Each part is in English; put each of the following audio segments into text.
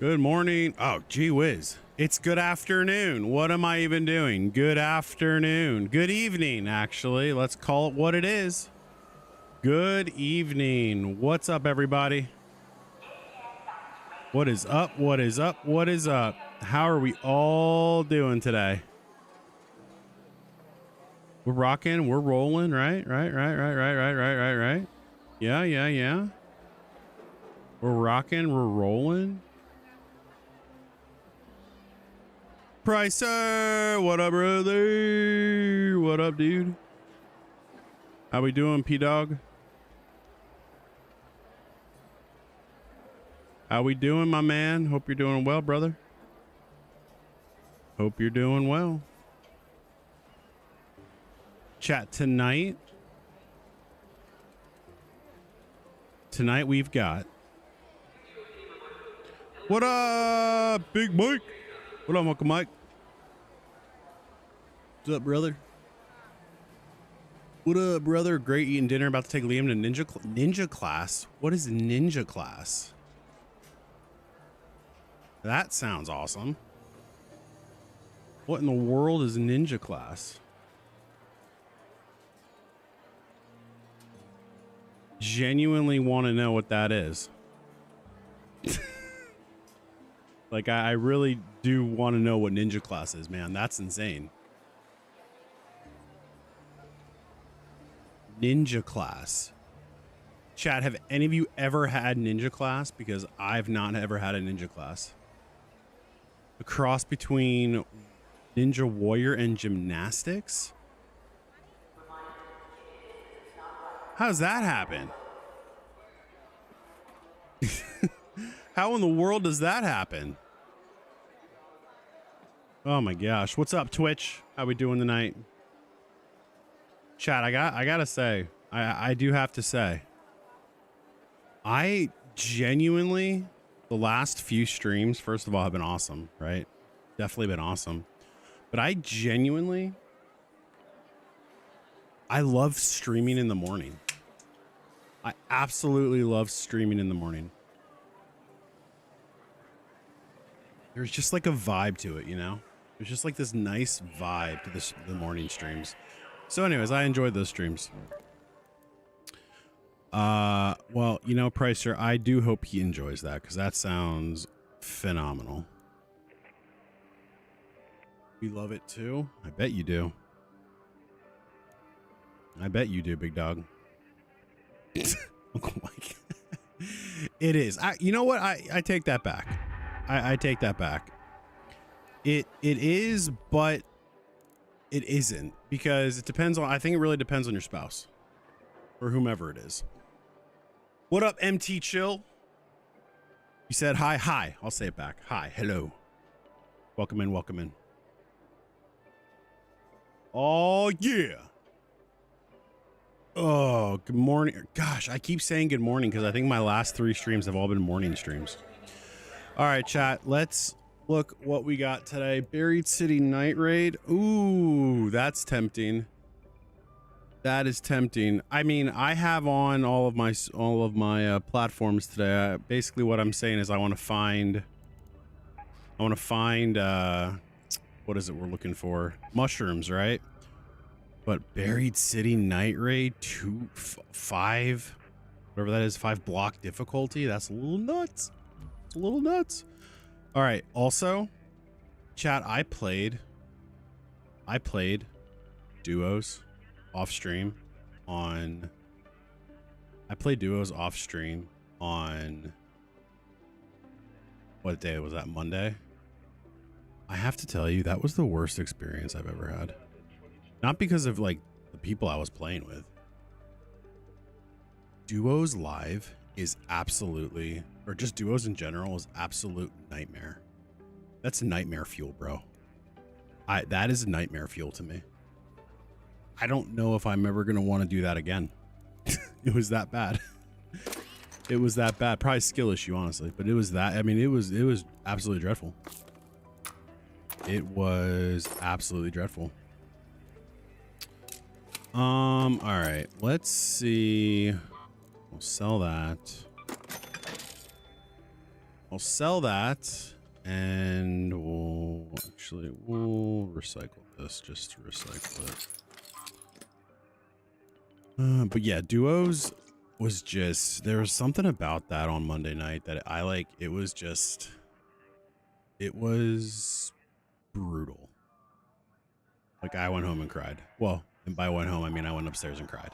Good morning. Oh, gee whiz. It's good afternoon. What am I even doing? Good afternoon. Good evening, actually. Let's call it what it is. Good evening. What's up, everybody? What is up? What is up? What is up? How are we all doing today? We're rocking. We're rolling. Right. Yeah. We're rocking. We're rolling. Pricer, what up, brother? What up, dude? How we doing, P-Dog? How we doing, my man? Hope you're doing well, brother. Hope you're doing well. Chat tonight. Tonight we've got... What up, Big Mike? What up, Uncle Mike? What's up, brother? What up, brother? Great eating dinner. About to take Liam to ninja class. What is ninja class? That sounds awesome. What in the world is ninja class? Genuinely want to know what that is. Like, I really do want to know what ninja class is, man. That's insane. Ninja class. Chat, have any of you ever had ninja class? Because I've not ever had a ninja class. A cross between Ninja Warrior and gymnastics? How does that happen? How in the world does that happen? Oh my gosh. What's up, Twitch? How we doing tonight? Chat, I gotta say, I do have to say, I genuinely, the last few streams, first of all, have been awesome, right? Definitely been awesome. But I genuinely, I love streaming in the morning. I absolutely love streaming in the morning. There's just like a vibe to it, you know? There's just like this nice vibe to the morning streams. So anyways, I enjoyed those streams. Well, you know, Pricer, I do hope he enjoys that because that sounds phenomenal. We love it too. I bet you do. I bet you do, big dog. Uncle Mike. It is. You know what? I take that back. I take that back. It is, but it isn't, because it depends on, I think it really depends on your spouse or whomever it is. What up, MT Chill? You said hi. Hi. I'll say it back. Hi. Hello. Welcome in. Welcome in. Oh, yeah. Oh, good morning. Gosh, I keep saying good morning because I think my last 3 streams have all been morning streams. All right, chat. Let's look what we got today. Buried City Night Raid. Ooh, that's tempting. That is tempting. I mean, I have on all of my platforms today. Basically, what I'm saying is I want to find. What is it we're looking for? Mushrooms, right? But Buried City Night Raid 5, whatever that is, 5 block difficulty. That's a little nuts. It's a little nuts. All right. Also, chat, I played duos off stream on. I played duos off stream on. What day was that? Monday. I have to tell you, that was the worst experience I've ever had. Not because of like the people I was playing with. Duos live is absolutely, or just duos in general, is absolute nightmare. That's nightmare fuel, bro. That is nightmare fuel to me. I don't know if I'm ever gonna want to do that again. It was that bad. It was that bad. Probably skill issue, honestly, but it was that. I mean, it was absolutely dreadful. It was absolutely dreadful. All right, let's see. We'll sell that. I'll sell that, and we'll recycle this just to recycle it. But yeah, duos was just, there was something about that on Monday night that I like. It was brutal. Like, I went home and cried. Well, and by went home, I mean I went upstairs and cried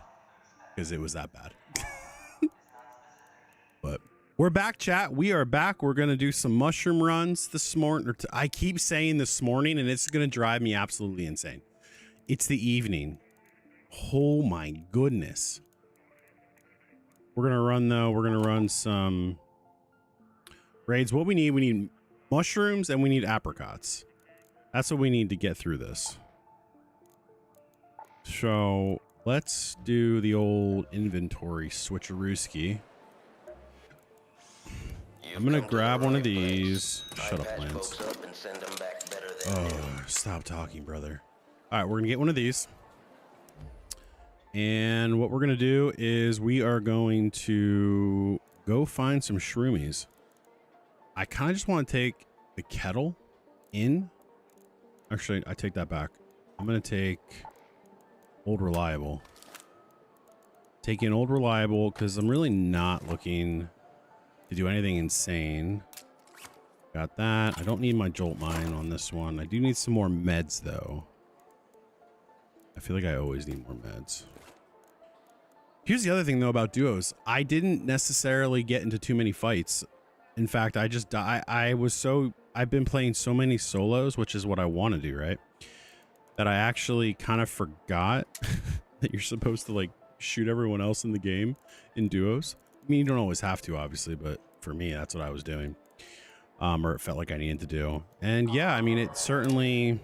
because it was that bad. But we're back, chat. We are back. We're going to do some mushroom runs this morning. I keep saying this morning, and it's going to drive me absolutely insane. It's the evening. Oh my goodness. We're going to run, though. We're going to run some raids. What we need mushrooms and we need apricots. That's what we need to get through this. So let's do the old inventory switcherooski. I'm gonna grab one of these. Shut up, Lance. Oh, stop talking, brother. All right, we're gonna get one of these. And what we're gonna do is we are going to go find some shroomies. I kind of just want to take the kettle in. Actually, I take that back. I'm gonna take Old Reliable. Take in Old Reliable because I'm really not looking to do anything insane. Got that. I don't need my Jolt Mine on this one. I do need some more meds, though. I feel like I always need more meds. Here's the other thing, though, about duos. I didn't necessarily get into too many fights. In fact, I just I've been playing so many solos, which is what I want to do, right? That I actually kind of forgot that you're supposed to, like, shoot everyone else in the game in duos. I mean, you don't always have to, obviously, but for me, that's what I was doing. Or it felt like I needed to do. And yeah, I mean, it certainly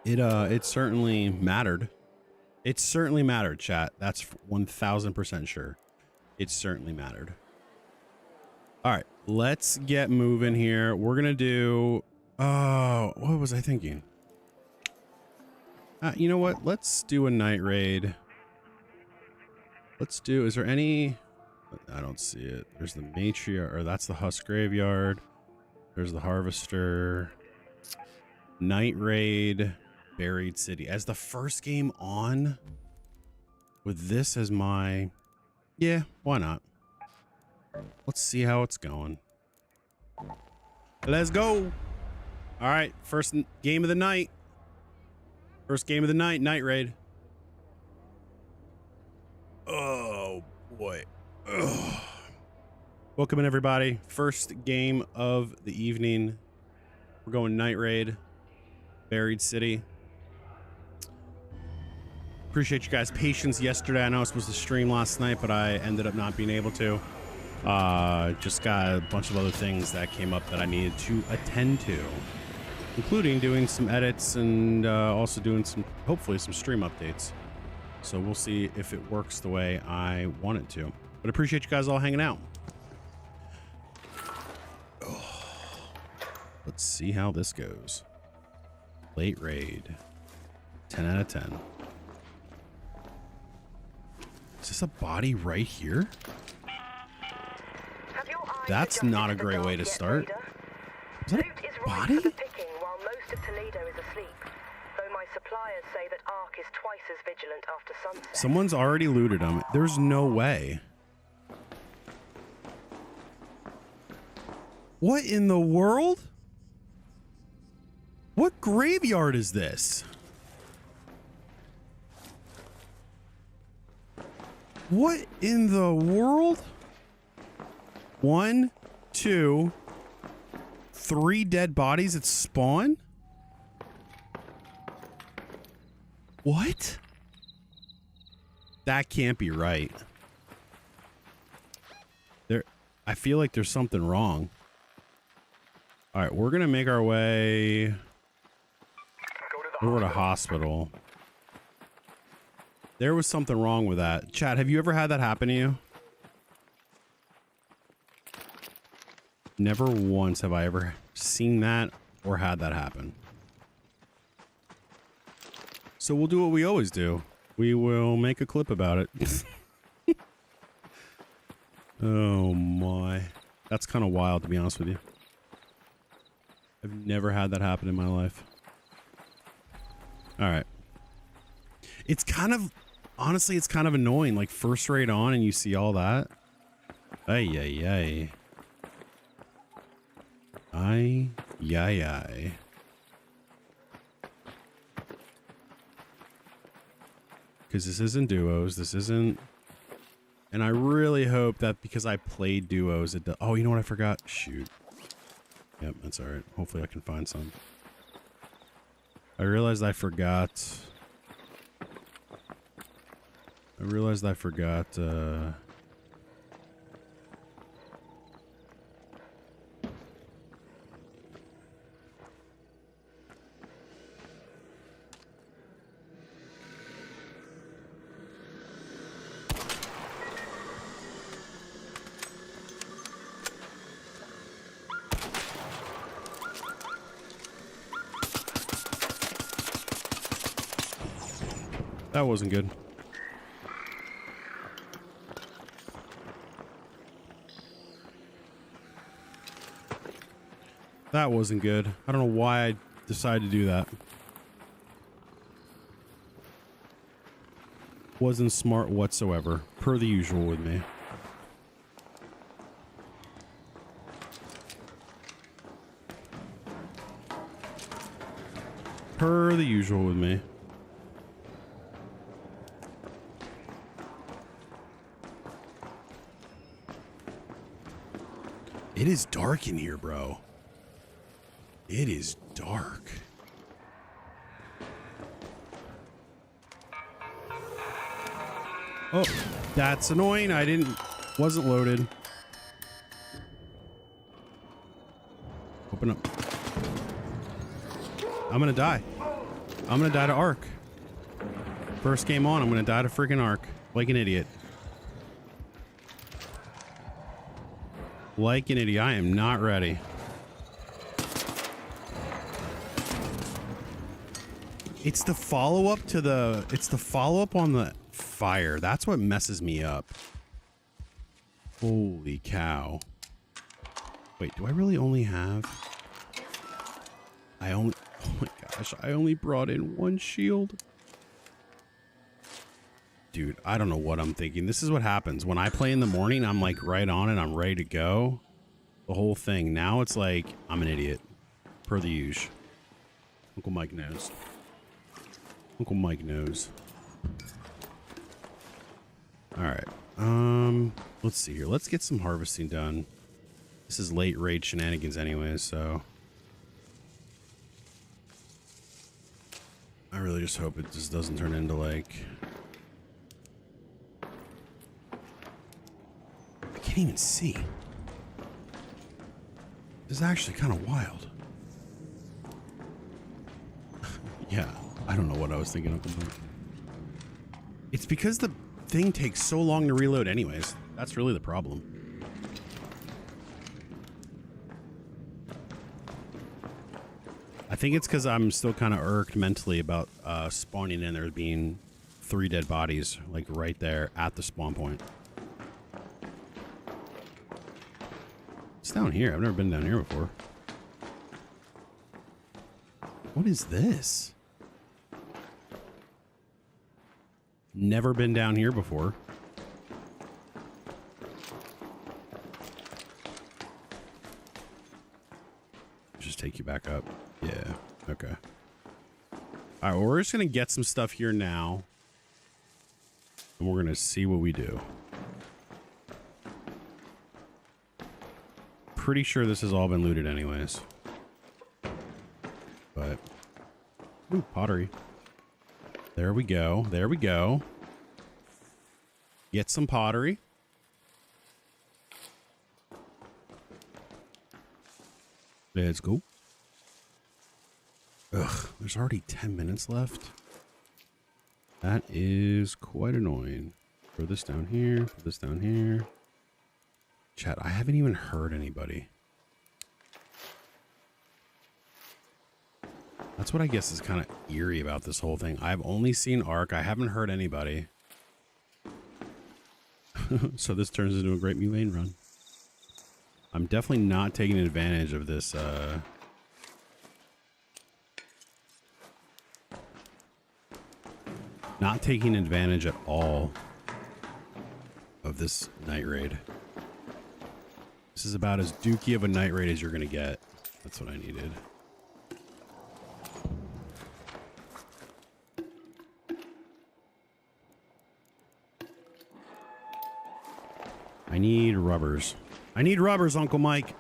mattered. It certainly mattered, chat. That's 1000% sure. It certainly mattered. All right, let's get moving here. We're going to do, what was I thinking? You know what? Let's do a night raid. Is there any... I don't see it. There's the matriarch, or that's the Husk Graveyard. There's the Harvester. Night Raid, Buried City. As the first game on, with this as my... Yeah, why not? Let's see how it's going. Let's go! Alright, first game of the night. First game of the night, Night Raid. Oh, boy. Ugh. Welcome in, everybody. First game of the evening. We're going Night Raid, Buried City. Appreciate you guys' patience yesterday. I know I was supposed to stream last night, but I ended up not being able to. Just got a bunch of other things that came up that I needed to attend to, including doing some edits and also doing hopefully some stream updates. So we'll see if it works the way I want it to. But I appreciate you guys all hanging out. Oh, let's see how this goes. Late raid. 10 out of 10. Is this a body right here? That's not a great way to start. Is that a body? While most of Toledo is asleep, though my suppliers say that Ark is twice as vigilant after sunset. Someone's already looted them. There's no way. What in the world? What graveyard is this? What in the world? 1, 2, 3 dead bodies at spawn? What? That can't be right. I feel like there's something wrong. All right, we're gonna make our way over to hospital. There was something wrong with that. Chad, have you ever had that happen to you? Never once have I ever seen that or had that happen. So we'll do what we always do. We will make a clip about it. Oh my. That's kind of wild, to be honest with you. I've never had that happen in my life. All right. It's kind of, honestly, it's kind of annoying. Like first raid on and you see all that. Ay, ay, ay. Ay, ay, ay. Because this isn't duos. This isn't. And I really hope that because I played duos, it does. Oh, you know what I forgot? Shoot. Yep, that's all right. Hopefully I can find some. I realized I forgot. That wasn't good. That wasn't good. I don't know why I decided to do that. Wasn't smart whatsoever, per the usual with me. Per the usual with me. It is dark in here, bro. It is dark. Oh, that's annoying. Wasn't loaded. Open up. I'm gonna die. I'm gonna die to Ark. First game on, I'm gonna die to freaking Ark. Like an idiot. Like an idiot. I am not ready. It's the follow-up to the... It's the follow-up on the fire. That's what messes me up. Holy cow. Wait, do I really only have... Oh my gosh, I only brought in one shield. Dude, I don't know what I'm thinking. This is what happens. When I play in the morning, I'm like right on it. I'm ready to go. The whole thing. Now it's like, I'm an idiot. Per the usual. Uncle Mike knows. Uncle Mike knows. Alright. Let's see here. Let's get some harvesting done. This is late raid shenanigans anyways, so... I really just hope it just doesn't turn into like... I can't even see. This is actually kind of wild. Yeah, I don't know what I was thinking of. It's because the thing takes so long to reload anyways. That's really the problem. I think it's because I'm still kind of irked mentally about spawning in there being 3 dead bodies, like right there at the spawn point. It's down here. I've never been down here before. What is this? Never been down here before. Just take you back up. Yeah, okay. All right, well, we're just going to get some stuff here now. And we're going to see what we do. Pretty sure this has all been looted anyways. But... Ooh, pottery. There we go. There we go. Get some pottery. Let's go. Ugh, there's already 10 minutes left. That is quite annoying. Throw this down here. Put this down here. Chat, I haven't even heard anybody. That's what I guess is kind of eerie about this whole thing. I've only seen Ark. I haven't heard anybody. So this turns into a Great Mulane run. I'm definitely not taking advantage of this, not taking advantage at all of this night raid. This is about as dookie of a night raid as you're gonna get. That's what I needed. I need rubbers. I need rubbers, Uncle Mike.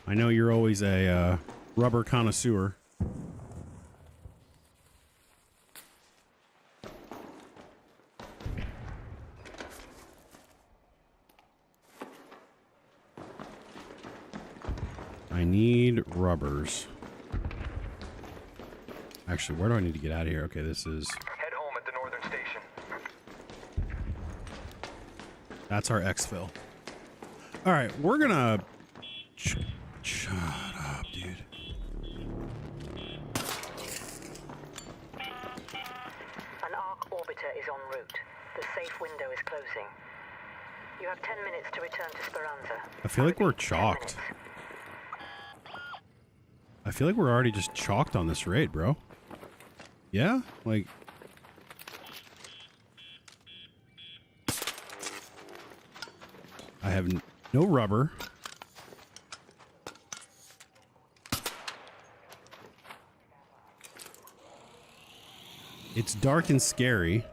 I know you're always a rubber connoisseur. I need rubbers. Actually, where do I need to get out of here? Okay, this is... Head home at the northern station. That's our exfil. All right, we're gonna... Shut up, dude. An ARC orbiter is en route. The safe window is closing. You have 10 minutes to return to Speranza. I feel like we're 10 chalked. minutes. I feel like we're already just chalked on this raid, bro. Yeah? Like... I have no rubber. It's dark and scary.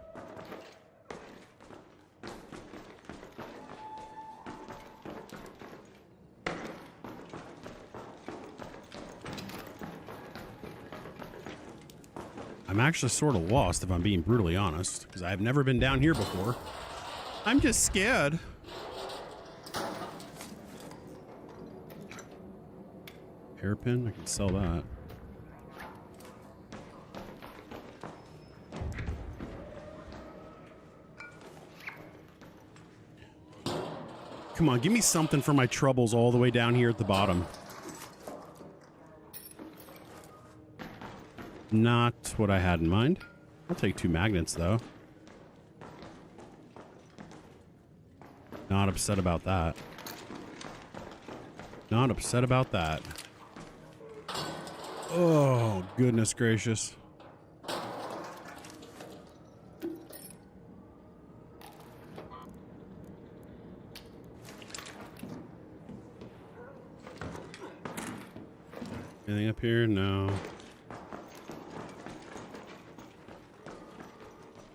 I'm actually sort of lost, if I'm being brutally honest, because I've never been down here before. I'm just scared. Hairpin? I can sell that. Come on, give me something for my troubles all the way down here at the bottom. Not what I had in mind. I'll take 2 magnets, though. Not upset about that. Not upset about that. Oh, goodness gracious. Anything up here? No.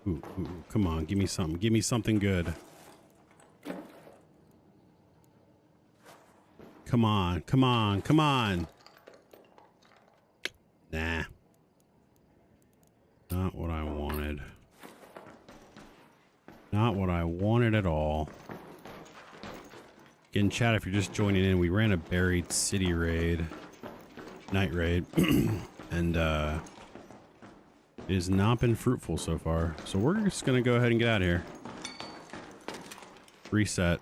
Ooh, come on, give me something. Give me something good. Come on, come on, come on. Nah. Not what I wanted. Not what I wanted at all. Again, chat, if you're just joining in, we ran a buried city raid. Night raid. And, it has not been fruitful so far. So we're just going to go ahead and get out of here. Reset.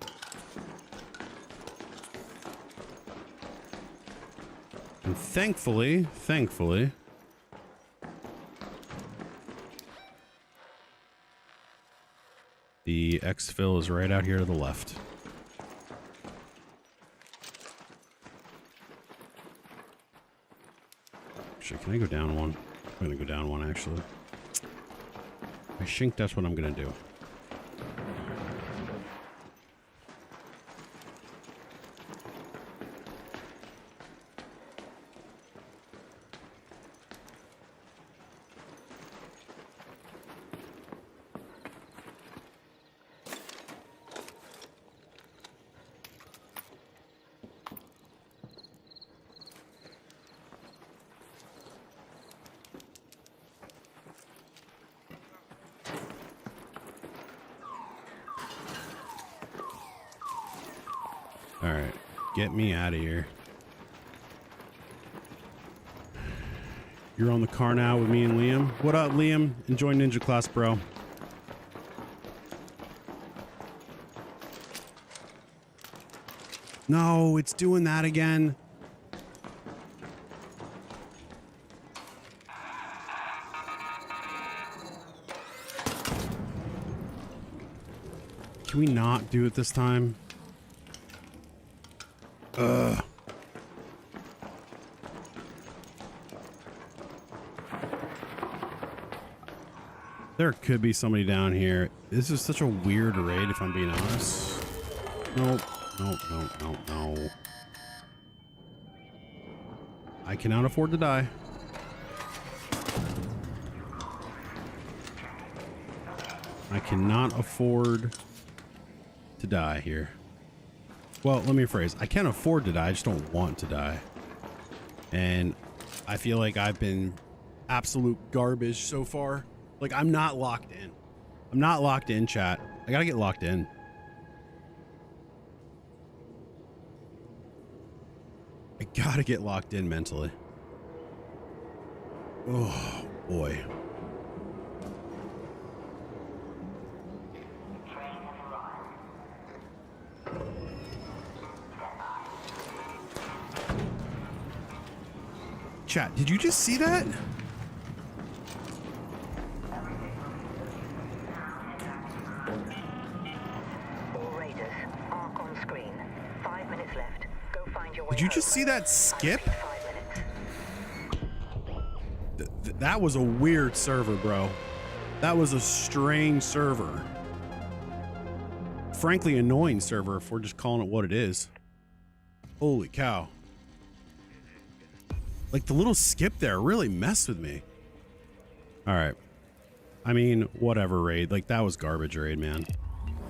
And thankfully, the exfil is right out here to the left. Actually, can I go down one? I'm gonna go down one, actually. I think that's what I'm gonna do. Alright, get me out of here. You're on the car now with me and Liam. What up, Liam? Enjoy Ninja Class, bro. No, it's doing that again. Can we not do it this time? Ugh. There could be somebody down here. This is such a weird raid, if I'm being honest. Nope. Nope, nope, nope, no. I cannot afford to die. I cannot afford to die here. Well, let me rephrase. I can't afford to die. I just don't want to die. And I feel like I've been absolute garbage so far. Like, I'm not locked in. I'm not locked in, chat. I gotta get locked in. I gotta get locked in mentally. Oh, boy. Chat, did you just see that? All Raiders, arc on screen. 5 minutes left. Go find your way Did you home. just see that skip? 5 minutes. That was a weird server, bro. That was a strange server. Frankly, annoying server if we're just calling it what it is. Holy cow. Like, the little skip there really messed with me. All right. I mean, whatever raid. Like, that was garbage raid, man.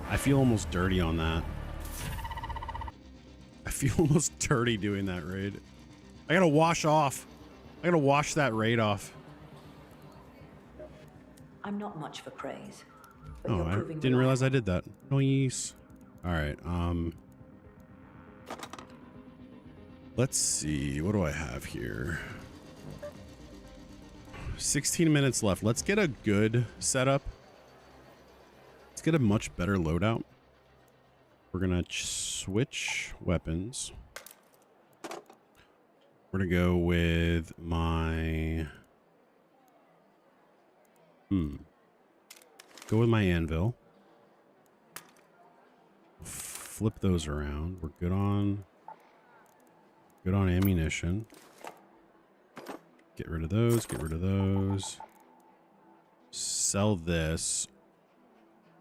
I feel almost dirty on that. I feel almost dirty doing that raid. I gotta wash off. I gotta wash that raid off. I'm not much for praise, but Oh, you're I proving didn't realize I reliable. did that. Nice. All right. Let's see. What do I have here? 16 minutes left. Let's get a good setup. Let's get a much better loadout. We're gonna switch weapons. We're gonna go with my go with my anvil. Flip those around. We're good on ammunition. Get rid of those, get rid of those. Sell this.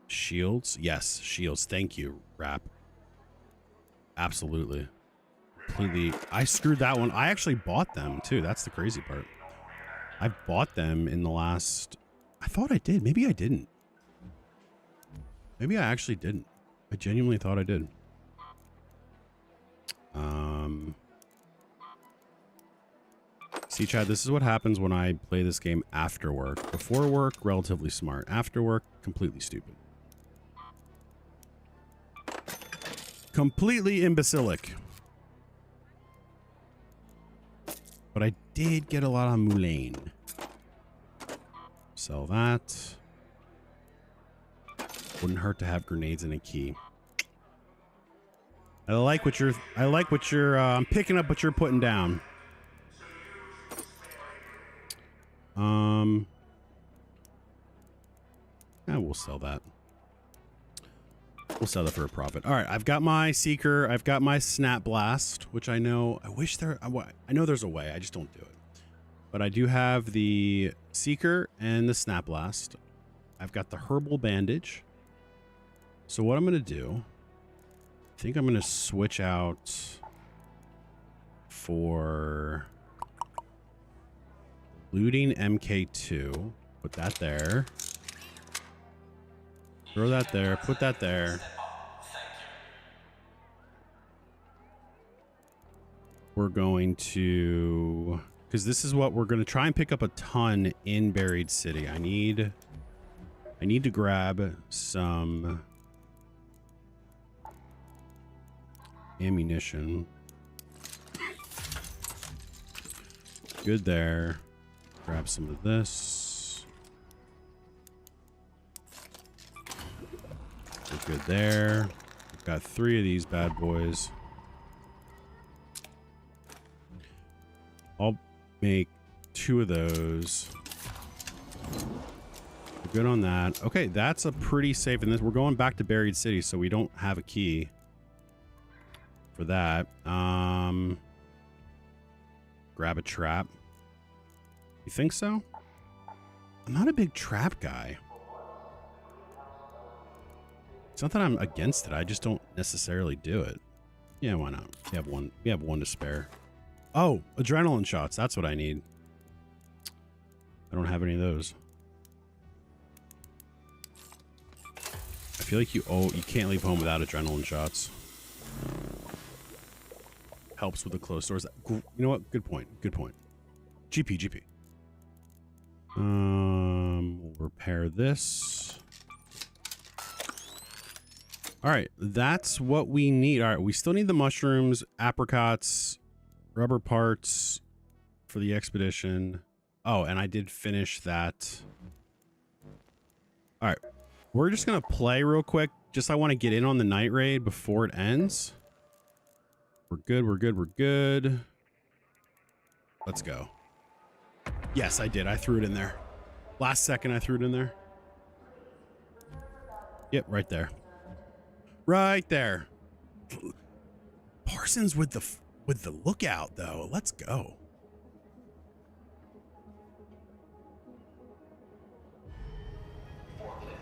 Shields? Yes, shields. Thank you, Rap. Absolutely. Completely. I screwed that one. I actually bought them too. That's the crazy part. I bought them in the last... I thought I did. Maybe I didn't. Maybe I actually didn't. I genuinely thought I did. See, Chad, this is what happens when I play this game after work. Before work, relatively smart. After work, completely stupid. Completely imbecilic. But I did get a lot of moulaine. Sell that. Wouldn't hurt to have grenades and a key. I like what you're I'm picking up what you're putting down. Yeah, we'll sell that. We'll sell that for a profit. All right, I've got my Seeker. I've got my Snap Blast, which I know. I know there's a way. I just don't do it. But I do have the Seeker and the Snap Blast. I've got the Herbal Bandage. So what I'm gonna do, I think I'm gonna switch out for looting MK2. Put that there. Throw that there. Put that there. We're going to... Because this is what we're going to try and pick up a ton in Buried City. I need to grab some ammunition. Good there. Grab some of this. We're good there. We've got 3 of these bad boys. I'll make 2 of those. good on that. Okay, that's a pretty safe. And this, we're going back to Buried City, so we don't have a key for that. Grab a trap. You think so? I'm not a big trap guy. It's not that I'm against it. I just don't necessarily do it. Yeah, why not? We have one. We have one to spare. Oh, adrenaline shots. That's what I need. I don't have any of those. I feel like you can't leave home without adrenaline shots. Helps with the closed doors. You know what? Good point. Good point. GP. We'll repair this. All right, that's what we need. All right, we still need the mushrooms, apricots, rubber parts for the expedition. Oh, and I did finish that. All right, we're just gonna play real quick. Just I want to get in on the night raid before it ends. We're good. Let's go. Yes, I did. I threw it in there. Last second, I threw it in there. Yep, right there. Right there. Parsons with the lookout though. Let's go.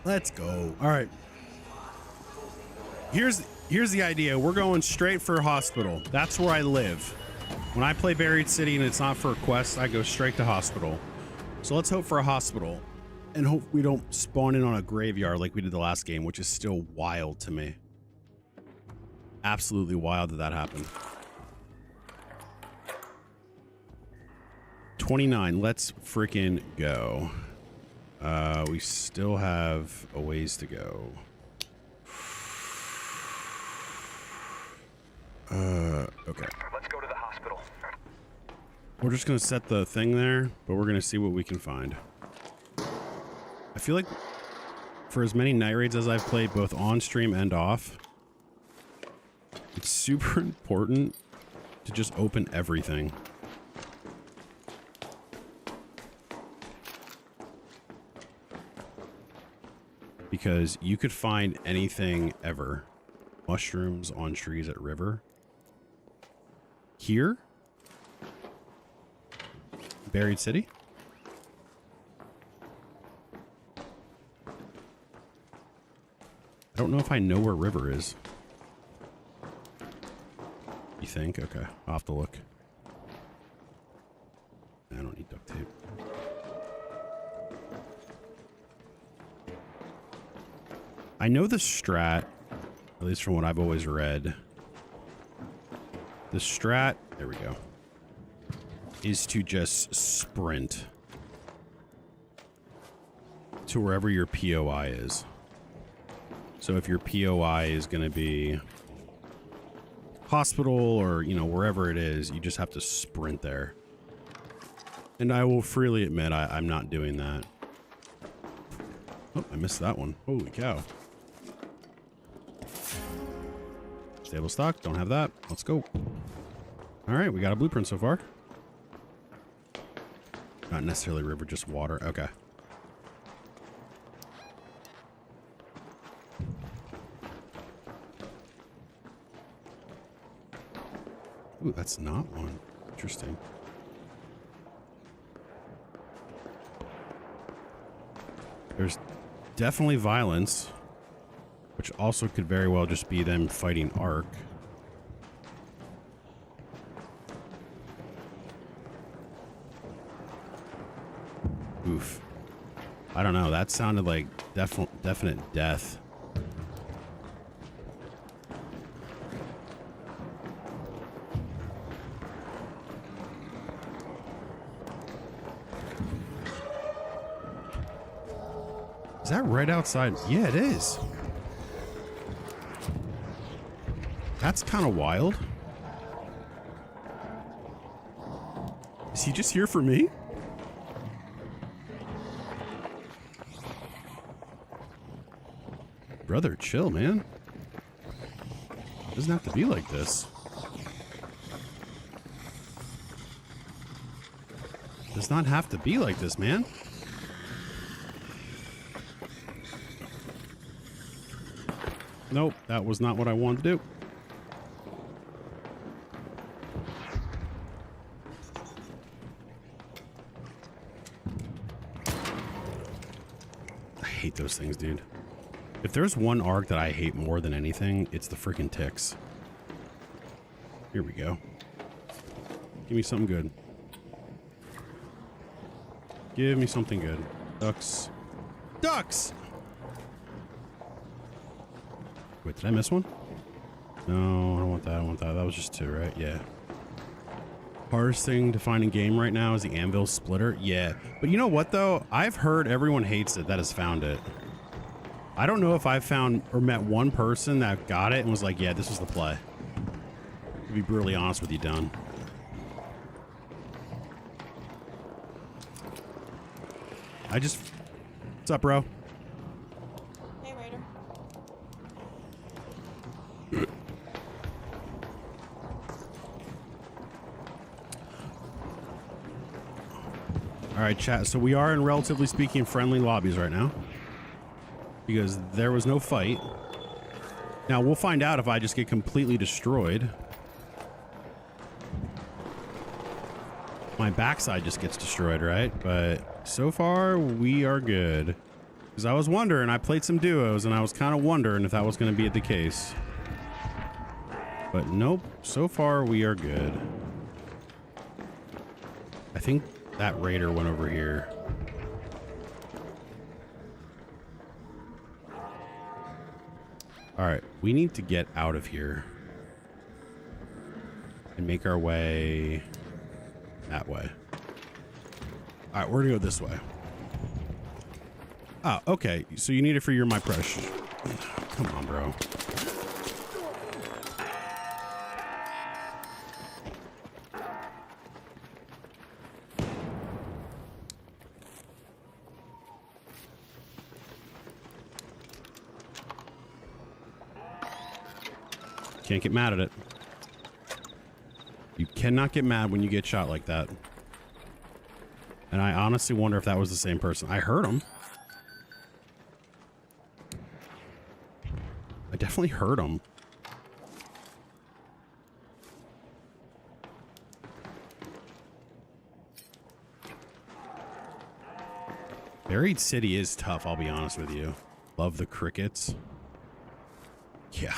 Let's go. All right. Here's the idea. We're going straight for hospital. That's where I live. When I play Buried City and it's not for a quest, I go straight to hospital. So let's hope for a hospital and hope we don't spawn in on a graveyard like we did the last game, which is still wild to me. Absolutely wild that happened. 29. Let's freaking go. We still have a ways to go. Okay. Let's go to the hospital. We're just gonna set the thing there, but we're gonna see what we can find. I feel like for as many night raids as I've played both on stream and off, it's super important to just open everything. Because you could find anything ever. Mushrooms on trees at river. Here? Buried City? I don't know if I know where river is. You think? Okay, I'll have to look. I don't need duct tape. I know the strat, at least from what I've always read. The strat, there we go, is to just sprint to wherever your POI is. So if your POI is going to be hospital or, you know, wherever it is, you just have to sprint there. And I will freely admit I'm not doing that. Oh, I missed that one. Holy cow. Stable stock, don't have that. Let's go. All right, we got a blueprint so far. Not necessarily river, just water. Okay. Ooh, that's not one. Interesting. There's definitely violence, which also could very well just be them fighting Ark. Oof. I don't know. That sounded like definite death. Is that right outside? Yeah, it is. That's kind of wild. Is he just here for me? Brother, chill, man. It doesn't have to be like this. Does not have to be like this, man. Nope, that was not what I wanted to do. I hate those things, dude. If there's one arc that I hate more than anything, it's the freaking ticks. Here we go. Give me something good. Give me something good. Ducks. Ducks! Wait, did I miss one? No, I don't want that. I don't want that. That was just 2, right? Yeah. Hardest thing to find in game right now is the anvil splitter. Yeah. But you know what, though? I've heard everyone hates it that has found it. I don't know if I've found or met one person that got it and was like, yeah, this was the play. To be brutally honest with you, Don. What's up, bro? Hey, Raider. All right, chat. So we are in, relatively speaking, friendly lobbies right now. Because there was no fight. Now, we'll find out if I just get completely destroyed. My backside just gets destroyed, right? But so far, we are good. Because I was wondering, I played some duos, and I was kind of wondering if that was going to be the case. But nope, so far we are good. I think that raider went over here. All right, we need to get out of here and make our way that way. All right, we're gonna go this way. Oh, okay. So you need it for your my precious. Come on, bro. Can't get mad at it. You cannot get mad when you get shot like that. And I honestly wonder if that was the same person. I heard him. I definitely heard him. Buried City is tough, I'll be honest with you. Love the crickets. Yeah.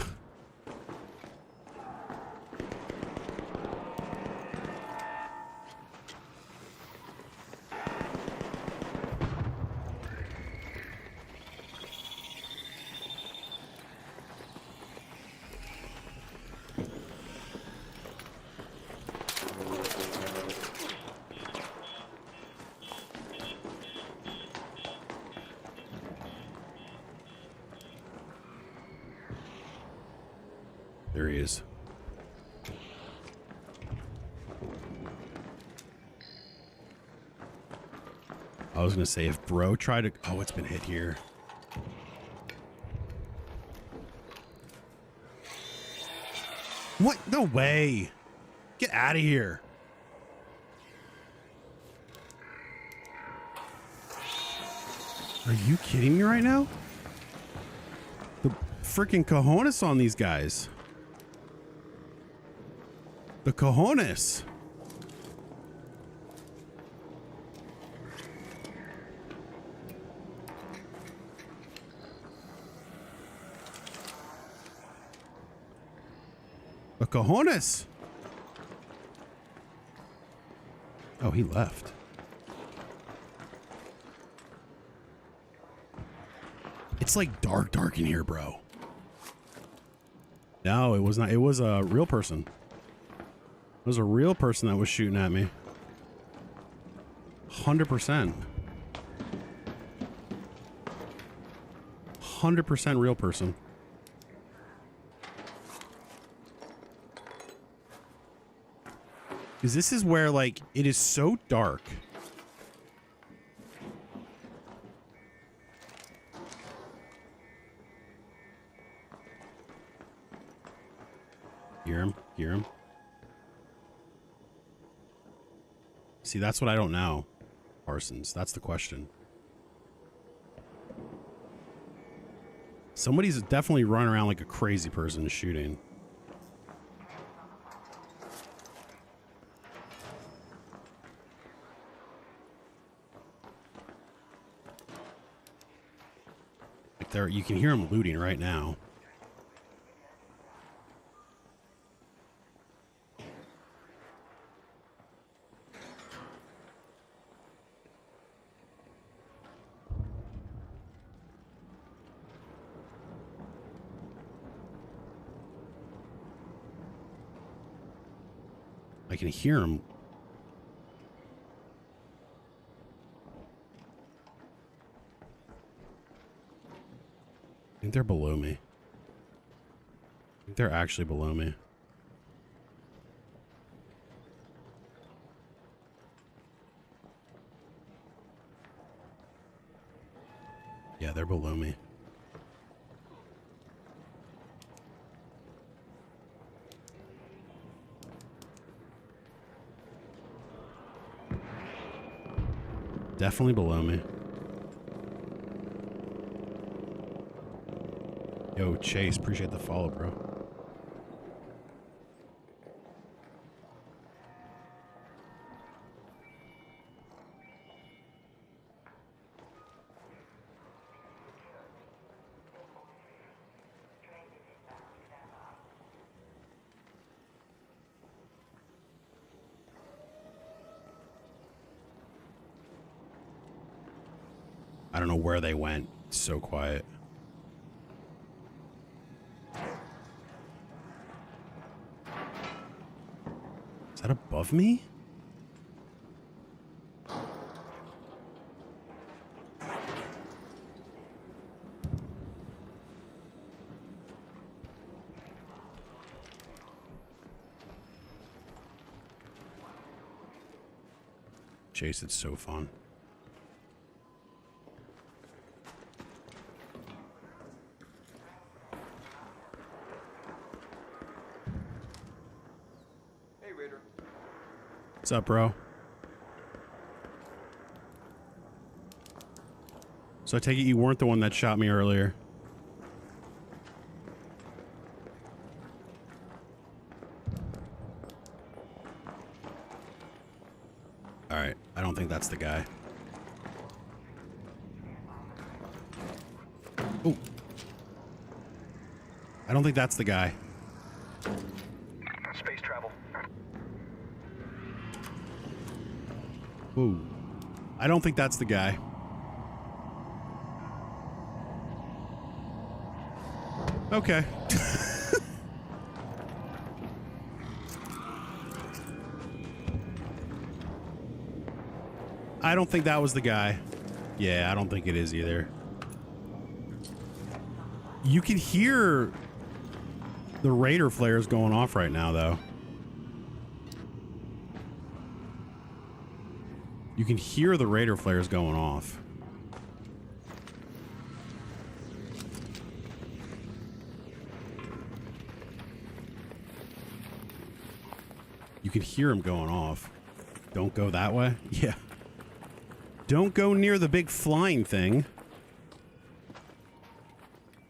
There he is. I was gonna say if bro tried to... Oh, it's been hit here. What? No way. Get out of here. Are you kidding me right now? The freaking cojones on these guys. The cojones. The cojones. Oh, he left. It's like dark in here, bro. No, it was not. It was a real person. It was a real person that was shooting at me. 100%. 100% real person. Because this is where, like, it is so dark. Hear him? Hear him? See, that's what I don't know, Parsons. That's the question. Somebody's definitely running around like a crazy person shooting. Like there, you can hear them looting right now. I can hear them. I think they're below me. I think they're actually below me. Yeah, they're below me. Definitely below me. Yo, Chase, appreciate the follow, bro. I don't know where they went. It's so quiet. Is that above me? Chase, it's so fun. What's up, bro? So I take it you weren't the one that shot me earlier. Alright, I don't think that's the guy. Ooh. I don't think that's the guy. Space travel. Ooh. I don't think that's the guy. Okay. I don't think that was the guy. Yeah, I don't think it is either. You can hear the Raider flares going off right now, though. You can hear the Raider flares going off. You can hear them going off. Don't go that way? Yeah. Don't go near the big flying thing.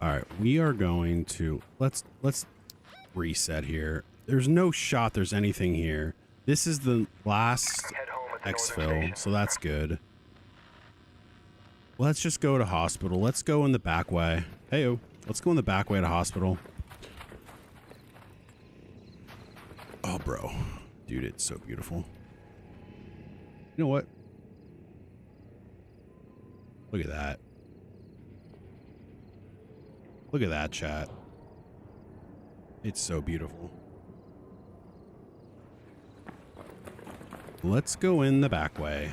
All right, we are going to let's reset here. There's no shot there's anything here. This is the last Head home at the Northern exfil, Station. so that's good. Let's just go to hospital. Let's go in the back way. Heyo, let's go in the back way to hospital. Oh, bro. Dude, it's so beautiful. You know what? Look at that. Look at that, chat. It's so beautiful. Let's go in the back way.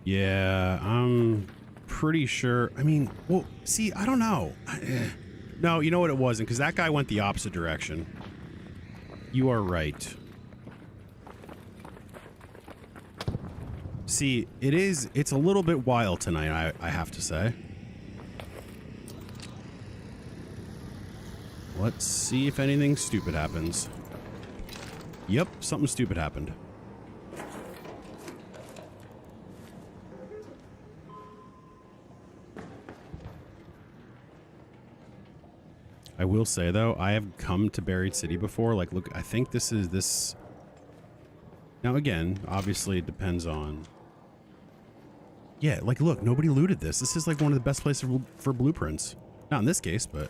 Yeah, I'm pretty sure. I mean, well, see, I don't know. No, you know what it wasn't, because that guy went the opposite direction. You are right. See, it's a little bit wild tonight, I have to say. Let's see if anything stupid happens. Yep, something stupid happened. I will say though, I have come to Buried City before. Like, look, I think this is this. Now again, obviously it depends on. Yeah, like look, nobody looted this. This is like one of the best places for blueprints. Not in this case, but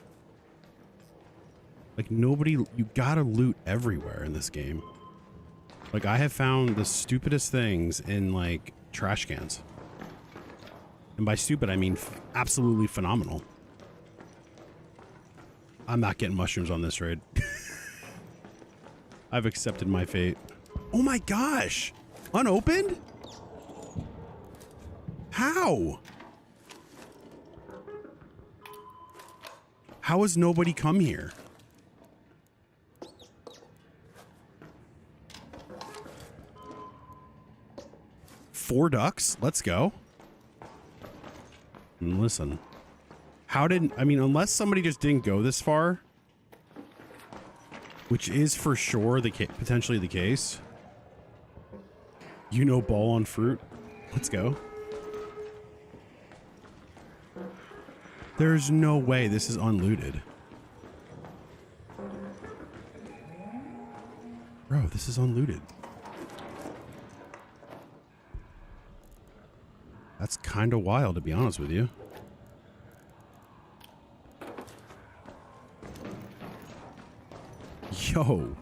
like nobody, you gotta loot everywhere in this game. Like I have found the stupidest things in like trash cans. And by stupid, I mean absolutely phenomenal. I'm not getting mushrooms on this raid. I've accepted my fate. Oh my gosh! Unopened? How? How has nobody come here? Four ducks? Let's go. And listen. How did, I mean, unless somebody just didn't go this far, which is for sure potentially the case. You know, ball on fruit. Let's go. There's no way this is unlooted. Bro, this is unlooted. That's kind of wild, to be honest with you. Yo.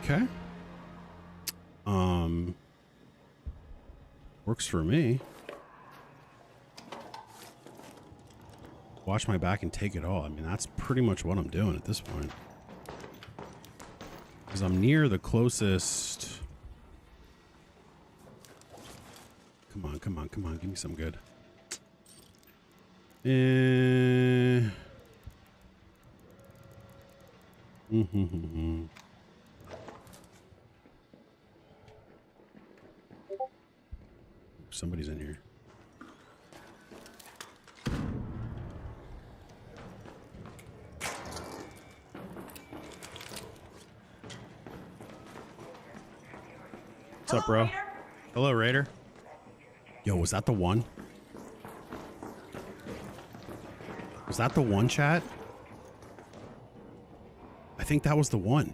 Okay. Works for me. Watch my back and take it all. I mean, that's pretty much what I'm doing at this point. Because I'm near the closest. Come on, come on, come on. Give me some good. Somebody's in here. What's up, bro? Hello, Raider. Yo, was that the one? Was that the one, chat? I think that was the one.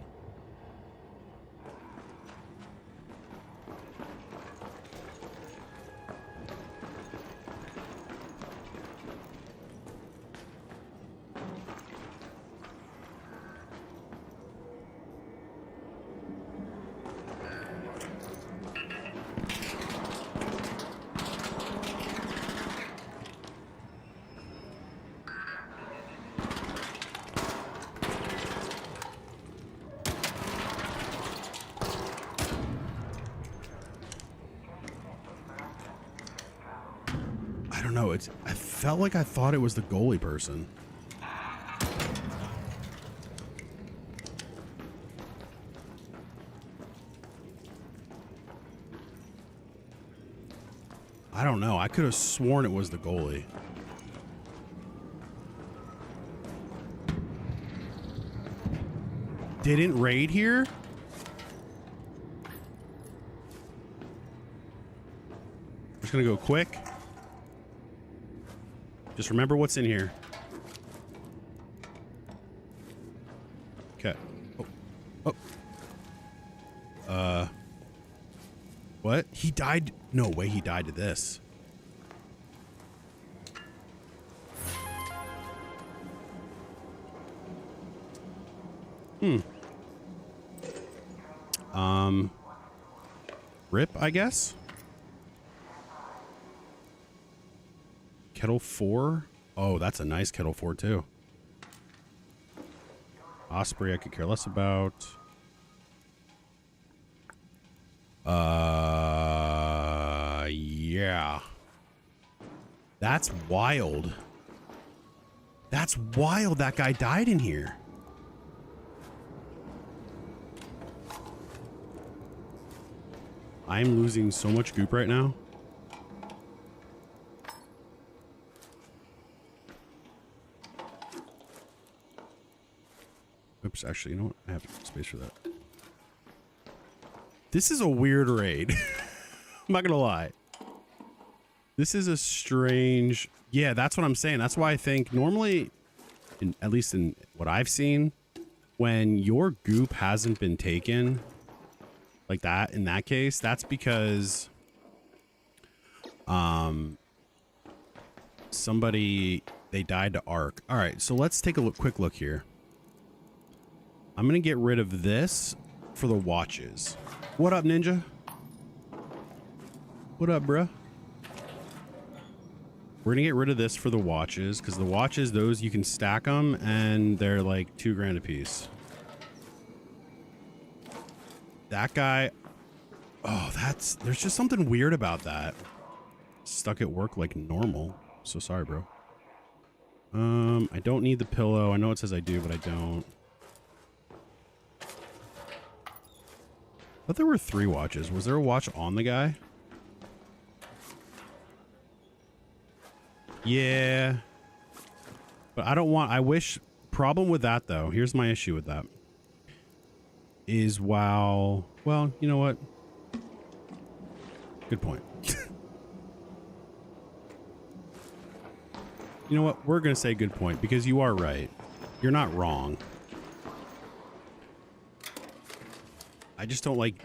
No, I felt like I thought it was the goalie person. I don't know. I could have sworn it was the goalie. Didn't raid here? Just gonna go quick. Just remember what's in here. Okay. Oh. What? He died? No way he died to this. Rip, I guess? Kettle 4? Oh, that's a nice Kettle 4 too. Osprey I could care less about. Yeah. That's wild. That's wild that guy died in here. I'm losing so much goop right now. Oops, actually, you know what? I have space for that. This is a weird raid. not gonna lie. This is a strange... Yeah, that's what I'm saying. That's why I think normally, at least in what I've seen, when your goop hasn't been taken like that, in that case, that's because somebody, they died to Ark. All right, so let's take a quick look here. I'm going to get rid of this for the watches. What up, Ninja? What up, bruh? We're going to get rid of this for the watches, because the watches, those, you can stack them, and they're like $2 grand a piece. That guy... Oh, there's just something weird about that. Stuck at work like normal. So sorry, bro. I don't need the pillow. I know it says I do, but I don't. I thought there were 3 watches. Was there a watch on the guy? Yeah. But I don't want... I wish... Problem with that, though. Here's my issue with that. Is while... Well, you know what? Good point. You know what? We're going to say good point because you are right. You're not wrong. I just don't like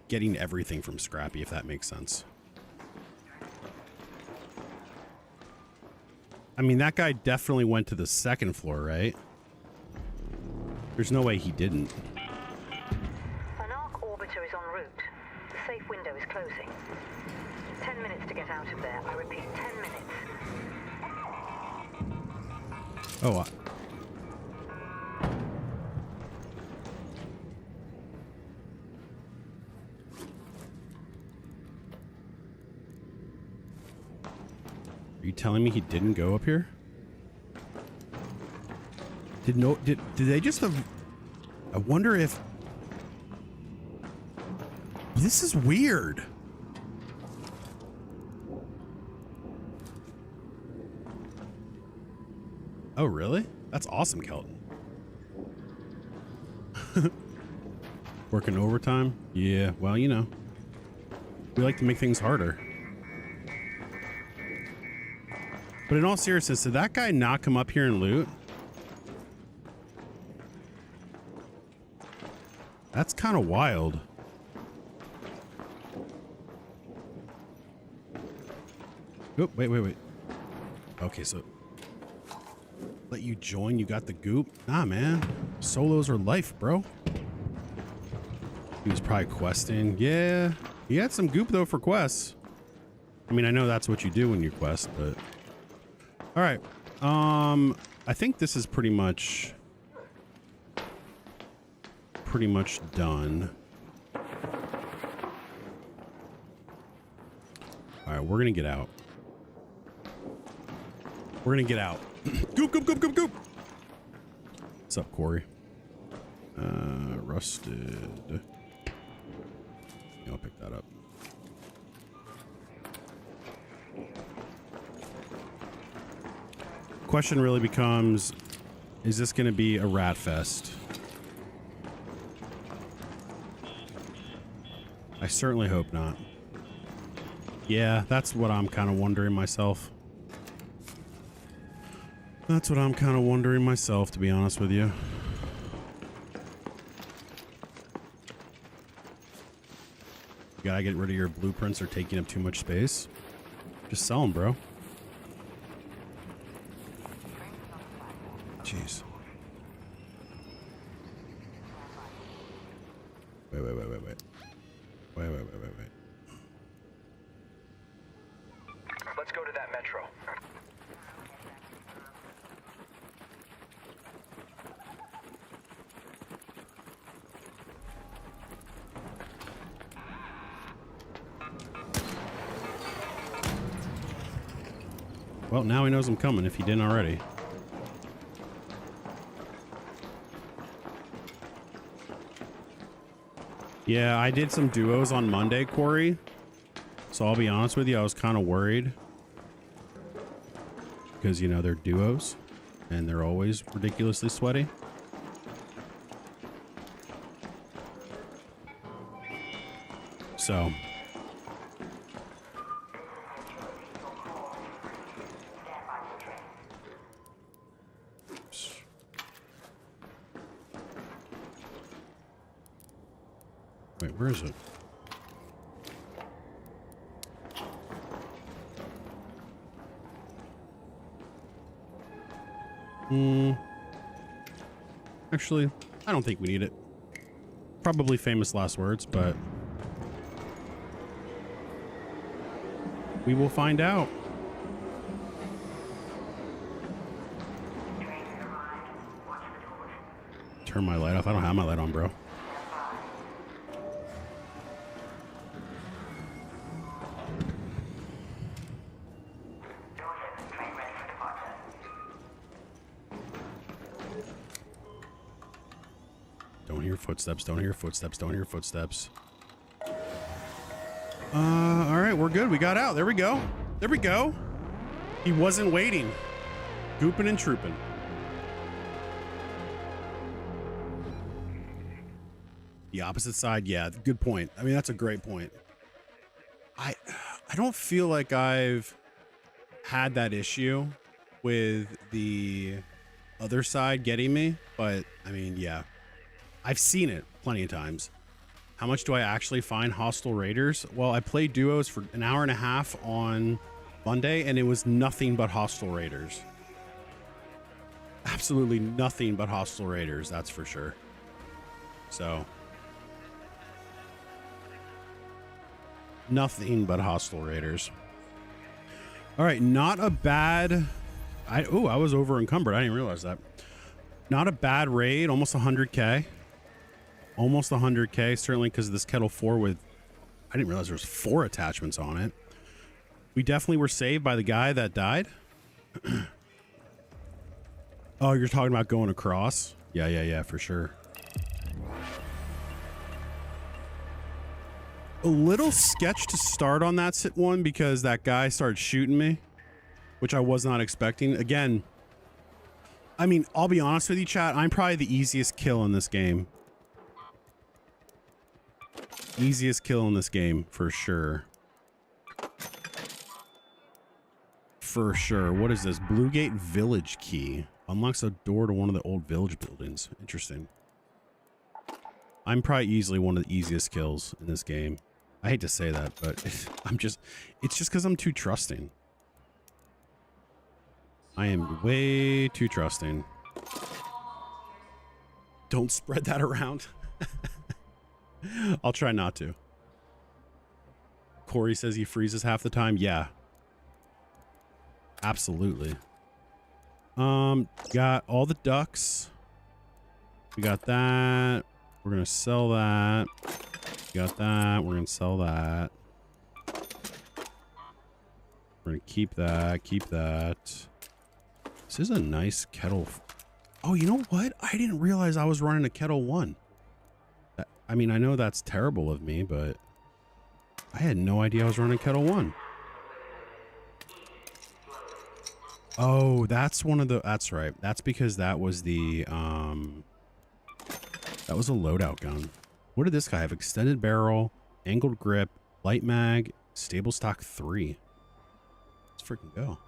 getting everything from Scrappy, if that makes sense. I mean, that guy definitely went to the 2nd floor, right? There's no way he didn't. An Ark orbiter is en route. The safe window is closing. 10 minutes to get out of there. I repeat, 10 minutes. Oh, are you telling me he didn't go up here? Did they just have... I wonder if... This is weird. Oh, really? That's awesome, Kelton. Working overtime? Yeah, well, you know. We like to make things harder. But in all seriousness, did that guy not come up here and loot? That's kind of wild. Oh, wait. Okay, so... Let you join? You got the goop? Nah, man. Solos are life, bro. He was probably questing. Yeah. He had some goop, though, for quests. I mean, I know that's what you do when you quest, but... All right. I think this is pretty much done. All right, we're going to get out. We're going to get out. Goop. What's up, Corey? Rusted. I'll pick that up. Question really becomes, is this going to be a rat fest? I certainly hope not. Yeah, that's what I'm kind of wondering myself. That's what I'm kind of wondering myself, to be honest with you. You gotta get rid of your blueprints. They're taking up too much space. Just sell them, bro. Jeez. Wait. Let's go to that metro. Well, now he knows I'm coming if he didn't already. Yeah, I did some duos on Monday, Corey. So I'll be honest with you, I was kind of worried. Because, you know, they're duos. And they're always ridiculously sweaty. So, Wait, where is it? Actually, I don't think we need it. Probably famous last words, but we will find out. Turn my light off. I don't have my light on, bro. Don't hear footsteps. Don't hear footsteps. Don't hear footsteps. All right, we're good. We got out. There we go. There we go. He wasn't waiting. Gooping and trooping. The opposite side, yeah, good point. I mean, that's a great point. I don't feel like I've had that issue with the other side getting me, but I mean, yeah, I've seen it plenty of times. How much do I actually find hostile raiders? Well, I played duos for an hour and a half on Monday, and it was nothing but hostile raiders. Absolutely nothing but hostile raiders, that's for sure. So nothing but hostile raiders. All right, not a bad. I was over encumbered. I didn't realize that. Not a bad raid. Almost 100k. Almost 100k. Certainly because of this Kettle 4 with. I didn't realize there was 4 attachments on it. We definitely were saved by the guy that died. Oh, you're talking about going across? Yeah, for sure. A little sketch to start on that one because that guy started shooting me, which I was not expecting. Again, I mean, I'll be honest with you, chat. I'm probably the easiest kill in this game. Easiest kill in this game, for sure. For sure. What is this? Bluegate Village key. Unlocks a door to one of the old village buildings. Interesting. I'm probably easily one of the easiest kills in this game. I hate to say that, but it's just because I'm too trusting. I am way too trusting. Don't spread that around. I'll try not to. Corey says he freezes half the time. Yeah. Absolutely. Got all the ducks. We got that. We're going to sell that. Got that. We're going to sell that. We're going to keep that. Keep that. This is a nice kettle. Oh, you know what? I didn't realize I was running a Kettle 1. I mean, I know that's terrible of me, but I had no idea I was running Kettle 1. Oh, that's one of the... That's right. That's because that was the... That was a loadout gun. What did this guy have? Extended barrel, angled grip, light mag, stable stock 3. Let's freaking go.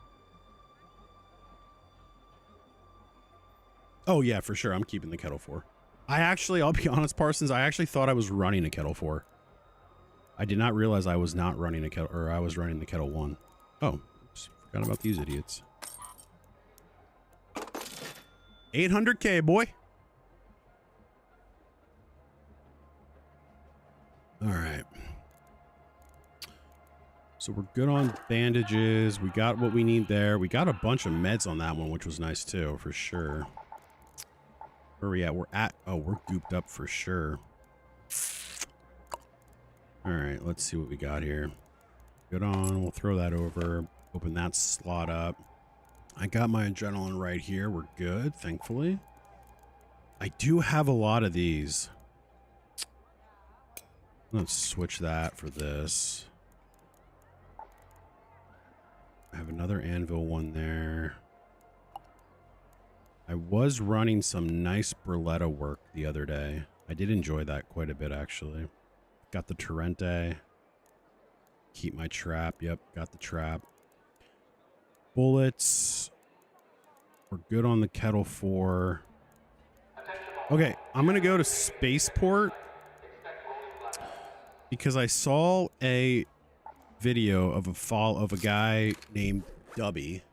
Oh yeah, for sure. I'm keeping the Kettle 4. I'll be honest, Parsons, I actually thought I was running a Kettle 4. I did not realize I was not running a Kettle, or I was running the Kettle 1. Oh, oops, forgot about these idiots. 800k, boy. All right. So we're good on bandages. We got what we need there. We got a bunch of meds on that one, which was nice too, for sure. Where are we at? We're gooped up for sure. All right, let's see what we got here. Good on. We'll throw that over. Open that slot up. I got my adrenaline right here. We're good, thankfully. I do have a lot of these. Let's switch that for this. I have another anvil one there. I was running some nice Burletta work the other day. I did enjoy that quite a bit, actually. Got the Torrente. Keep my trap. Yep, got the trap. Bullets. We're good on the Kettle 4. Okay, I'm going to go to Spaceport. because I saw a video of a guy named Dubby. If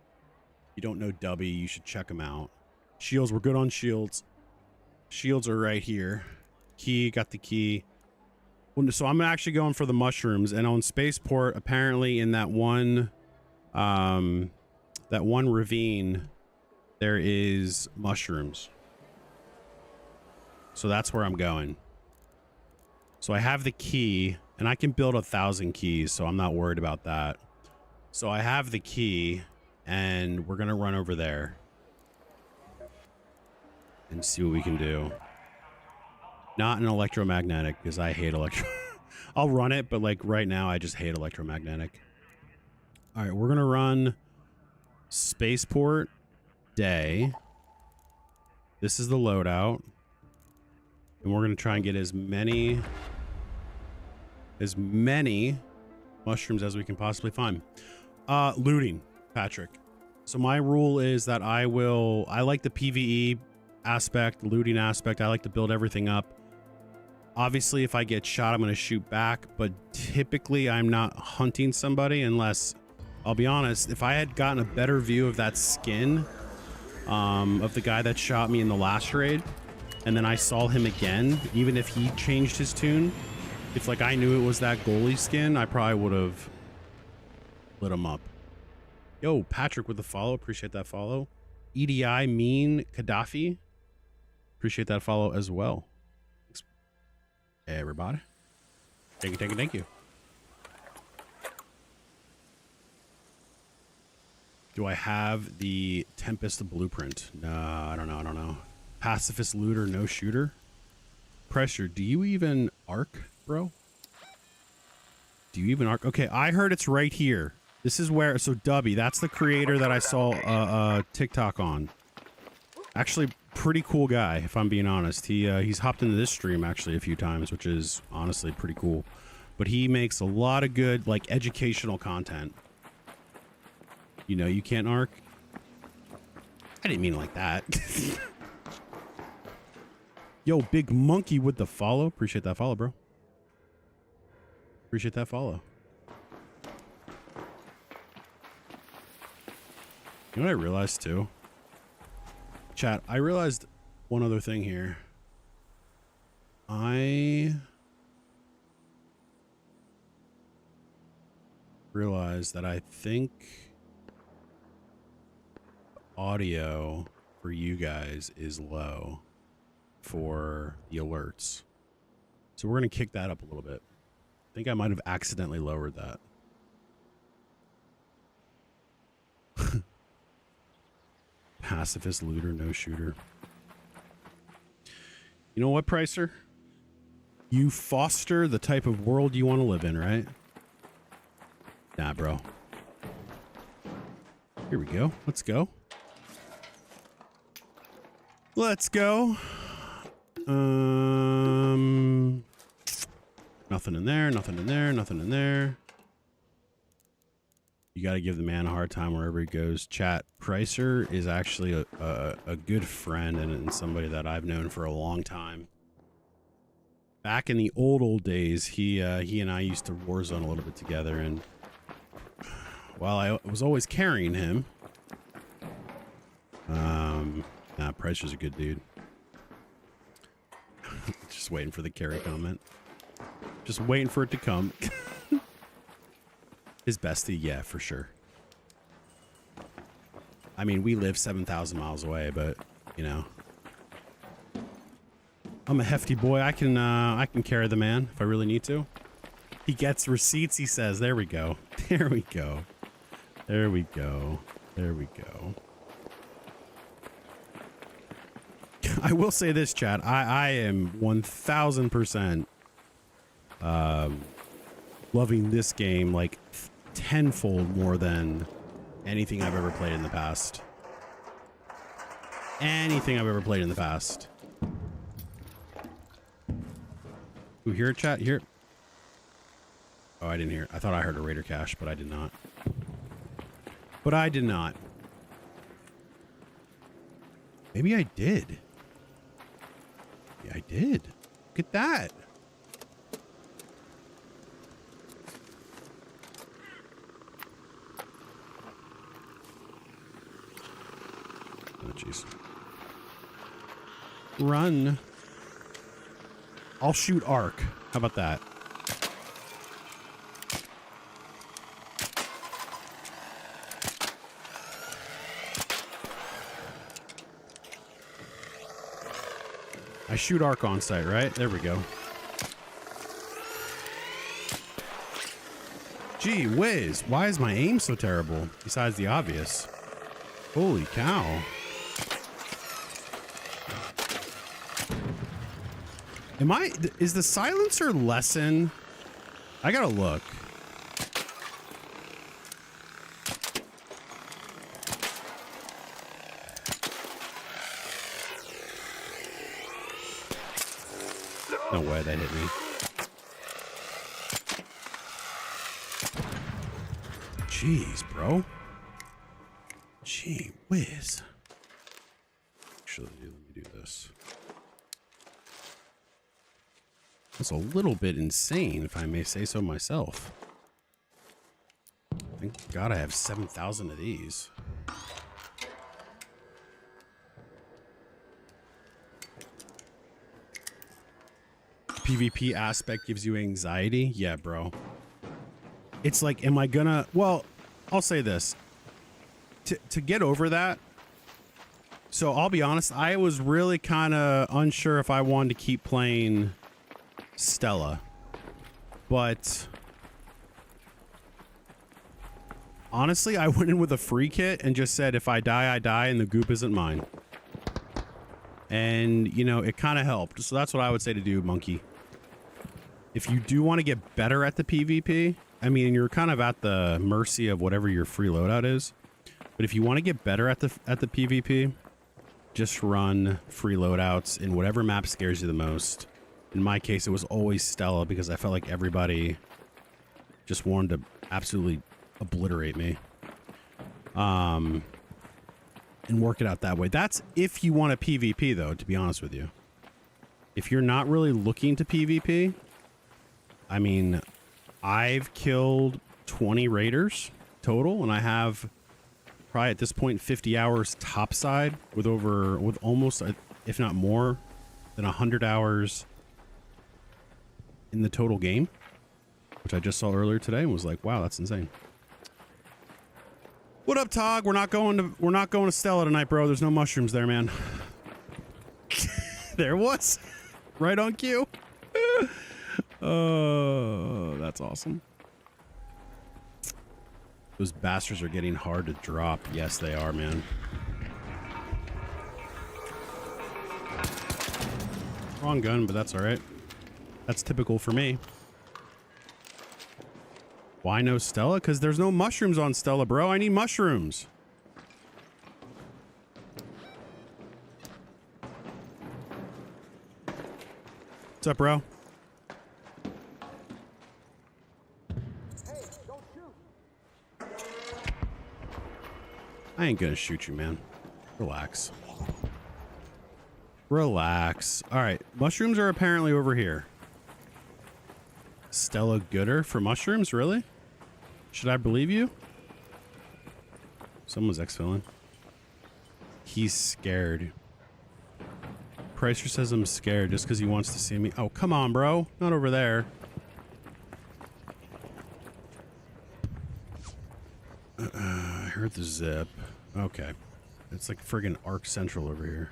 you don't know Dubby, you should check him out. Shields, we're good on shields. Shields are right here. Key, got the key. Well, so I'm actually going for the mushrooms, and on Spaceport, apparently in that one ravine, there is mushrooms. So that's where I'm going. So I have the key, and I can build 1,000 keys, so I'm not worried about that. So I have the key, and we're gonna run over there and see what we can do. Not an electromagnetic, because I hate I'll run it, but like right now I just hate electromagnetic. All right, we're gonna run Spaceport day. This is the loadout, and we're gonna try and get as many mushrooms as we can possibly find. Looting, Patrick. So my rule is that I like the PvE aspect, looting aspect. I like to build everything up. Obviously, if I get shot, I'm going to shoot back, but typically I'm not hunting somebody unless, I'll be honest, if I had gotten a better view of that skin of the guy that shot me in the last raid, and then I saw him again, even if he changed his tune, if like I knew it was that goalie skin, I probably would have lit him up. Yo, Patrick with the follow. Appreciate that follow. EDI mean Gaddafi. Appreciate that follow as well. Thanks. Hey, everybody. Thank you, thank you, thank you. Do I have the Tempest blueprint? No, I don't know. Pacifist looter, no shooter. Pressure, do you even arc, bro? Do you even arc? Okay, I heard it's right here. This is where, so Dubby, that's the creator that I saw TikTok on. Actually, pretty cool guy, if I'm being honest. He's hopped into this stream actually a few times, which is honestly pretty cool. But he makes a lot of good, like, educational content. You know, you can't arc. I didn't mean it like that. Yo, Big Monkey with the follow. Appreciate that follow, bro. Appreciate that follow. You know what I realized too? Chat, I realized one other thing here. I realized that I think audio for you guys is low for the alerts. So we're going to kick that up a little bit. I think I might have accidentally lowered that. Pacifist looter, no shooter. You know what, Pricer? You foster the type of world you want to live in, right? Nah, bro. Here we go. Let's go. Let's go. Nothing in there, nothing in there, nothing in there. You got to give the man a hard time wherever he goes. Chat, Pricer is actually a good friend and somebody that I've known for a long time. Back in the old days, he and I used to Warzone a little bit together, and while I was always carrying him, Pricer's a good dude. Just waiting for the carry comment. Just waiting for it to come. His bestie, yeah, for sure. I mean, we live 7,000 miles away, but you know, I'm a hefty boy. I can carry the man if I really need to. He gets receipts, he says. There we go. There we go. There we go. There we go. I will say this, chat. I am 1,000% loving this game like tenfold more than anything I've ever played in the past. Anything I've ever played in the past. Who hear it, chat? Hear it? Oh, I didn't hear it. I thought I heard a Raider cache, but I did not. But I did not. Maybe I did. Yeah, I did. Look at that. Jeez. Run. I'll shoot arc. How about that? I shoot arc on site, right? There we go. Gee whiz, why is my aim so terrible? Besides the obvious. Holy cow. Is the silencer lessen? I gotta look. No way that hit me. Jeez, bro. Gee whiz. Actually, let me do this. That's a little bit insane, if I may say so myself. Thank God I have 7,000 of these. PvP aspect gives you anxiety? Yeah, bro. It's like, am I gonna... Well, I'll say this. To get over that... So, I'll be honest, I was really kind of unsure if I wanted to keep playing Stella. But... honestly, I went in with a free kit and just said, if I die, I die, and the goop isn't mine. And, you know, it kind of helped. So that's what I would say to do, Monkey. If you do want to get better at the PvP, I mean, you're kind of at the mercy of whatever your free loadout is. But if you want to get better at the PvP, just run free loadouts in whatever map scares you the most. In my case, it was always Stella because I felt like everybody just wanted to absolutely obliterate me. And work it out that way. That's if you want a PvP, though, to be honest with you. If you're not really looking to PvP, I mean, I've killed 20 raiders total, and I have probably at this point 50 hours topside with almost, if not more than 100 hours in the total game, which I just saw earlier today and was like, wow, that's insane. What up, Tog? We're not going to Stella tonight, bro. There's no mushrooms there, man. There was. Right on cue. Oh, that's awesome. Those bastards are getting hard to drop. Yes, they are, man. Wrong gun, but that's all right. That's typical for me. Why no Stella? Because there's no mushrooms on Stella, bro. I need mushrooms. What's up, bro? I ain't gonna shoot you, man. Relax. Relax. All right. Mushrooms are apparently over here. Stella Gooder for mushrooms? Really? Should I believe you? Someone's exfilling. He's scared. Pricer says I'm scared just because he wants to see me. Oh, come on, bro. Not over there. I heard the zip. Okay. It's like friggin' Arc Central over here.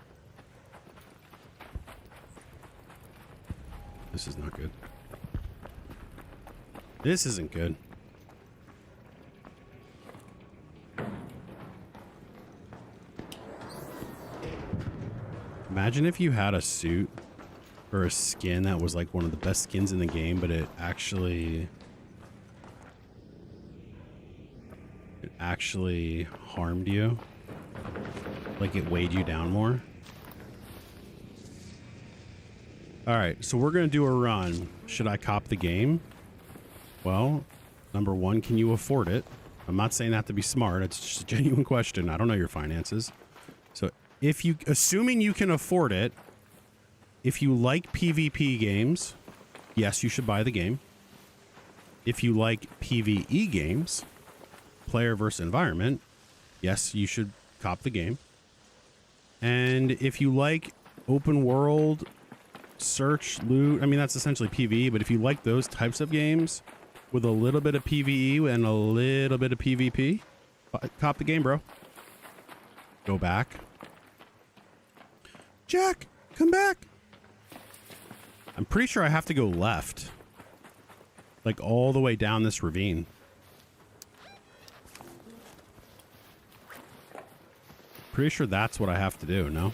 This is not good. This isn't good. Imagine if you had a suit or a skin that was like one of the best skins in the game, but it actually harmed you. Like it weighed you down more. All right, so we're going to do a run. Should I cop the game? Well, number one, can you afford it? I'm not saying that to be smart. It's just a genuine question. I don't know your finances. So if you, assuming you can afford it, if you like PvP games, yes, you should buy the game. If you like PvE games, player versus environment, yes, you should cop the game. And if you like open world, search, loot, I mean, that's essentially PvE, but if you like those types of games with a little bit of PvE and a little bit of PvP, cop the game, bro. Go back. Jack, come back. I'm pretty sure I have to go left. Like all the way down this ravine. Pretty sure that's what I have to do, no?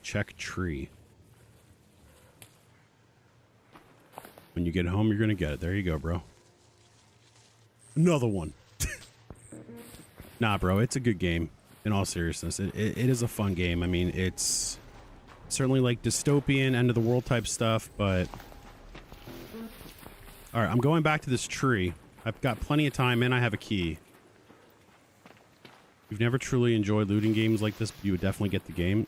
Check tree. When you get home, you're gonna get it. There you go, bro. Another one. Nah, bro, it's a good game. In all seriousness, it is a fun game. I mean, it's certainly like dystopian, end of the world type stuff, but... Alright, I'm going back to this tree. I've got plenty of time and I have a key. If you've never truly enjoyed looting games like this, you would definitely get the game.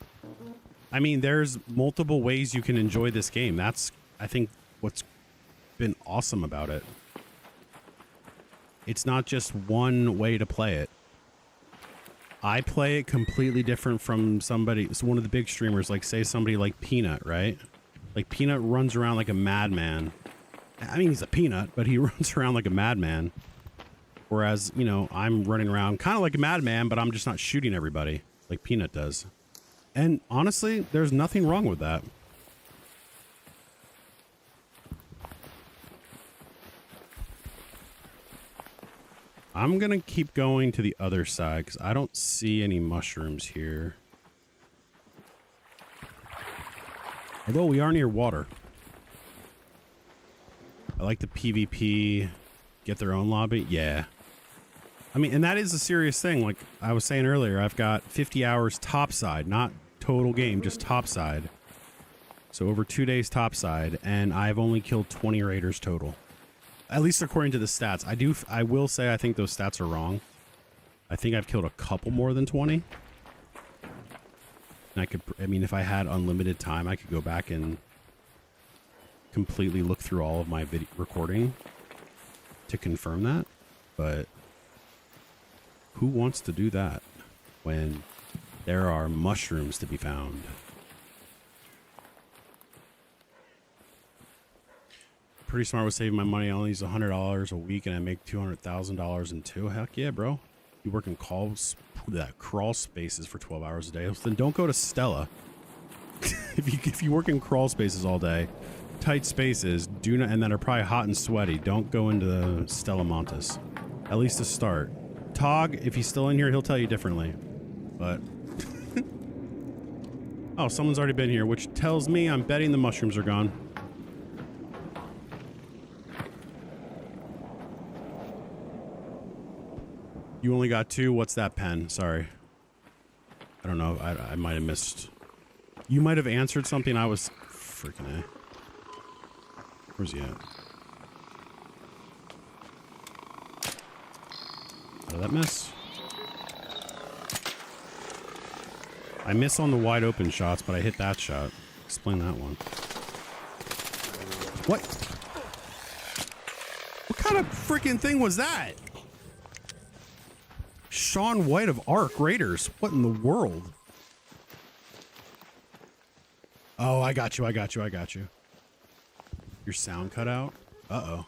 I mean, there's multiple ways you can enjoy this game. That's, I think, what's been awesome about it. It's not just one way to play it. I play it completely different from somebody, so one of the big streamers, like say somebody like Peanut, right? Like Peanut runs around like a madman. I mean, he's a peanut, but he runs around like a madman. Whereas, you know, I'm running around kind of like a madman, but I'm just not shooting everybody like Peanut does. And honestly, there's nothing wrong with that. I'm going to keep going to the other side because I don't see any mushrooms here. Although we are near water. I like the PvP, get their own lobby. Yeah. I mean, and that is a serious thing. Like I was saying earlier, I've got 50 hours topside, not total game, just topside. So over 2 days topside, and I've only killed 20 raiders total. At least according to the stats. I will say I think those stats are wrong. I think I've killed a couple more than 20. And I mean, if I had unlimited time, I could go back and completely look through all of my video recording to confirm that. But who wants to do that when there are mushrooms to be found? Pretty smart with saving my money. I only use $100 a week and I make $200,000 in 2. Heck yeah, bro. You work in crawl spaces for 12 hours a day. Then don't go to Stella. if you work in crawl spaces all day, tight spaces, and that are probably hot and sweaty, don't go into Stella Montes. At least to start. Tog, if he's still in here, he'll tell you differently. But oh, someone's already been here, which tells me I'm betting the mushrooms are gone. You only got 2? What's that pen? Sorry. I don't know. I might have missed. You might have answered something I was... Freaking A. Where's he at? How did that miss? I miss on the wide open shots, but I hit that shot. Explain that one. What? What kind of freaking thing was that? Sean White of Ark Raiders. What in the world? Oh, I got you. I got you. I got you. Your sound cut out? Uh-oh.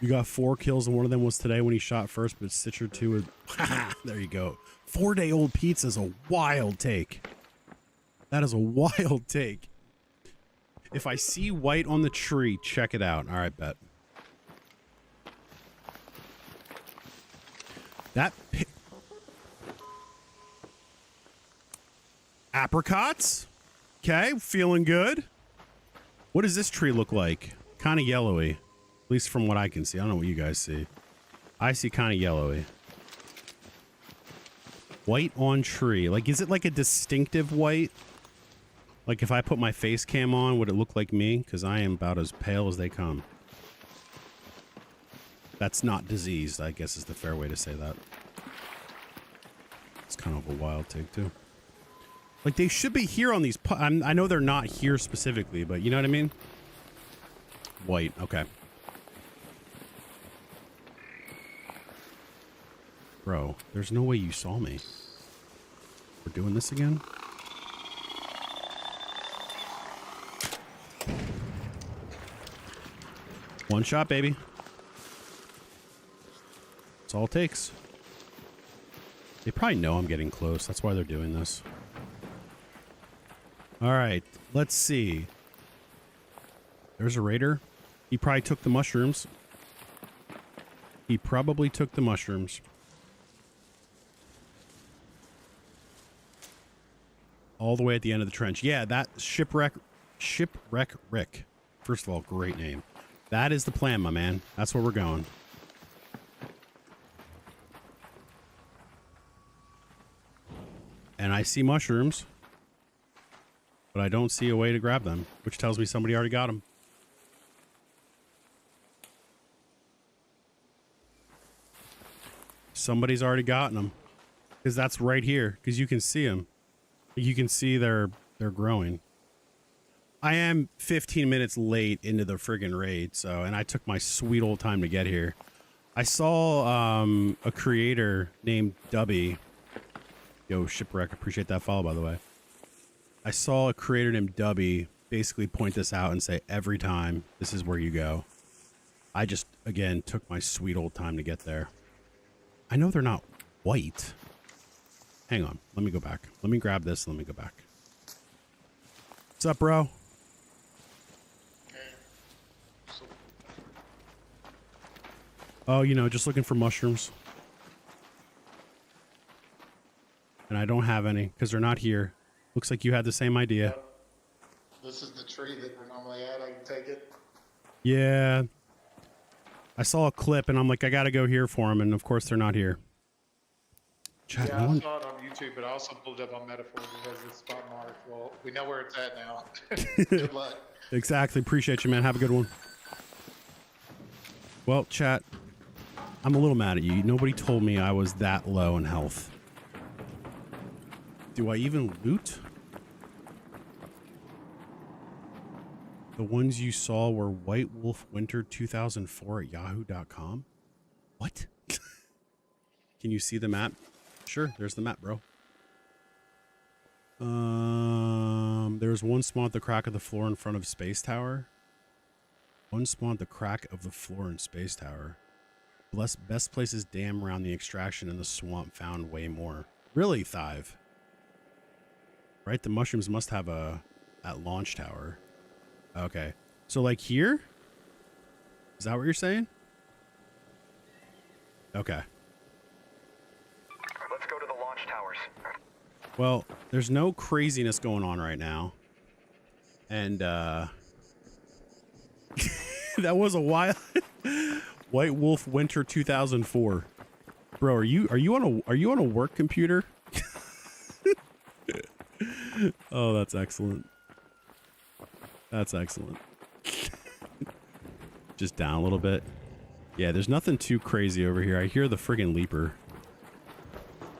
You got 4 kills and one of them was today when he shot first, but Stitcher 2 was... There you go. 4-day-old pizza is a wild take. That is a wild take. If I see white on the tree, check it out. All right, bet. That apricots? Okay, feeling good. What does this tree look like? Kind of yellowy. At least from what I can see. I don't know what you guys see. I see kind of yellowy. White on tree. Like, is it like a distinctive white? Like, if I put my face cam on, would it look like me? Because I am about as pale as they come. That's not diseased, I guess is the fair way to say that. It's kind of a wild take, too. Like, they should be here on these... I know they're not here specifically, but you know what I mean? White, okay. Bro, there's no way you saw me. We're doing this again? One shot, baby. That's all it takes. They probably know I'm getting close. That's why they're doing this. All right, let's see. There's a raider. He probably took the mushrooms. He probably took the mushrooms. All the way at the end of the trench. Yeah, that Shipwreck Rick. First of all, great name. That is the plan, my man. That's where we're going. And I see mushrooms, but I don't see a way to grab them, which tells me somebody already got them. Somebody's already gotten them, because that's right here, because you can see them. You can see they're growing. I am 15 minutes late into the friggin' raid, so, and I took my sweet old time to get here. I saw a creator named Dubby. Yo, Shipwreck, appreciate that follow, by the way. I saw a creator named Dubby basically point this out and say, every time, this is where you go. I just, again, took my sweet old time to get there. I know they're not white. Hang on, let me go back. Let me grab this and let me go back. What's up, bro? Oh, you know, just looking for mushrooms. And I don't have any because they're not here. Looks like you had the same idea. This is the tree that we're normally at. I can take it. Yeah. I saw a clip and I'm like, I gotta go here for them, and of course they're not here. Chat, Yeah, no I one... saw it on YouTube, but I also pulled it up on Metaphor because it's spot marked. Well, we know where it's at now. Good luck. Exactly. Appreciate you, man. Have a good one. Well, chat, I'm a little mad at you. Nobody told me I was that low in health. Do I even loot? The ones you saw were White Wolf Winter 2004 at yahoo.com. What? Can you see the map? Sure, there's the map, bro. There's one spawn at the crack of the floor in front of Space Tower. One spawn at the crack of the floor in Space Tower. Best places dam around the extraction in the swamp found way more. Really, Thive? Right, the mushrooms must have at launch tower. Okay, so like here? Is that what you're saying? Okay. Let's go to the launch towers. Well, there's no craziness going on right now. And, that was a wild White Wolf Winter 2004. Bro, are you on a work computer? Oh, that's excellent. That's excellent. Just down a little bit. Yeah, there's nothing too crazy over here. I hear the friggin' leaper.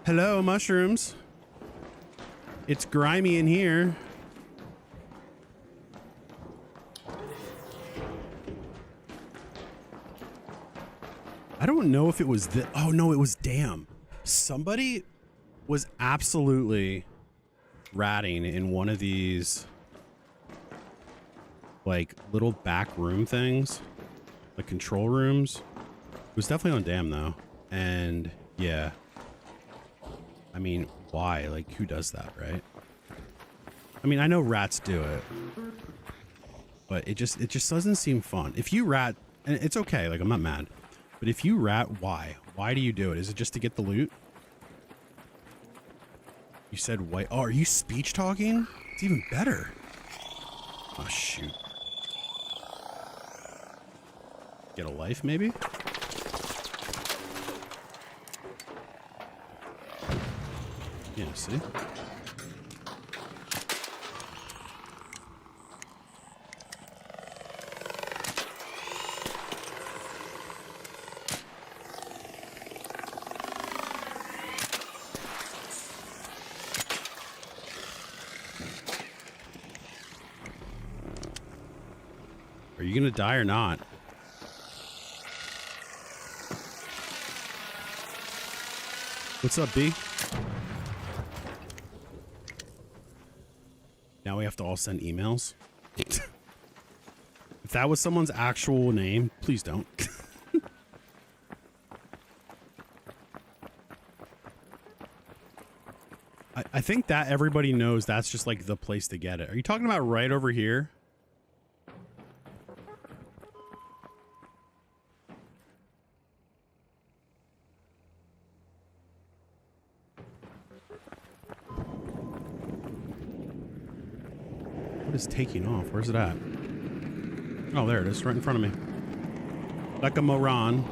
Hello, mushrooms. It's grimy in here. I don't know if it was the... Oh, no, it was damn. Somebody was absolutely ratting in one of these, like, little back room things. Like, control rooms. It was definitely on Damn, though. And, yeah. I mean, why? Like, who does that, right? I mean, I know rats do it. But it just doesn't seem fun. If you rat... And it's okay, like, I'm not mad. But if you rat, why? Why do you do it? Is it just to get the loot? You said white. Oh, are you speech talking? It's even better. Oh, shoot. Get a life, maybe? Yeah, see? Are you gonna die or not? What's up, B? Now we have to all send emails. If that was someone's actual name, please don't. I think that everybody knows that's just like the place to get it. Are you talking about right over here? What is taking off? Where's it at? Oh, there it is, right in front of me. Like a moron.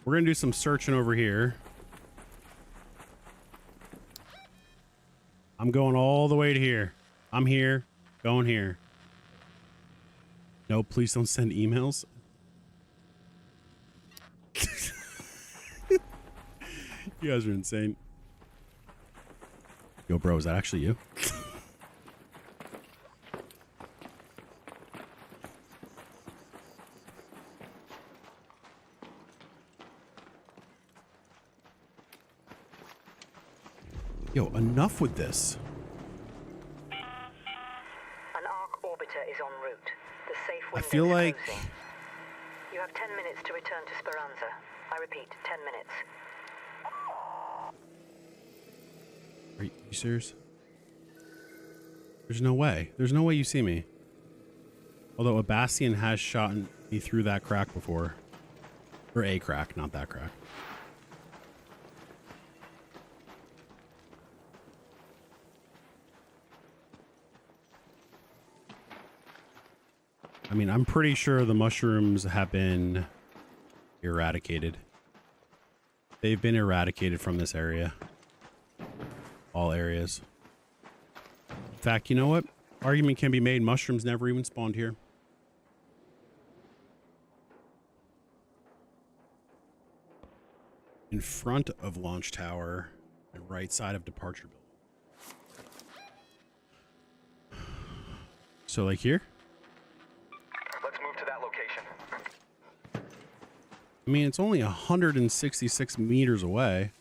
We're gonna do some searching over here. I'm going all the way to here. I'm here, going here. No, please don't send emails. You guys are insane. Yo, bro, is that actually you? Yo, enough with this. An Ark orbiter is en route. The safe window I feel is like... closing. You have 10 minutes to return to Speranza. I repeat, 10 minutes. Are you serious? There's no way. There's no way you see me. Although a Bastion has shot me through that crack before. Or a crack, not that crack. I mean, I'm pretty sure the mushrooms have been eradicated. They've been eradicated from this area. All areas. In fact, you know what? Argument can be made. Mushrooms never even spawned here. In front of launch tower and right side of departure building. So like here? Let's move to that location. I mean, it's only 166 meters away.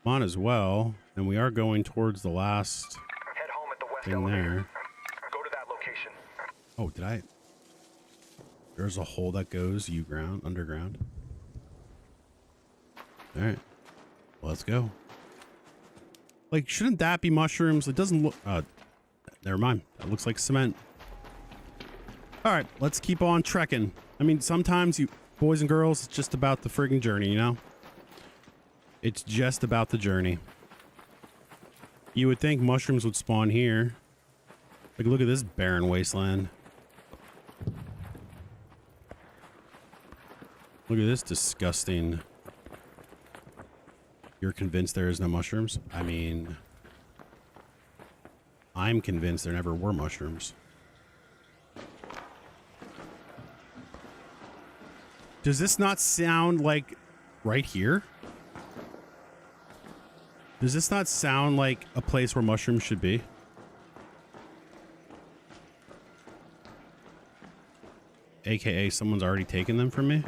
Might as well. And we are going towards the last Head home at the west thing elevator. there. Go to that location. Oh, did I? There's a hole that goes underground. All right, let's go. Like, shouldn't that be mushrooms? It doesn't look. Never mind. That looks like cement. All right, let's keep on trekking. I mean, sometimes you boys and girls, it's just about the friggin' journey, you know? It's just about the journey. You would think mushrooms would spawn here. Like, look at this barren wasteland. Look at this disgusting. You're convinced there is no mushrooms? I mean, I'm convinced there never were mushrooms. Does this not sound like right here? Does this not sound like a place where mushrooms should be? AKA someone's already taken them from me?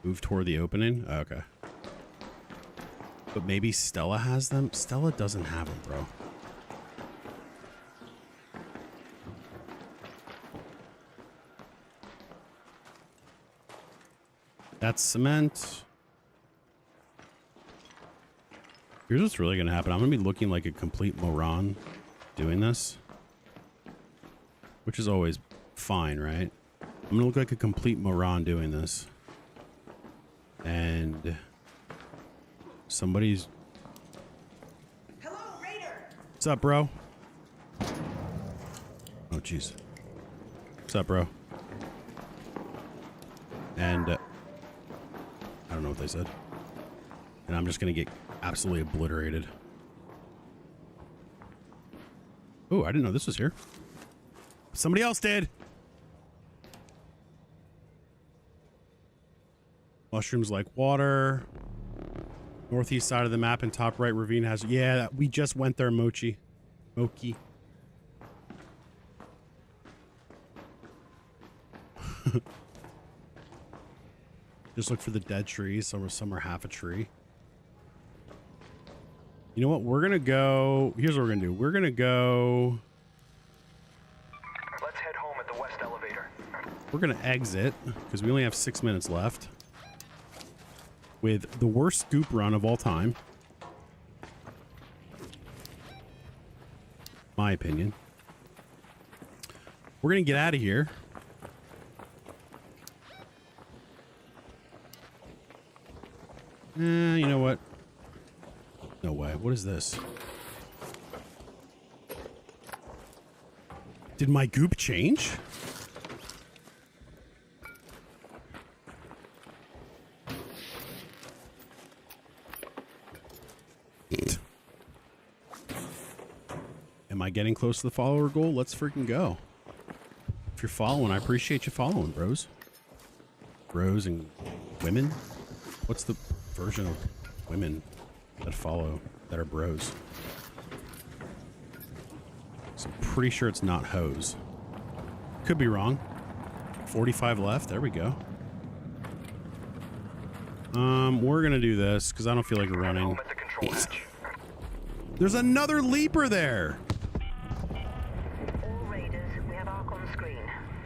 Move toward the opening? Oh, okay. But maybe Stella has them? Stella doesn't have them, bro. That's cement. Here's what's really going to happen. I'm going to be looking like a complete moron doing this. Which is always fine, right? I'm going to look like a complete moron doing this. And somebody's... Hello, Raider. What's up, bro? Oh, jeez. What's up, bro? And I don't know what they said. And I'm just going to get absolutely obliterated. Oh, I didn't know this was here. Somebody else did. Mushrooms like water. Northeast side of the map and top right ravine has... Yeah, we just went there, Mochi. Just look for the dead trees. Some are half a tree. You know what? We're gonna go. Here's what we're gonna do. We're gonna go. Let's head home at the west elevator. We're gonna exit because we only have 6 minutes left. With the worst scoop run of all time. My opinion. We're gonna get out of here. You know what? No way. What is this? Did my goop change? Am I getting close to the follower goal? Let's freaking go. If you're following, I appreciate you following, bros. Bros and women? What's the version of women that follow that are bros? So I'm pretty sure it's not hoes. Could be wrong. 45 left. There we go. We're gonna do this because I don't feel like running. Home at the control hatch. There's another leaper there. All raiders, we have Ark on screen.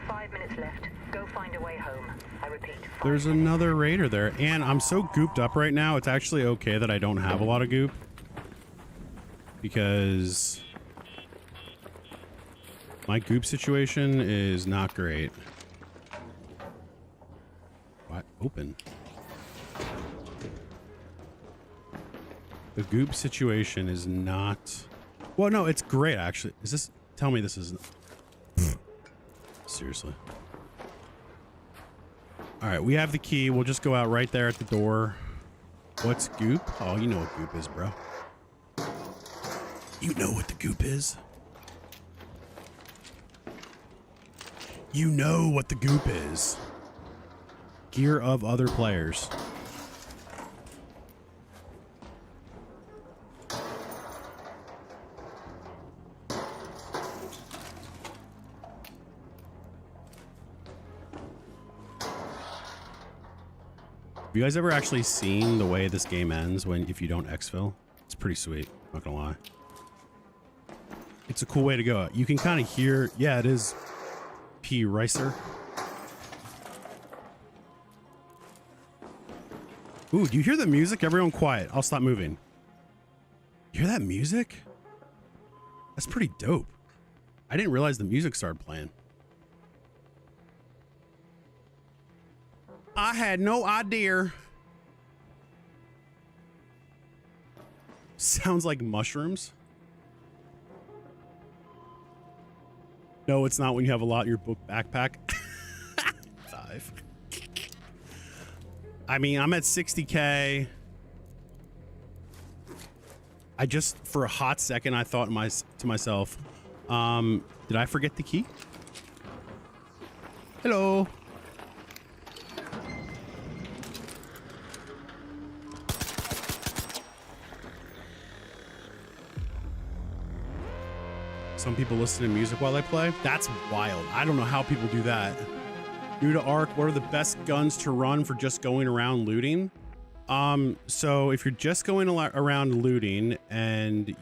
5 minutes left. Go find a way home. I repeat. There's another raider there, and I'm so gooped up right now. It's actually okay that I don't have a lot of goop because my goop situation is not great. What? Open. The goop situation is not. Well, no, it's great actually. Is this? Tell me this isn't. Seriously. All right, we have the key. We'll just go out right there at the door. What's goop? Oh, you know what goop is, bro. You know what the goop is. You know what the goop is. Gear of other players. Have you guys ever actually seen the way this game ends if you don't exfil? It's pretty sweet, not gonna lie. It's a cool way to go. You can kind of hear, yeah, it is P. Ricer. Ooh, do you hear the music? Everyone quiet. I'll stop moving. You hear that music? That's pretty dope. I didn't realize the music started playing. I had no idea. Sounds like mushrooms. No, it's not when you have a lot in your book backpack. 5. I mean, I'm at 60K. I just, for a hot second, I thought to myself, did I forget the key? Hello. Some people listen to music while they play. That's wild. I don't know how people do that. New to Ark, what are the best guns to run for just going around looting? So if you're just going around looting and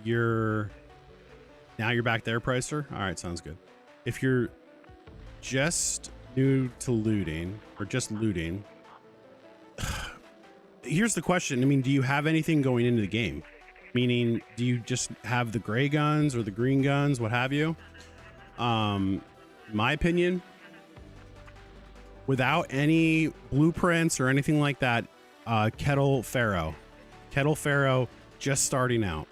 now you're back there, Pricer? All right, sounds good. If you're just new to looting or just looting, here's the question. I mean, do you have anything going into the game? Meaning, do you just have the gray guns or the green guns, what have you? My opinion, without any blueprints or anything like that, Kettle Pharaoh, just starting out.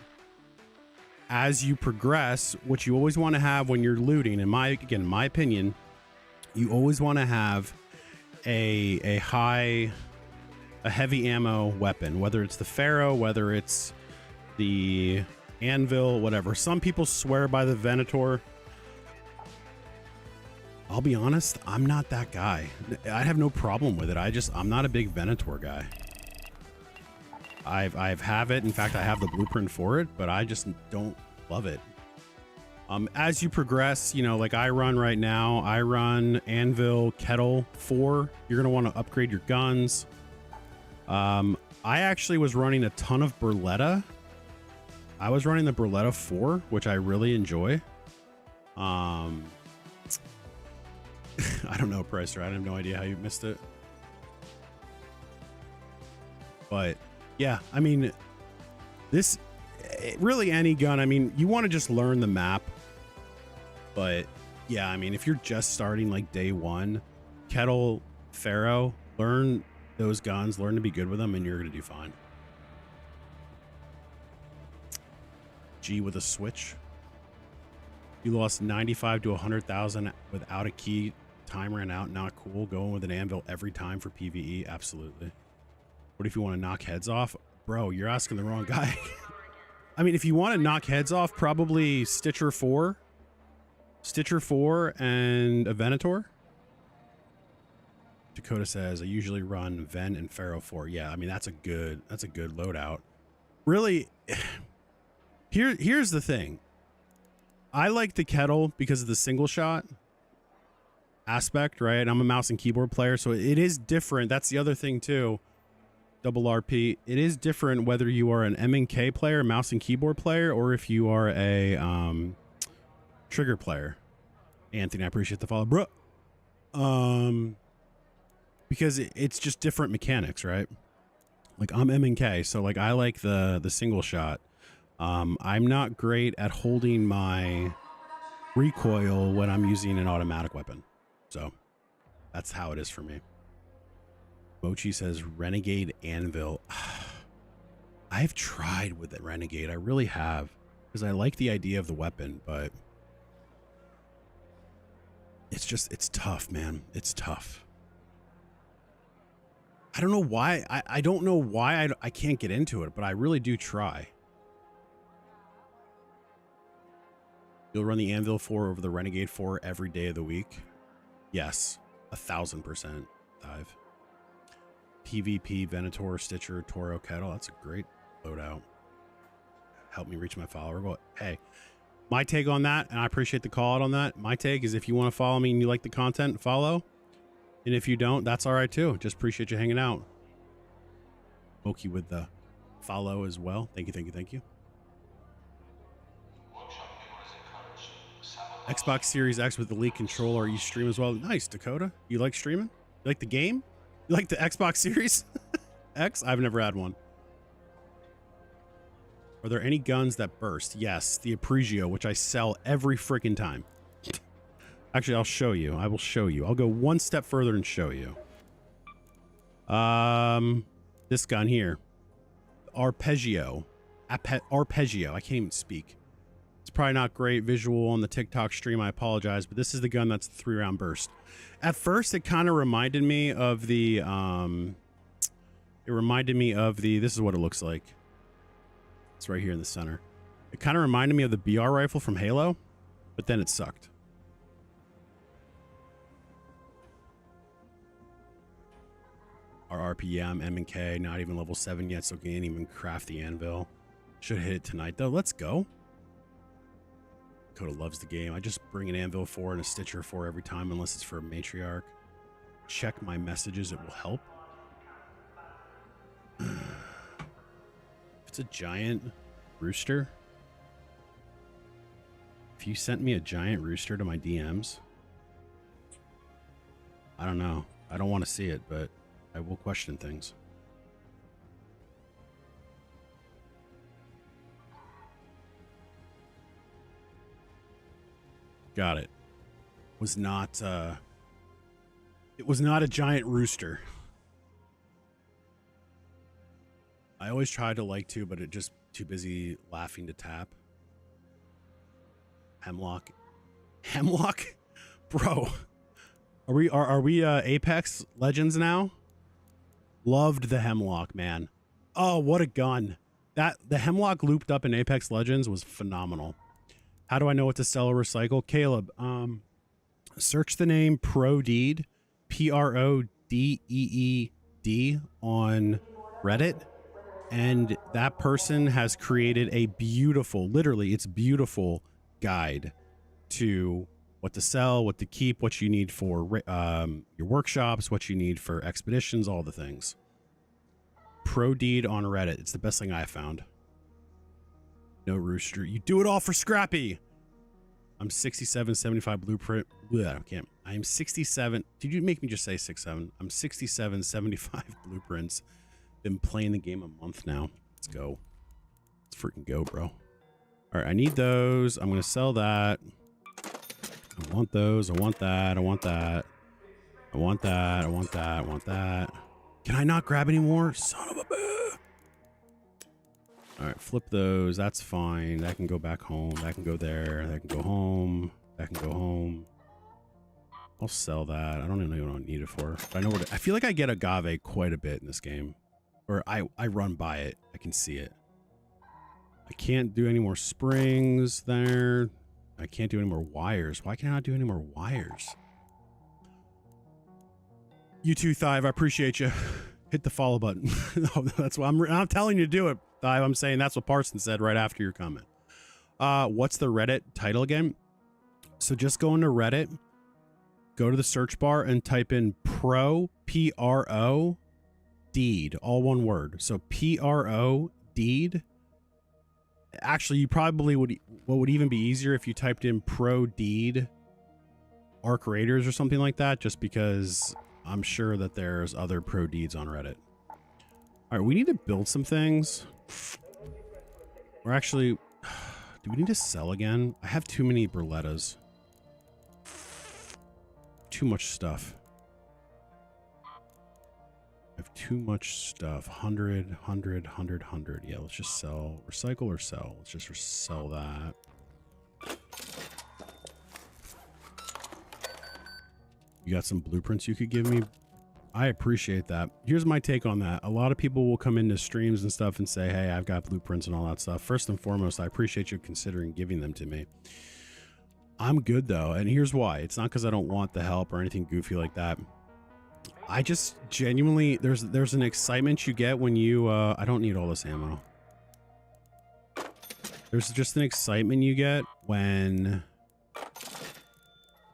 As you progress, what you always want to have when you're looting, in my opinion, you always want to have a heavy ammo weapon, whether it's the Pharaoh, whether it's the Anvil, whatever. Some people swear by the Venator. I'll be honest, I'm not that guy. I have no problem with it. I'm not a big Venator guy. I have it. In fact, I have the blueprint for it, but I just don't love it. As you progress, you know, like I run right now, I run Anvil Kettle 4. You're going to want to upgrade your guns. I actually was running a ton of Berletta. I was running the Berletta 4, which I really enjoy. I don't know, Pricer. I have no idea how you missed it. But yeah, I mean, this really any gun. I mean, you want to just learn the map. But yeah, I mean, if you're just starting like day one, Kettle, Pharaoh, learn those guns, learn to be good with them, and you're going to do fine. G with a switch. You lost 95 to 100,000 without a key. Time ran out. Not cool. Going with an anvil every time for PvE. Absolutely. What if you want to knock heads off? Bro, you're asking the wrong guy. I mean, if you want to knock heads off, probably Stitcher 4. Stitcher 4 and a Venator. Dakota says, I usually run Ven and Pharaoh 4. Yeah, I mean, that's a good loadout. Really, here's the thing. I like the Kettle because of the single shot aspect, right? I'm a mouse and keyboard player, so it is different. That's the other thing too. Double RP. It is different whether you are an M&K player, mouse and keyboard player, or if you are a trigger player. Anthony, I appreciate the follow, bro. Because it's just different mechanics, right? Like I'm M&K, so like I like the single shot. I'm not great at holding my recoil when I'm using an automatic weapon. So that's how it is for me. Mochi says Renegade Anvil. I've tried with the Renegade. I really have, because I like the idea of the weapon, but it's tough, man. It's tough. I don't know why. I don't know why I can't get into it, but I really do try. You'll run the Anvil 4 over the Renegade 4 every day of the week. Yes, 1000%. Dive. PvP, Venator, Stitcher, Toro, Kettle. That's a great loadout. Help me reach my follower goal. Hey, my take on that, and I appreciate the call out on that. My take is if you want to follow me and you like the content, follow. And if you don't, that's all right too. Just appreciate you hanging out. Moki with the follow as well. Thank you, thank you, thank you. Xbox Series X with the Elite controller. You stream as well. Nice, Dakota. You like streaming? You like the game? You like the Xbox Series X? I've never had one. Are there any guns that burst? Yes, the Apregio, which I sell every freaking time. Actually, I'll show you. I will show you. I'll go one step further and show you. This gun here. Arpeggio. Arpeggio. I can't even speak. It's probably not great visual on the TikTok stream. I apologize, but this is the gun that's the 3-round burst. At first, it kind of reminded me of the, this is what it looks like. It's right here in the center. It kind of reminded me of the BR rifle from Halo, but then it sucked. Our RPM, M&K, not even level 7 yet, so can't even craft the anvil. Should hit it tonight, though. Let's go. Dakota loves the game. I just bring an Anvil 4 and a Stitcher 4 every time, unless it's for a Matriarch. Check my messages. It will help. If it's a giant rooster. If you sent me a giant rooster to my DMs, I don't know. I don't want to see it, but I will question things. Got it. Was not it was not a giant rooster. I always tried to like to, but it just too busy laughing to tap. Hemlock. Hemlock? Bro. Are we Apex Legends now? Loved the Hemlock, man. Oh, what a gun. The Hemlock looped up in Apex Legends was phenomenal. How do I know what to sell or recycle? Caleb, search the name Prodeed, P-R-O-D-E-E-D on Reddit, and that person has created a beautiful, literally, it's beautiful guide to what to sell, what to keep, what you need for your workshops, what you need for expeditions, all the things. Pro Deed on Reddit. It's the best thing I found. No Rooster. You do it all for Scrappy. I'm 6775 blueprint. Bleh, I can't. I am 67. Did you make me just say 67? I'm 6775 blueprints. Been playing the game a month now. Let's go. Let's freaking go, bro. All right, I need those. I'm going to sell that. I want those. I want that. I want that. I want that. I want that. I want that. Can I not grab any more? Son of a bitch. All right, flip those. That's fine. That can go back home. That can go there. That can go home. That can go home. I'll sell that. I don't even know what I need it for. But I know what I feel like I get agave quite a bit in this game. Or I run by it. I can see it. I can't do any more springs there. I can't do any more wires. Why can I not do any more wires? You too, Thive. I appreciate you. Hit the follow button. That's what I'm telling you to do it, Thive. I'm saying that's what Parson said right after your comment. What's the Reddit title again? So just go into Reddit, go to the search bar and type in pro, P-R-O, deed, all one word. So P-R-O, deed. Actually, you probably would, what would even be easier if you typed in pro deed Arc Raiders or something like that, just because I'm sure that there's other pro deeds on Reddit. All right, we need to build some things. We're actually, do we need to sell again? I have too many Berlettas. Too much stuff. I have too much stuff. 100, 100, 100, 100. Yeah, let's just sell. Recycle or sell? Let's just sell that. You got some blueprints you could give me? I appreciate that. Here's my take on that. A lot of people will come into streams and stuff and say, hey, I've got blueprints and all that stuff. First and foremost, I appreciate you considering giving them to me. I'm good though, and here's why. It's not because I don't want the help or anything goofy like that. I just genuinely, there's an excitement you get when you, I don't need all this ammo. There's just an excitement you get when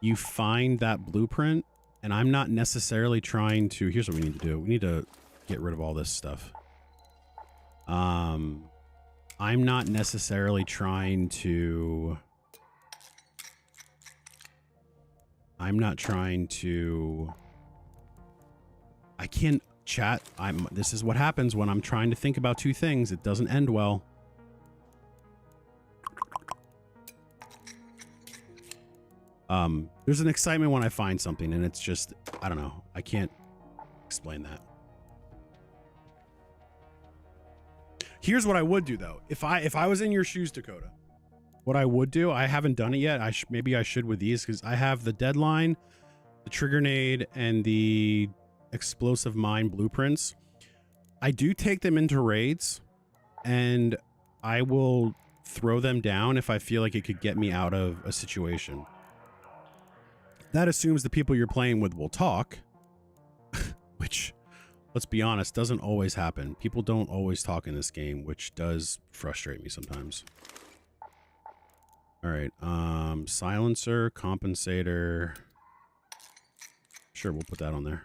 you find that blueprint, and I'm not necessarily trying to, here's what we need to do. We need to get rid of all this stuff. I'm not necessarily trying to, I can't chat. This is what happens when I'm trying to think about two things. It doesn't end well. There's an excitement when I find something, and it's just, I don't know. I can't explain that. Here's what I would do though. If I was in your shoes, Dakota, what I would do, I haven't done it yet. Maybe I should with these, because I have the Deadline, the Trigger Nade, and the Explosive Mine blueprints. I do take them into raids, and I will throw them down if I feel like it could get me out of a situation. That assumes the people you're playing with will talk, which, let's be honest, doesn't always happen. People don't always talk in this game, which does frustrate me sometimes. All right, silencer, compensator. Sure, we'll put that on there.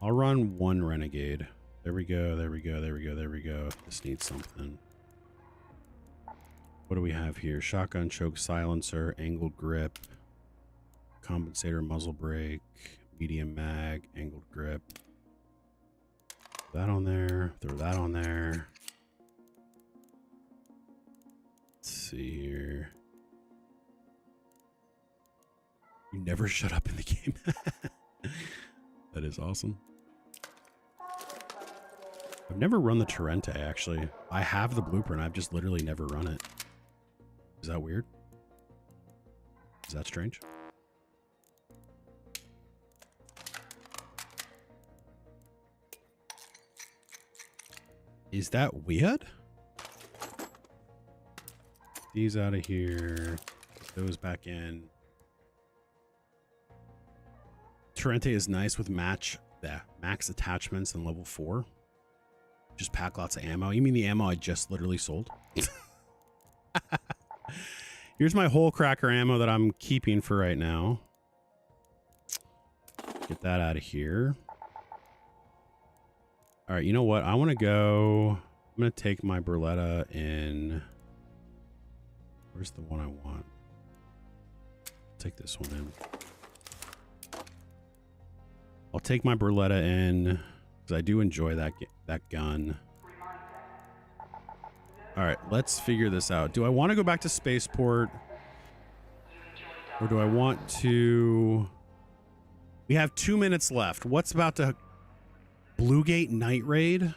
I'll run one renegade. There we go, there we go, there we go, there we go. This needs something. What do we have here? Shotgun choke, silencer, angled grip, compensator, muzzle brake, medium mag, angled grip. Throw that on there. Throw that on there. Let's see here. You never shut up in the game. That is awesome. I've never run the Torrente, actually. I have the blueprint. I've just literally never run it. Is that weird? Is that strange? Is that weird? These out of here. Put those back in. Torrente is nice with max attachments and level 4. Just pack lots of ammo. You mean the ammo I just literally sold? Here's my whole cracker ammo that I'm keeping for right now. Get that out of here. All right, you know what? I want to go... I'm going to take my Berletta in... Where's the one I want? Take this one in. I'll take my Berletta in because I do enjoy that gun. All right, let's figure this out. Do I want to go back to Spaceport? Or do I want to... We have 2 minutes left. What's about to... Bluegate Night Raid?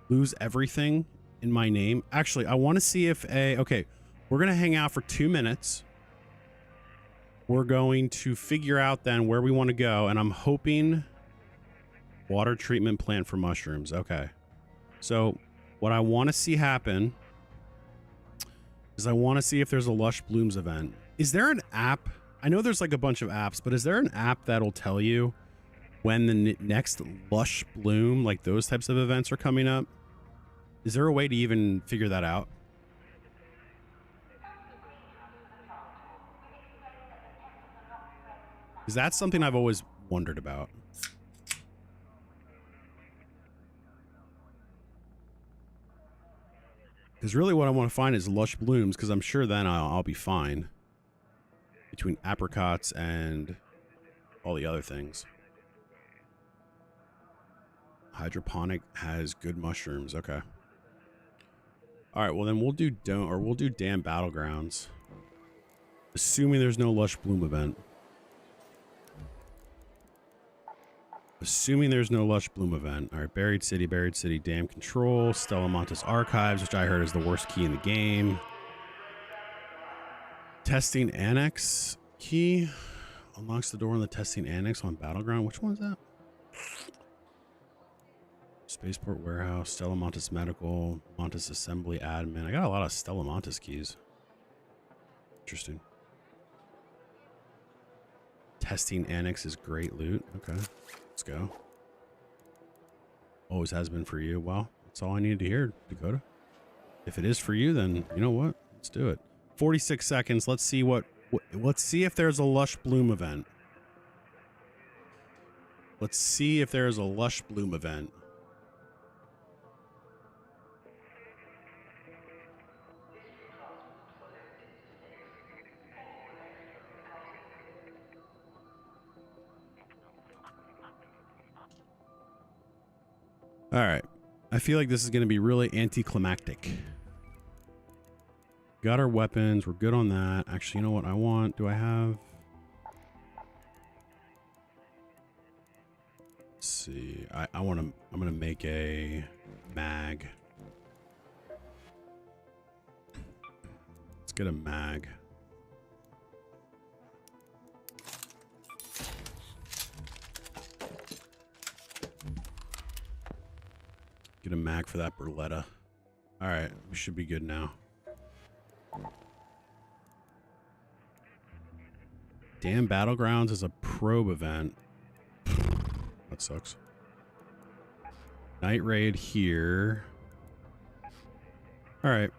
Lose everything in my name? Actually, I want to see if a... Okay, we're going to hang out for 2 minutes. We're going to figure out then where we want to go. And I'm hoping... Water treatment plant for mushrooms. Okay. So, what I want to see happen... is I want to see if there's a Lush Blooms event. Is there an app? I know there's like a bunch of apps, but is there an app that'll tell you when the next Lush Bloom, like those types of events are coming up? Is there a way to even figure that out? Because that's something I've always wondered about. Because really what I want to find is Lush Blooms, because I'm sure then I'll be fine. Between apricots and all the other things. Hydroponic has good mushrooms. Okay. All right, well then we'll do Damn Battlegrounds. Assuming there's no Lush Bloom event. Assuming there's no Lush Bloom event. All right, Buried City, Dam Control, Stella Montes Archives, which I heard is the worst key in the game. Testing Annex key. Unlocks the door in the Testing Annex on Battleground. Which one is that? Spaceport Warehouse, Stella Montes Medical, Montes Assembly Admin. I got a lot of Stella Montes keys. Interesting. Testing Annex is great loot. Okay. Let's go. Always has been for you. Well, that's all I needed to hear, Dakota. If it is for you, then you know what? Let's do it. 46 seconds. Let's see let's see if there's a Lush Bloom event. Let's see if there's a Lush Bloom event. All right. I feel like this is going to be really anticlimactic. Got our weapons. We're good on that. Actually, you know what I want? Do I have... Let's see. I'm going to make a mag. Let's get a mag. Get a mag for that Berletta. All right, we should be good now. Damn Battlegrounds is a probe event. That sucks. Night raid here. All right.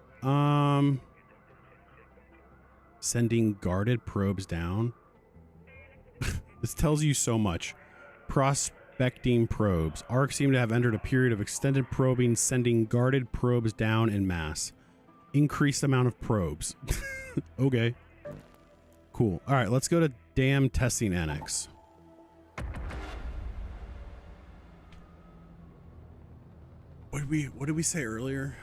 Sending guarded probes down. This tells you so much. Prospecting probes. ARC seem to have entered a period of extended probing, sending guarded probes down en masse. Increased amount of probes. Okay. Cool. All right, let's go to Damn Testing Annex. What did we say earlier?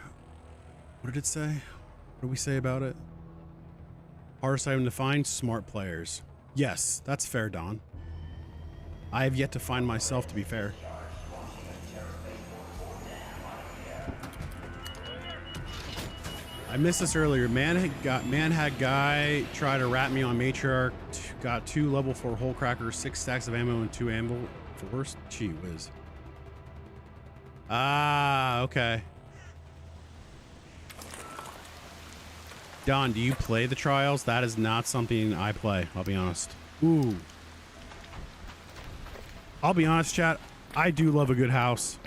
What did it say? What did we say about it? Hardest item to find? Smart players. Yes, that's fair, Don. I have yet to find myself, to be fair. I missed this earlier. Man had guy try to rat me on Matriarch. Got 2 level 4 hole crackers, 6 stacks of ammo, and 2 anvil force. Gee whiz. Ah, okay. Don, do you play the trials? That is not something I play, I'll be honest. Ooh. I'll be honest, chat. I do love a good house.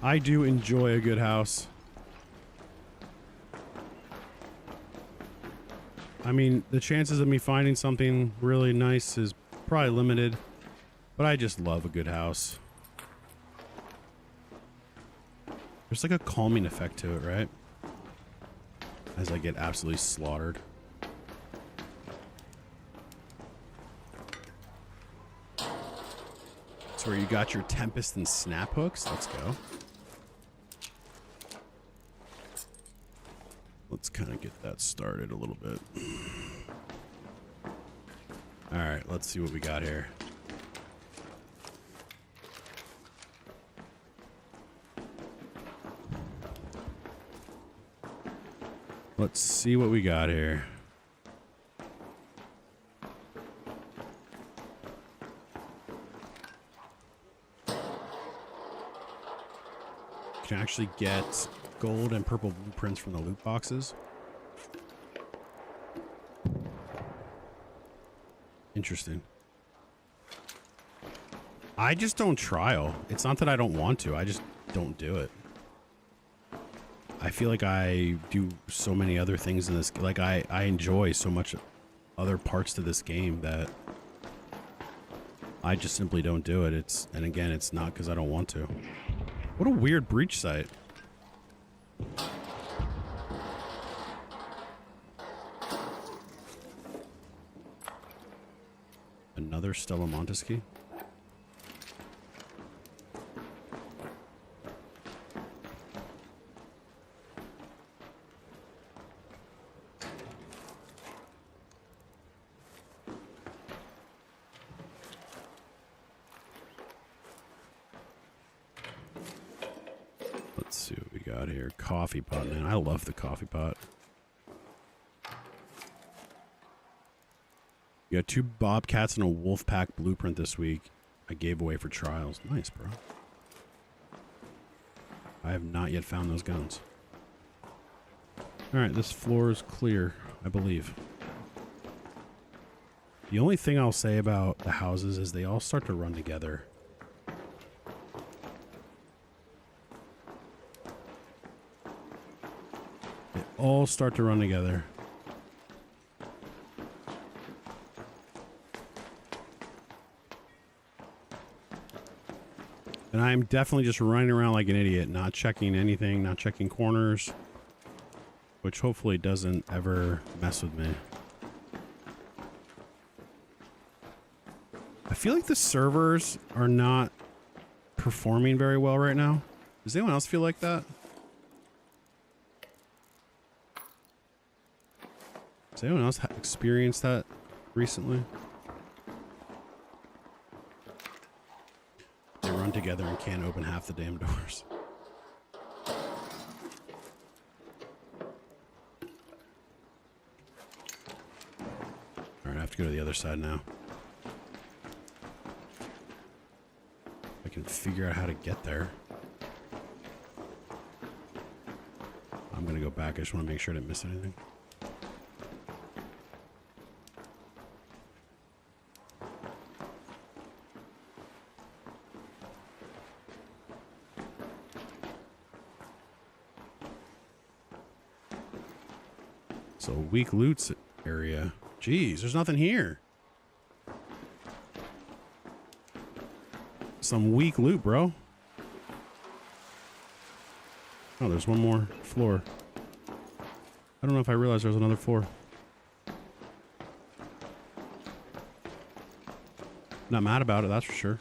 I do enjoy a good house. I mean, the chances of me finding something really nice is probably limited, but I just love a good house. There's like a calming effect to it, right? As I get absolutely slaughtered. That's where you got your Tempest and Snap hooks. Let's go. Let's kind of get that started a little bit. All right, let's see what we got here. Let's see what we got here. You can actually get gold and purple blueprints from the loot boxes. Interesting. I just don't trial. It's not that I don't want to. I just don't do it. I feel like I do so many other things in this. Like I enjoy so much other parts to this game that I just simply don't do it. And again, it's not because I don't want to. What a weird breach site. Another Stella Montesquieu. Let's see what we got here. Coffee pot, man. I love the coffee pot. You got 2 Bobcats and a Wolfpack blueprint this week. I gave away for trials. Nice, bro. I have not yet found those guns. Alright, this floor is clear, I believe. The only thing I'll say about the houses is they all start to run together. They all start to run together. And I'm definitely just running around like an idiot, not checking anything, not checking corners, which hopefully doesn't ever mess with me. I feel like the servers are not performing very well right now. Does anyone else feel like that? Has anyone else experienced that recently? They run together and can't open half the damn doors. Alright, I have to go to the other side now. I can figure out how to get there. I'm gonna go back. I just want to make sure I didn't miss anything. So weak loots area. Jeez, there's nothing here. Some weak loot, bro. Oh, there's one more floor. I don't know if I realized there was another floor. Not mad about it, that's for sure.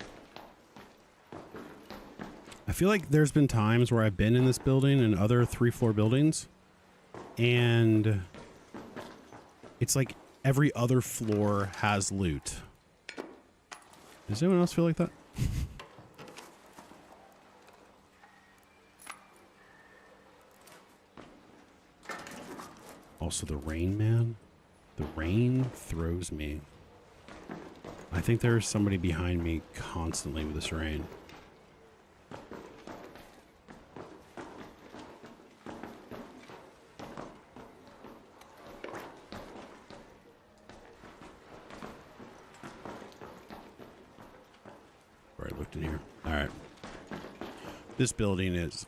I feel like there's been times where I've been in this building and other 3-floor buildings, and it's like every other floor has loot. Does anyone else feel like that? Also, the rain, man. The rain throws me. I think there's somebody behind me constantly with this rain. Where I looked in here. All right. This building is...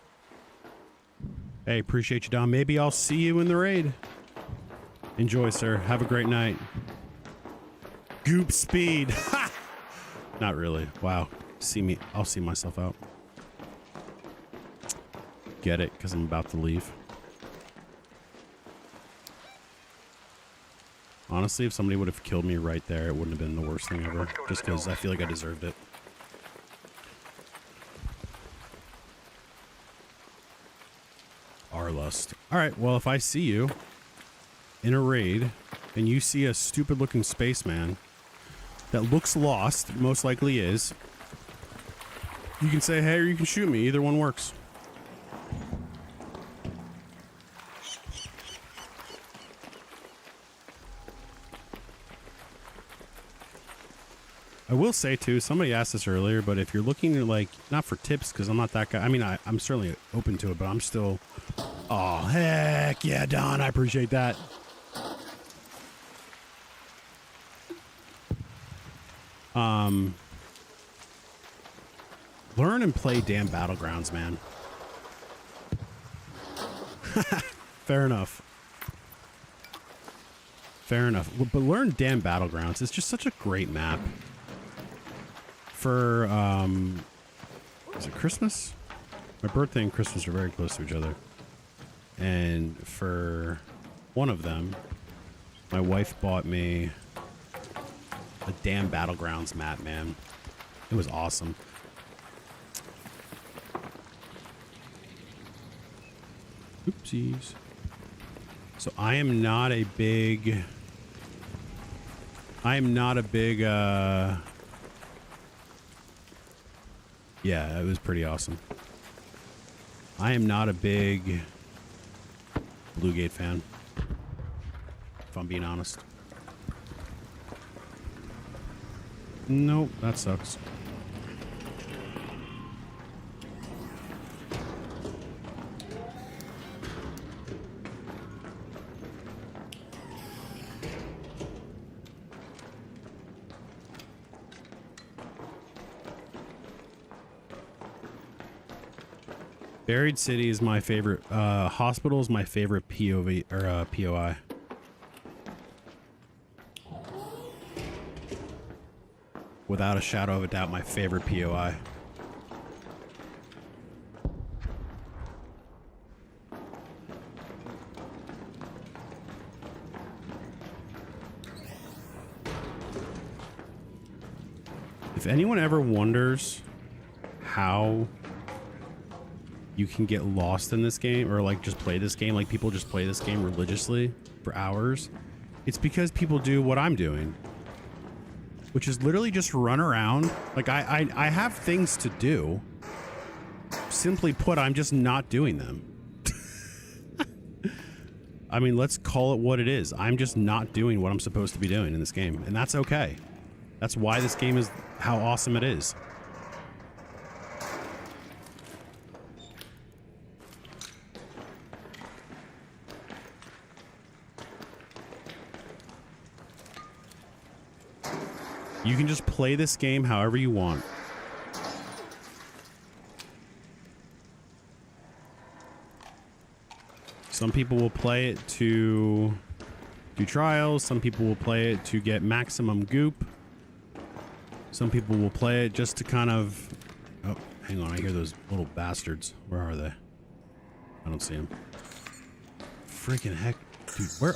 Hey, appreciate you, Dom. Maybe I'll see you in the raid. Enjoy, sir. Have a great night. Goop speed. Ha! Not really. Wow. See me. I'll see myself out. Get it? Because I'm about to leave. Honestly, if somebody would have killed me right there, it wouldn't have been the worst thing ever. Just because I feel like I deserved it. Arlust. Alright, well, if I see you in a raid and you see a stupid looking spaceman that looks lost, most likely is, you can say hey or you can shoot me. Either one works. I will say too, somebody asked this earlier, but if you're looking to, like, not for tips, because I'm not that guy. I mean, I'm certainly open to it, but I'm still, oh, heck yeah, Don, I appreciate that. Learn and play damn Battlegrounds, man. Fair enough. Fair enough. But learn damn Battlegrounds. It's just such a great map. For, is it Christmas? My birthday and Christmas are very close to each other. And for one of them, my wife bought me a damn Battlegrounds map, man. It was awesome. Oopsies. So I am not a big, yeah, it was pretty awesome. I am not a big Bluegate fan, if I'm being honest. Nope, that sucks. Buried City is my favorite. Hospital is my favorite POV or POI. Without a shadow of a doubt, my favorite POI. If anyone ever wonders how you can get lost in this game, or like just play this game, like people just play this game religiously for hours, it's because people do what I'm doing, which is literally just run around. Like I have things to do. Simply put, I'm just not doing them. I mean, let's call it what it is. I'm just not doing what I'm supposed to be doing in this game, and that's okay. That's why this game is how awesome it is. You can just play this game however you want. Some people will play it to do trials. Some people will play it to get maximum goop. Some people will play it just to kind of... Oh, hang on. I hear those little bastards. Where are they? I don't see them. Freaking heck. Dude, where...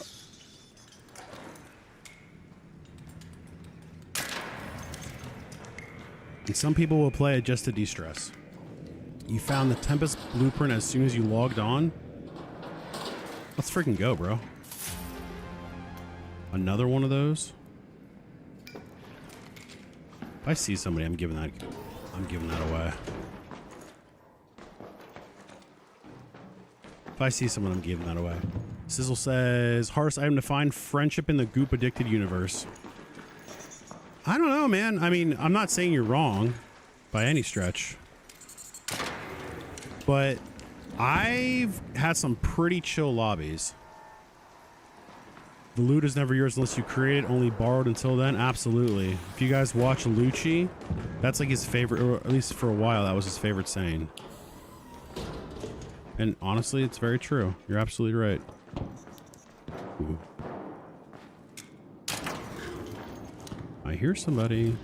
And some people will play it just to de-stress. You found the Tempest blueprint as soon as you logged on? Let's freaking go, bro. Another one of those? If I see somebody, I'm giving that away. If I see someone, I'm giving that away. Sizzle says, hardest item to find, friendship in the goop addicted universe. I don't know, man. I mean, I'm not saying you're wrong by any stretch, but I've had some pretty chill lobbies. The loot is never yours unless you create it, only borrowed until then. Absolutely. If you guys watch Lucci, that's like his favorite, or at least for a while, that was his favorite saying. And honestly, it's very true. You're absolutely right. Ooh. I hear somebody.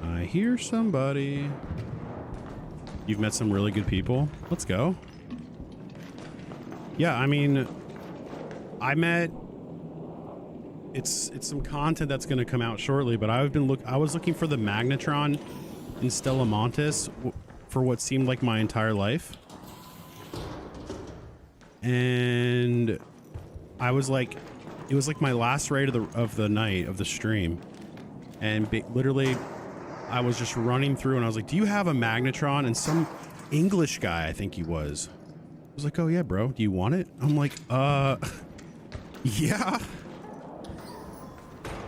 I hear somebody. You've met some really good people. Let's go. Yeah, I mean, I met. It's some content that's going to come out shortly, but I was looking for the Magnetron in Stella Montis for what seemed like my entire life, and I was like, it was like my last raid of the night of the stream, and literally, I was just running through, and I was like, "Do you have a Magnetron?" And some English guy, I think he was like, "Oh yeah, bro, do you want it?" I'm like, yeah.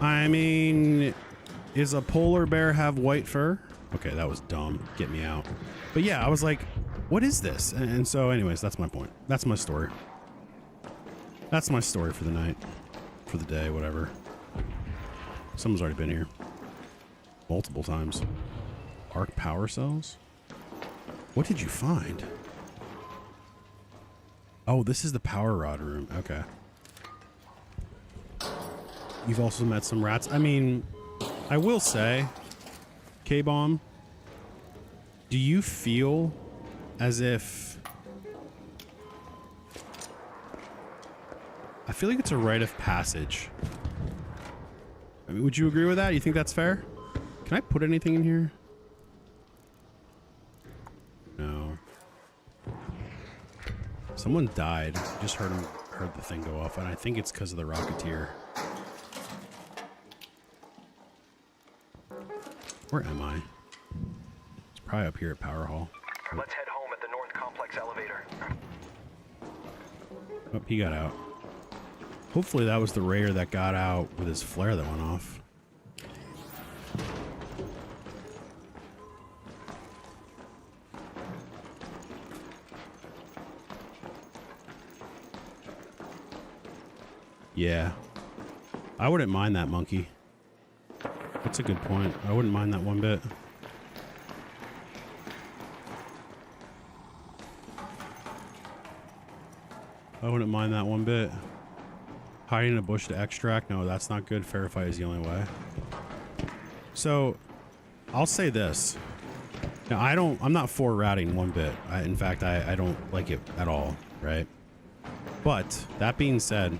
I mean, is a polar bear have white fur? Okay, that was dumb. Get me out. But yeah, I was like, what is this? And so anyways, that's my point. That's my story. That's my story for the night. For the day, whatever. Someone's already been here. Multiple times. Arc power cells? What did you find? Oh, this is the power rod room. Okay. You've also met some rats. I mean, I will say, K-Bomb, do you feel as if... I feel like it's a rite of passage. I mean, would you agree with that? You think that's fair? Can I put anything in here? No. Someone died. Just heard the thing go off, and I think it's because of the Rocketeer. Where am I? It's probably up here at Power Hall. Let's head home at the North Complex elevator. Oh, he got out. Hopefully that was the Raider that got out with his flare that went off. Yeah. I wouldn't mind that monkey. That's a good point. I wouldn't mind that one bit. I wouldn't mind that one bit. Hiding in a bush to extract? No, that's not good. Fair fight is the only way. So, I'll say this. Now, I'm not for ratting one bit. In fact, I don't like it at all, right? But, that being said,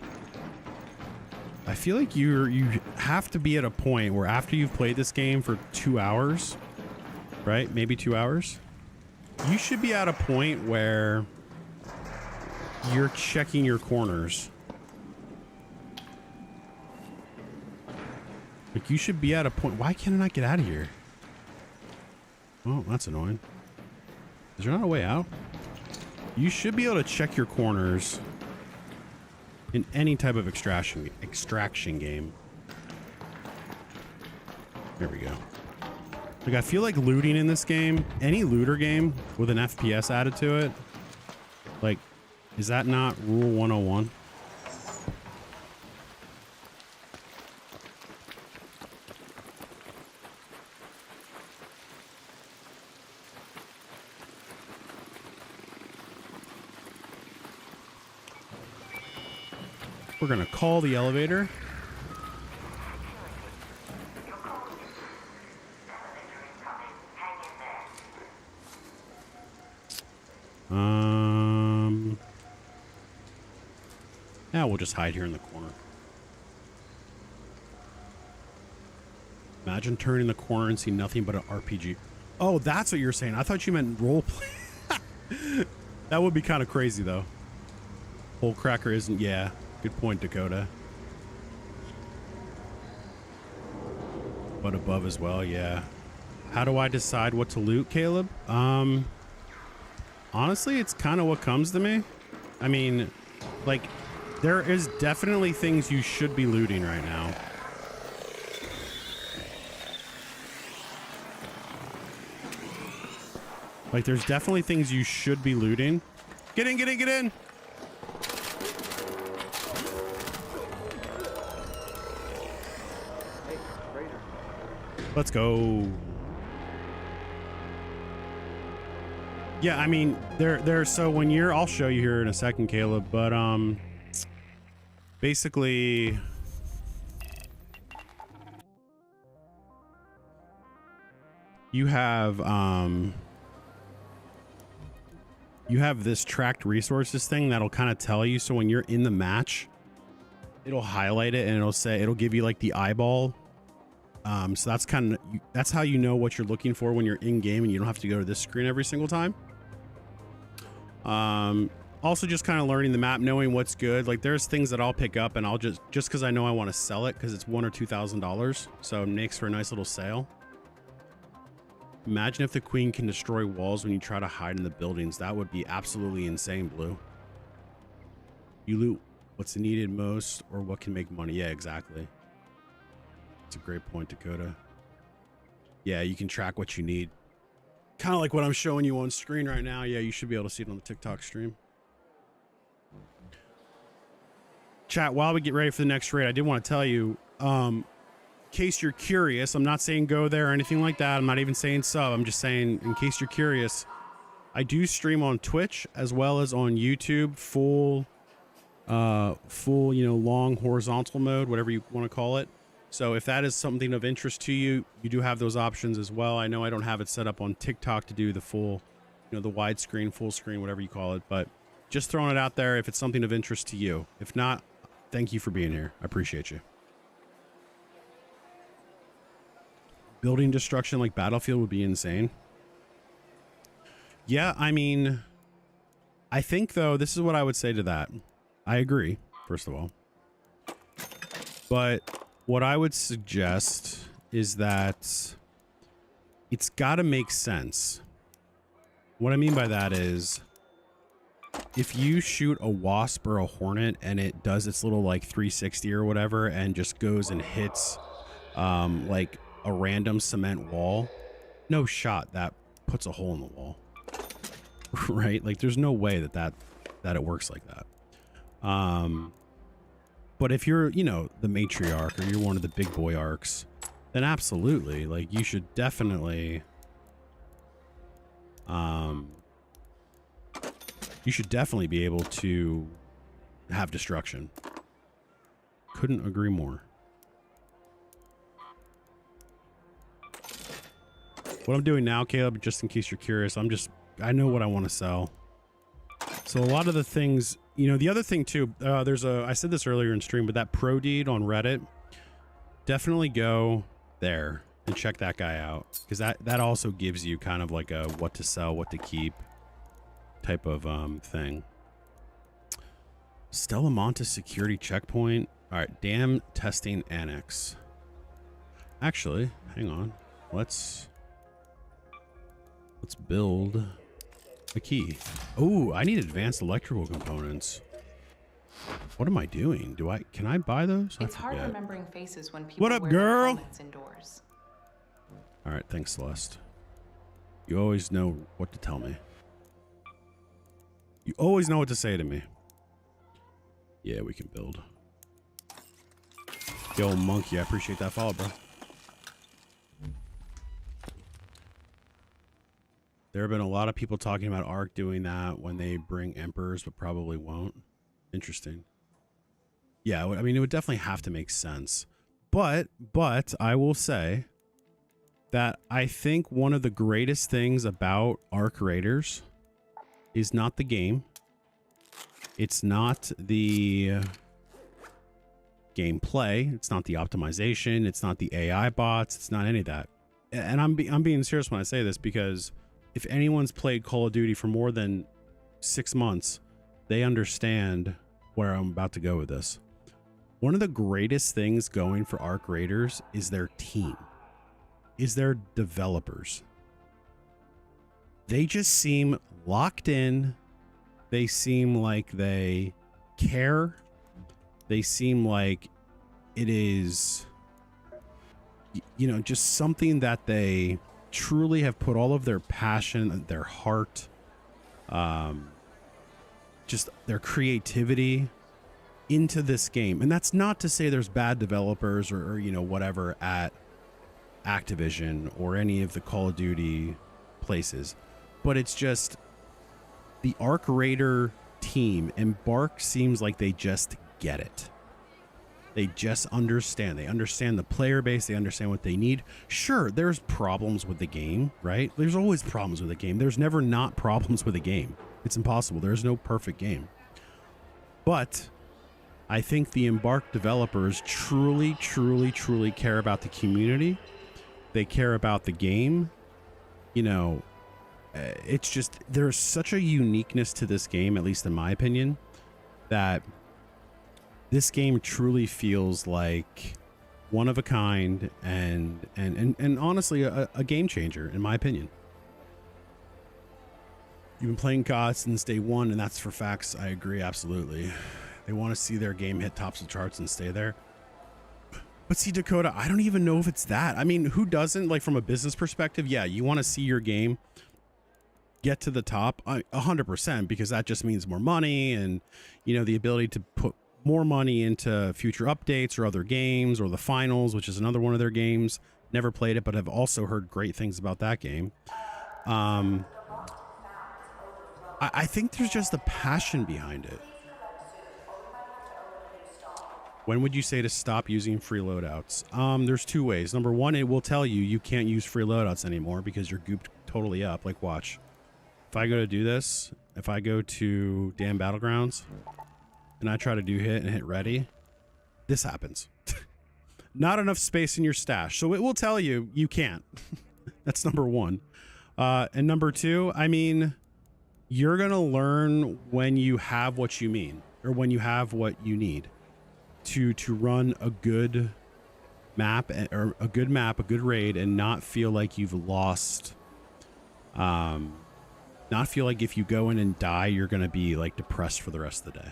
I feel like you have to be at a point where after you've played this game for 2 hours, right? Maybe 2 hours. You should be at a point where you're checking your corners. Like, you should be at a point. Why can't I not get out of here? Oh, that's annoying. Is there not a way out? You should be able to check your corners in any type of extraction game. There we go. Like, I feel like looting in this game, any looter game with an FPS added to it, like, is that not rule 101? We're gonna call the elevator. Yeah, we'll just hide here in the corner. Imagine turning the corner and see nothing but an RPG. Oh, that's what you're saying. I thought you meant role play. That would be kind of crazy, though. Hole cracker isn't. Yeah, good point, Dakota. But above as well, yeah. How do I decide what to loot, Caleb? Honestly, it's kind of what comes to me. I mean, like, there is definitely things you should be looting right now. Like, there's definitely things you should be looting. Get in, get in, get in! Let's go. Yeah, I mean, so when you're, I'll show you here in a second, Caleb, but, basically, you have this tracked resources thing that'll kind of tell you. So when you're in the match, it'll highlight it and it'll give you like the eyeball. So that's how you know what you're looking for when you're in game, and you don't have to go to this screen every single time. Also just kind of learning the map, knowing what's good. Like there's things that I'll pick up and I'll just because I know I want to sell it because it's $1,000 or $2,000, so it makes for a nice little sale. Imagine if the queen can destroy walls when you try to hide in the buildings. That would be absolutely insane, Blue. You loot what's needed most or what can make money. Yeah, exactly. That's a great point, Dakota. Yeah, you can track what you need. Kind of like what I'm showing you on screen right now. Yeah, you should be able to see it on the TikTok stream. Chat, while we get ready for the next raid, I did want to tell you, in case you're curious, I'm not saying go there or anything like that. I'm not even saying sub. I'm just saying, in case you're curious, I do stream on Twitch as well as on YouTube, full, long horizontal mode, whatever you want to call it. So if that is something of interest to you, you do have those options as well. I know I don't have it set up on TikTok to do the full, the widescreen, full screen, whatever you call it, but just throwing it out there if it's something of interest to you. If not, thank you for being here. I appreciate you. Building destruction like Battlefield would be insane. Yeah, I mean, I think though, this is what I would say to that. I agree, first of all. But what I would suggest is that it's got to make sense. What I mean by that is, if you shoot a wasp or a hornet and it does its little like 360 or whatever and just goes and hits like a random cement wall, no shot that puts a hole in the wall. Right? Like there's no way that it works like that. But if you're, the matriarch or you're one of the big boy arcs, then absolutely, like you should definitely be able to have destruction. Couldn't agree more. What I'm doing now, Caleb, just in case you're curious, I know what I want to sell. So a lot of the things, the other thing too, I said this earlier in stream, but that Pro Deed on Reddit, definitely go there and check that guy out. Because that also gives you kind of like a what to sell, what to keep type of thing. Stella Monte security checkpoint. All right, dam testing annex. Actually, hang on. Let's build a key. Oh, I need advanced electrical components. What am I doing? Can I buy those? It's hard remembering faces when people what up, wear girl? helmets indoors. All right, thanks, Celeste. You always know what to tell me. You always know what to say to me. Yeah, we can build. Yo, Monkey, I appreciate that follow, bro. There have been a lot of people talking about Ark doing that when they bring Emperors, but probably won't. Interesting. Yeah, I mean, it would definitely have to make sense. But I will say that I think one of the greatest things about Ark Raiders is not the game. It's not the gameplay. It's not the optimization. It's not the AI bots. It's not any of that. And I'm being serious when I say this, because if anyone's played Call of Duty for more than 6 months, they understand where I'm about to go with this. One of the greatest things going for Ark Raiders is their team, is their developers. They just seem locked in. They seem like they care. They seem like it is, just something that they truly have put all of their passion, their heart, just their creativity into this game. And that's not to say there's bad developers or whatever at Activision or any of the Call of Duty places, but it's just the Ark Raider team, and Bark seems like they just get it. They just understand. They understand the player base. They understand what they need. Sure, there's problems with the game, right? There's always problems with a game. There's never not problems with a game. It's impossible. There's no perfect game. But I think the Embark developers truly, truly, truly care about the community. They care about the game. You know, it's just, there's such a uniqueness to this game, at least in my opinion, that this game truly feels like one of a kind and honestly a game changer, in my opinion. You've been playing COD since day one, and that's for facts. I agree, absolutely. They want to see their game hit tops of charts and stay there. But see, Dakota, I don't even know if it's that. I mean, who doesn't? Like, from a business perspective, yeah, you want to see your game get to the top 100%, because that just means more money and, you know, the ability to put more money into future updates or other games, or the finals, which is another one of their games. Never played it, but have also heard great things about that game. I think there's just a passion behind it. When would you say to stop using free loadouts? There's two ways. Number one, it will tell you you can't use free loadouts anymore because you're gooped totally up. Like, watch. If I go to do this, if I go to damn Battlegrounds and I try to do hit and hit ready, this happens. Not enough space in your stash. So it will tell you you can't. That's number one. And number two, I mean, you're going to learn when you have what you mean, or when you have what you need to run a good map, or a good raid, and not feel like you've lost, not feel like if you go in and die, you're going to be like depressed for the rest of the day.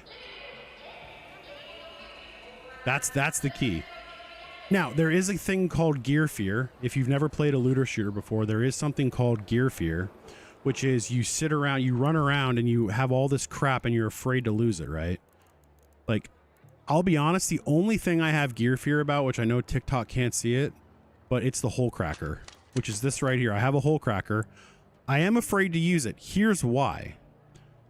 That's the key. Now, there is a thing called gear fear. If you've never played a looter shooter before, there is something called gear fear, which is you sit around, you run around, and you have all this crap and you're afraid to lose it, right? Like, I'll be honest, the only thing I have gear fear about, which I know TikTok can't see it, but it's the hole cracker, which is this right here. I have a hole cracker. I am afraid to use it. Here's why.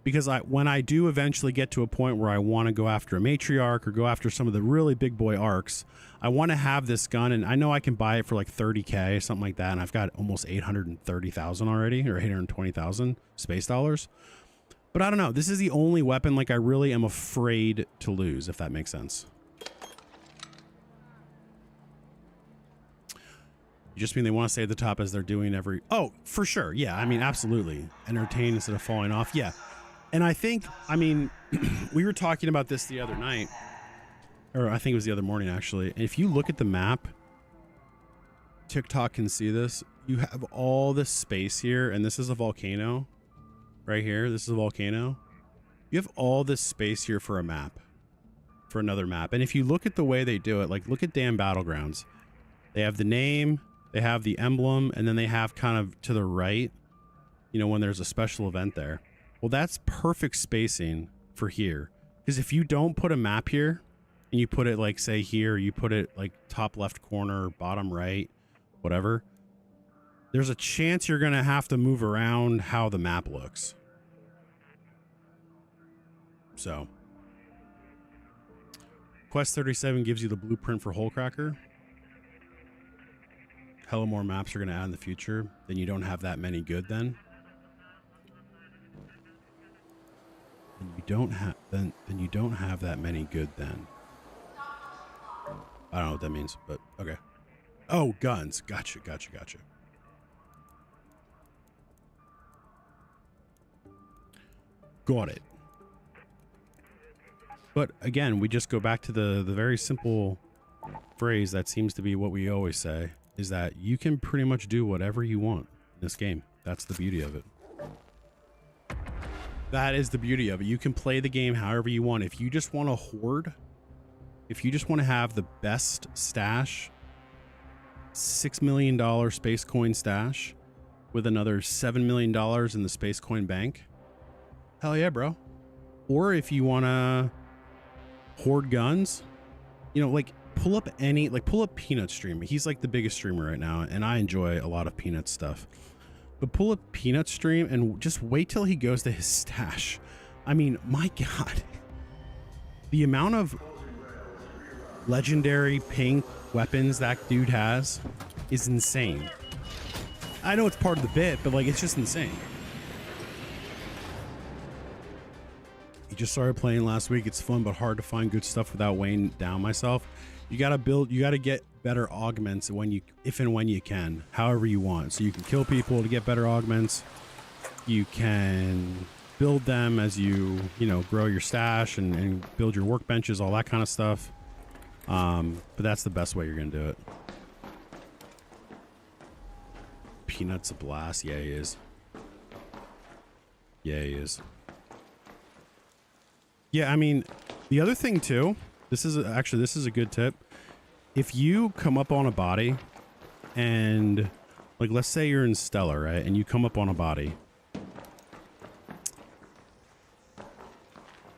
Because when I do eventually get to a point where I want to go after a matriarch or go after some of the really big boy arcs, I want to have this gun, and I know I can buy it for like 30K, something like that, and I've got almost 830,000 already, or 820,000 space dollars. But I don't know. This is the only weapon like I really am afraid to lose, if that makes sense. You just mean they want to stay at the top as they're doing every... Oh, for sure. Yeah, I mean, absolutely. Entertain instead of falling off. Yeah. And I think, I mean, we were talking about this the other night, or I think it was the other morning, actually. And if you look at the map, TikTok can see this. You have all this space here, and this is a volcano. Right here, this is a volcano. You have all this space here for a map, for another map. And if you look at the way they do it, like look at damn Battlegrounds. They have the name, they have the emblem, and then they have kind of to the right, you know, when there's a special event there. Well, that's perfect spacing for here. Because if you don't put a map here, and you put it like, say here, you put it like top left corner, bottom right, whatever, there's a chance you're going to have to move around how the map looks. So, Quest 37 gives you the blueprint for Hole Cracker. Hella more maps are going to add in the future. Then you don't have that many good then. And you don't have then you don't have that many good then. I don't know what that means, but okay. Oh, guns. Gotcha. Got it. But again, we just go back to the very simple phrase that seems to be what we always say, is that you can pretty much do whatever you want in this game. That's the beauty of it. That is the beauty of it. You can play the game however you want. If you just want to hoard, if you just want to have the best stash, $6 million space coin stash with another $7 million in the space coin bank, hell yeah, bro. Or if you want to hoard guns, you know, like pull up Peanut stream. He's like the biggest streamer right now, and I enjoy a lot of Peanut stuff. But pull up Peanut stream and just wait till he goes to his stash. I mean, my God, the amount of legendary pink weapons that dude has is insane. I know it's part of the bit, but like it's just insane. He just started playing last week. It's fun, but hard to find good stuff without weighing down myself. You gotta build. You gotta get better augments if and when you can, however you want. So you can kill people to get better augments. You can build them as you grow your stash and build your workbenches, all that kind of stuff. But that's the best way you're gonna do it. Peanut's a blast. Yeah, he is. Yeah, he is. Yeah, I mean, the other thing too, this is a good tip. If you come up on a body and like, let's say you're in Stellar, right? And you come up on a body.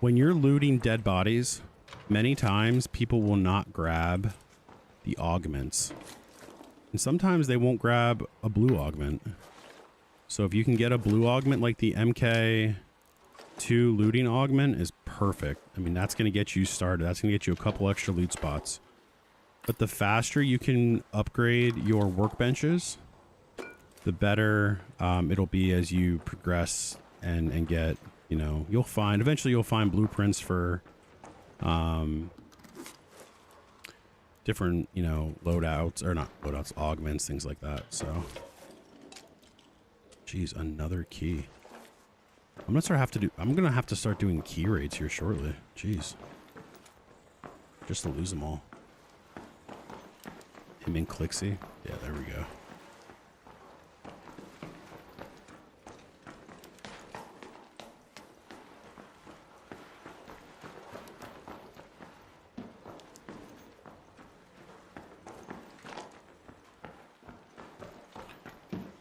When you're looting dead bodies, many times people will not grab the augments. And sometimes they won't grab a blue augment. So if you can get a blue augment like the MK2 looting augment is perfect. I mean, that's going to get you started. That's going to get you a couple extra loot spots. But the faster you can upgrade your workbenches, the better it'll be as you progress and get, eventually you'll find blueprints for different, loadouts, or not loadouts, augments, things like that. So, geez, another key. I'm gonna have to start doing key raids here shortly. Jeez, just to lose them all. Him and Clixie. Yeah, there we go.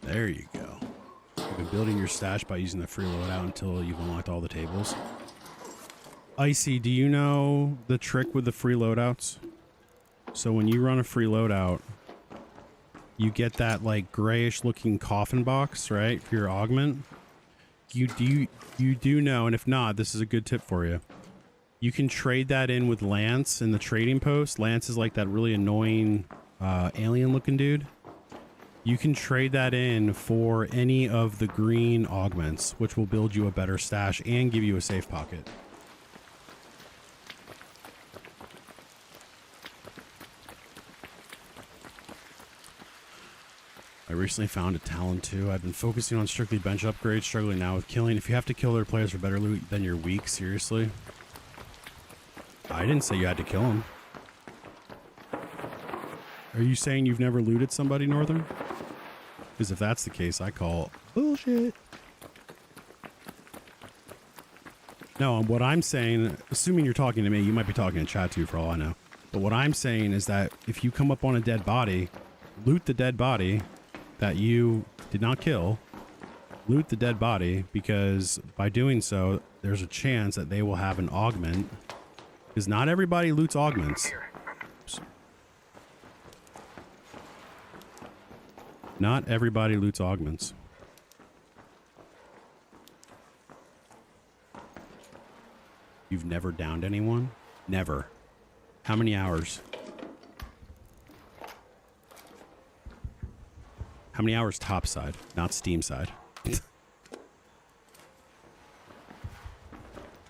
There you go. You've been building your stash by using the free loadout until you've unlocked all the tables. Icy, do you know the trick with the free loadouts? So when you run a free loadout, you get that like grayish looking coffin box, right? For your augment. You do know, and if not, this is a good tip for you. You can trade that in with Lance in the trading post. Lance is like that really annoying alien looking dude. You can trade that in for any of the green augments, which will build you a better stash and give you a safe pocket. I recently found a Talon 2. I've been focusing on strictly bench upgrades, struggling now with killing. If you have to kill their players for better loot, then you're weak, seriously. I didn't say you had to kill them. Are you saying you've never looted somebody, Northern? Because if that's the case, I call bullshit. No, what I'm saying, assuming you're talking to me, you might be talking in chat too for all I know. But what I'm saying is that if you come up on a dead body, loot the dead body that you did not kill, loot the dead body, because by doing so, there's a chance that they will have an augment. Because not everybody loots augments. Not everybody loots augments. You've never downed anyone? Never. How many hours? How many hours topside, not Steam side?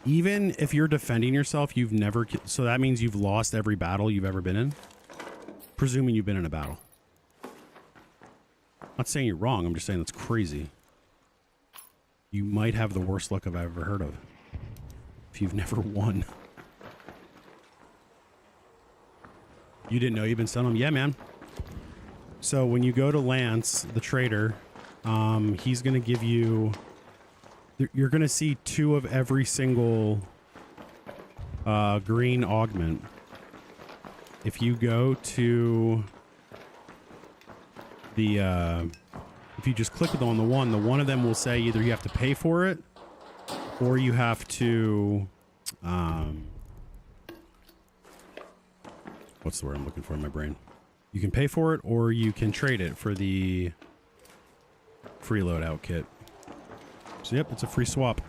Even if you're defending yourself, you've never... So that means you've lost every battle you've ever been in? Presuming you've been in a battle. I'm not saying you're wrong, I'm just saying that's crazy. You might have the worst luck I've ever heard of. If you've never won. You didn't know you've been selling them? Yeah, man. So when you go to Lance, the trader, he's going to give you... You're going to see 2 of every single green augment. If you go to the... if you just click on the one of them will say either you have to pay for it or you have to... what's the word I'm looking for in my brain? You can pay for it or you can trade it for the free loadout kit. So yep, it's a free swap.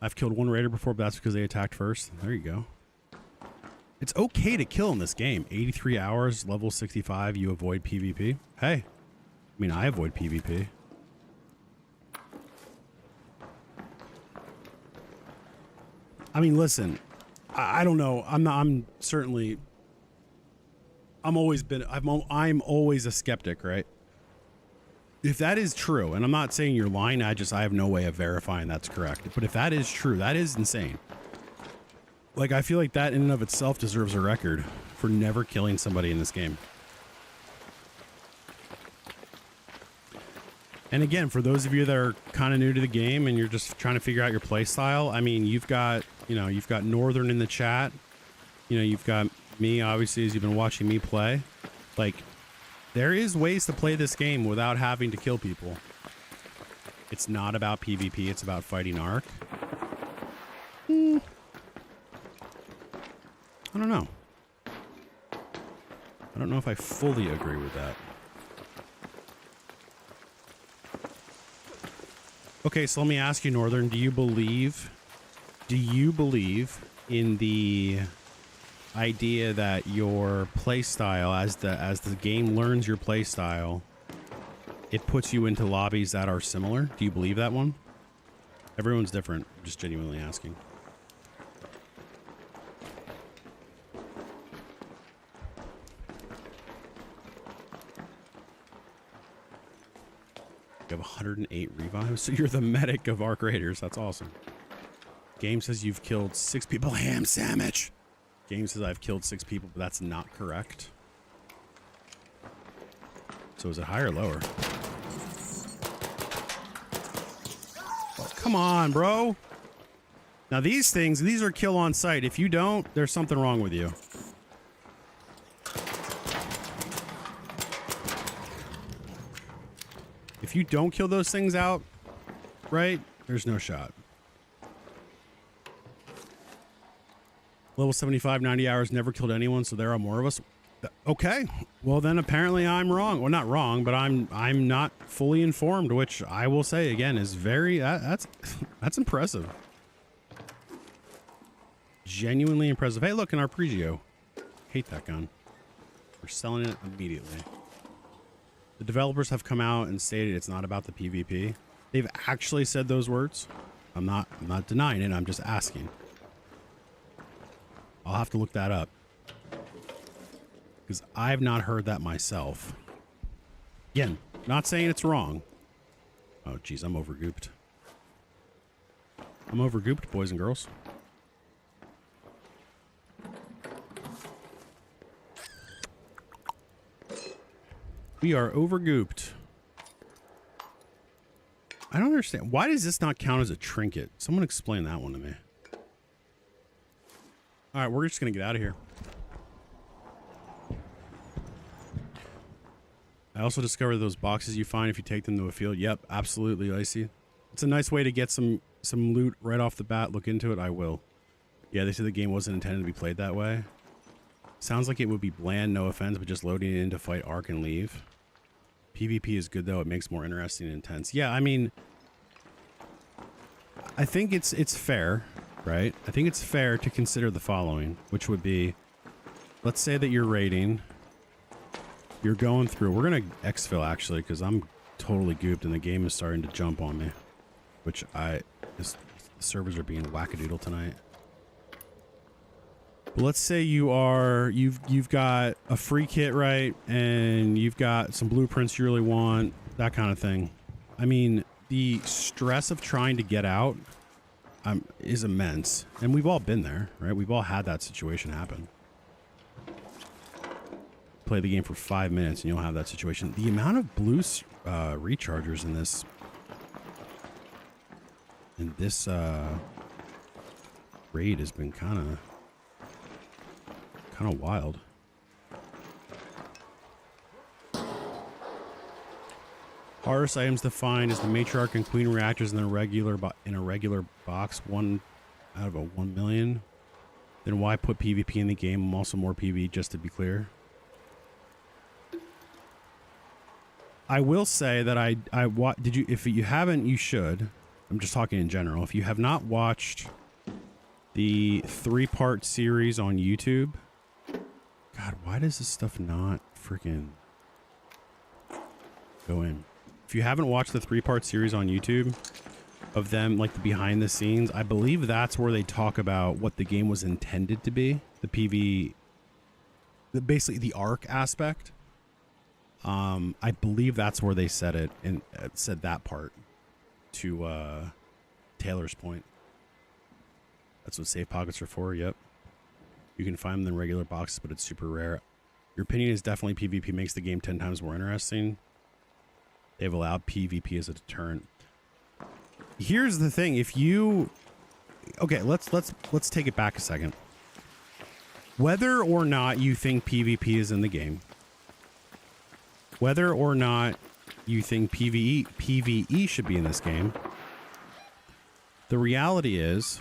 I've killed one raider before, but that's because they attacked first. There you go. It's okay to kill in this game. 83 hours, level 65, you avoid PvP. Hey, I mean, I avoid PvP. I mean, listen, I don't know. I'm always a skeptic, right? If that is true, and I'm not saying you're lying, I have no way of verifying that's correct. But if that is true, that is insane. Like, I feel like that in and of itself deserves a record for never killing somebody in this game. And again, for those of you that are kind of new to the game and you're just trying to figure out your play style, I mean, you've got Northern in the chat. You know, you've got me, obviously, as you've been watching me play. Like, there is ways to play this game without having to kill people. It's not about PvP, it's about fighting Ark. I don't know. I don't know if I fully agree with that. Okay, so let me ask you, Northern, do you believe in the idea that your play style, as the game learns your play style, it puts you into lobbies that are similar? Do you believe that one? Everyone's different. I'm just genuinely asking. You have 108 revives, so you're the medic of Ark Raiders. That's awesome. Game says you've killed 6 people. Ham sandwich. Game says I've killed 6 people, but that's not correct. So is it higher or lower? Oh, come on, bro. Now these are kill on sight. If you don't, there's something wrong with you. If you don't kill those things out, right, there's no shot. Level 75, 90 hours, never killed anyone, so there are more of us. Okay, well then apparently I'm wrong. Well, not wrong, but I'm not fully informed, which I will say again is very that's impressive. Genuinely impressive. Hey, look, in our Pregio. Hate that gun. We're selling it immediately. The developers have come out and stated it's not about the PvP. They've actually said those words. I'm not denying it. I'm just asking. I'll have to look that up because I've not heard that myself. Again, not saying it's wrong. Oh, geez, I'm overgooped. I'm overgooped, boys and girls. We are overgooped. I don't understand. Why does this not count as a trinket? Someone explain that one to me. All right, we're just going to get out of here. I also discovered those boxes you find if you take them to a field. Yep, absolutely, Icy. It's a nice way to get some loot right off the bat. Look into it. I will. Yeah, they said the game wasn't intended to be played that way. Sounds like it would be bland, no offense, but just loading it in to fight Ark and leave. PvP is good, though. It makes more interesting and intense. Yeah, I mean, I think it's fair, right? I think it's fair to consider the following, which would be, let's say that you're raiding. You're going through. We're going to exfil, actually, because I'm totally gooped, and the game is starting to jump on me, which the servers are being wackadoodle tonight. But let's say you've got a free kit, right? And you've got some blueprints you really want, that kind of thing. I mean, the stress of trying to get out is immense. And we've all been there, right? We've all had that situation happen. Play the game for 5 minutes and you'll have that situation. The amount of blue rechargers in this raid has been kind of wild. Hardest items to find is the matriarch and queen reactors in a regular box, 1 out of a 1 million. Then why put PvP in the game? I'm also more PvE, just to be clear. I will say that if you haven't, you should. I'm just talking in general. If you have not watched the 3-part series on YouTube God, why does this stuff not freaking go in? If you haven't watched the 3-part series on YouTube of them, like the behind the scenes, I believe that's where they talk about what the game was intended to be. The basically the ARC aspect. I believe that's where they said it and said that part to Taylor's point. That's what safe pockets are for. Yep. You can find them in regular boxes, but it's super rare. Your opinion is definitely PvP makes the game 10 times more interesting. They've allowed PvP as a deterrent. Here's the thing. If you... Okay, let's take it back a second. Whether or not you think PvP is in the game, whether or not you think PvE should be in this game, the reality is,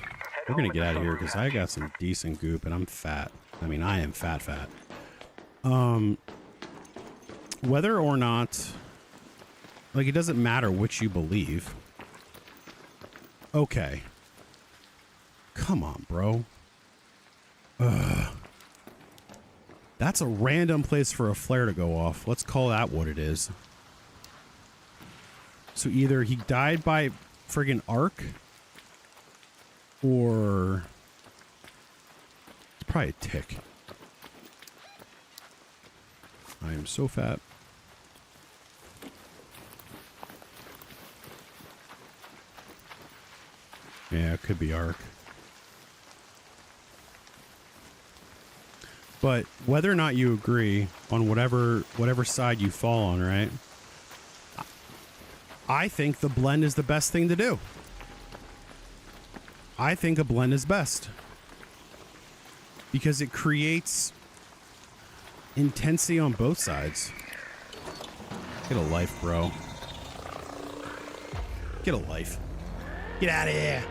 we're going to get out of here because I got some decent goop and I'm fat. I mean, I am fat. Whether or not, like, it doesn't matter which you believe. Okay. Come on, bro. That's a random place for a flare to go off. Let's call that what it is. So either he died by friggin' arc, or it's probably a tick. I am so fat. Yeah, it could be arc. But whether or not you agree on whatever side you fall on, right? I think the blend is the best thing to do. I think a blend is best. Because it creates intensity on both sides. Get a life, bro. Get a life. Get out of here.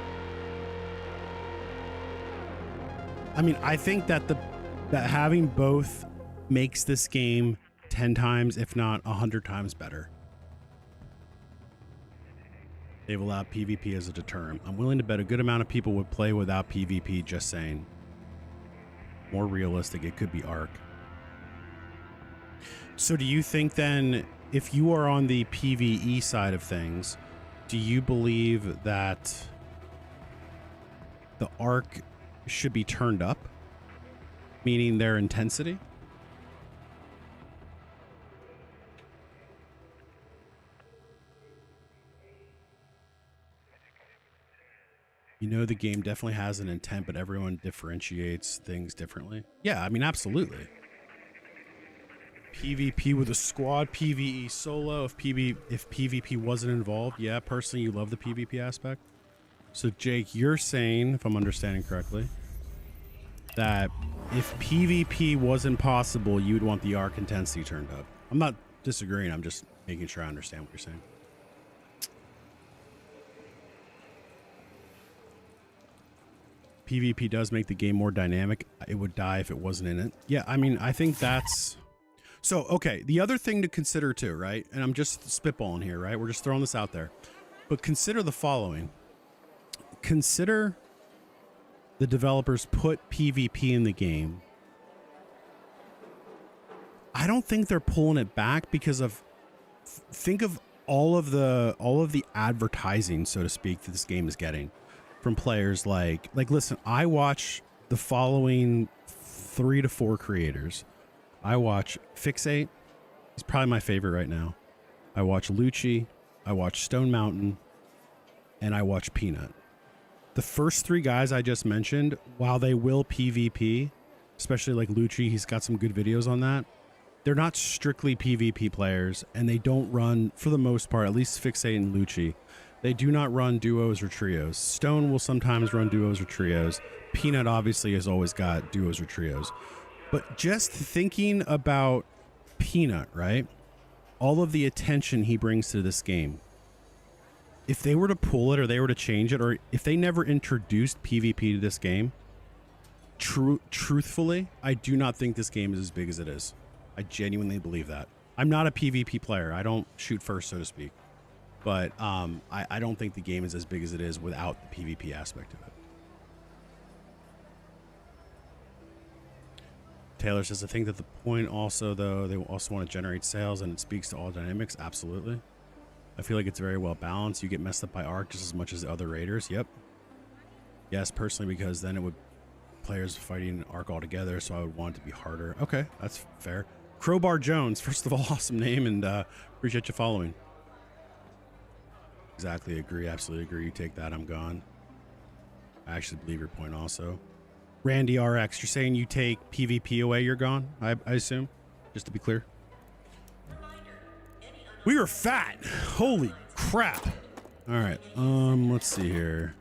I mean, I think that that having both makes this game 10 times, if not 100 times better. They've allowed PvP as a deterrent. I'm willing to bet a good amount of people would play without PvP, just saying. More realistic, it could be ARC. So do you think then, if you are on the PvE side of things, do you believe that the ARC should be turned up? Meaning their intensity? You know, the game definitely has an intent, but everyone differentiates things differently. Yeah, I mean, absolutely. PvP with a squad, PvE solo. If PvP wasn't involved, yeah, personally, you love the PvP aspect. So, Jake, you're saying, if I'm understanding correctly, that if PvP wasn't possible, you'd want the arc intensity turned up. I'm not disagreeing. I'm just making sure I understand what you're saying. PvP does make the game more dynamic. It would die if it wasn't in it. Yeah, I mean, I think that's... So, okay, the other thing to consider too, right? And I'm just spitballing here, right? We're just throwing this out there. But consider the following. Consider the developers put PvP in the game. I don't think they're pulling it back because of... Think of all of the advertising, so to speak, that this game is getting from players like listen, I watch the following 3 to 4 creators. I watch Fixate. He's probably my favorite right now. I watch Lucci. I watch Stone Mountain. And I watch Peanut. The first 3 guys I just mentioned, while they will PvP, especially like Lucci, he's got some good videos on that. They're not strictly PvP players, and they don't run, for the most part, at least Fixate and Lucci, they do not run duos or trios. Stone will sometimes run duos or trios. Peanut obviously has always got duos or trios. But just thinking about Peanut, right? All of the attention he brings to this game. If they were to pull it or they were to change it, or if they never introduced PvP to this game, truthfully, I do not think this game is as big as it is. I genuinely believe that. I'm not a PvP player. I don't shoot first, so to speak. But I don't think the game is as big as it is without the PvP aspect of it. Taylor says, I think that the point also, though, they also want to generate sales and it speaks to all dynamics. Absolutely. I feel like it's very well balanced. You get messed up by Arc just as much as the other raiders. Yep. Yes, personally, because then it would players fighting Arc all together, so I would want it to be harder. Okay, that's fair. Crowbar Jones, first of all, awesome name, and appreciate you following. Exactly, agree, absolutely agree. You take that, I'm gone. I actually believe your point also. Randy RX, you're saying you take PvP away, you're gone, I assume? Just to be clear. We were fat. Holy crap. All right, let's see here.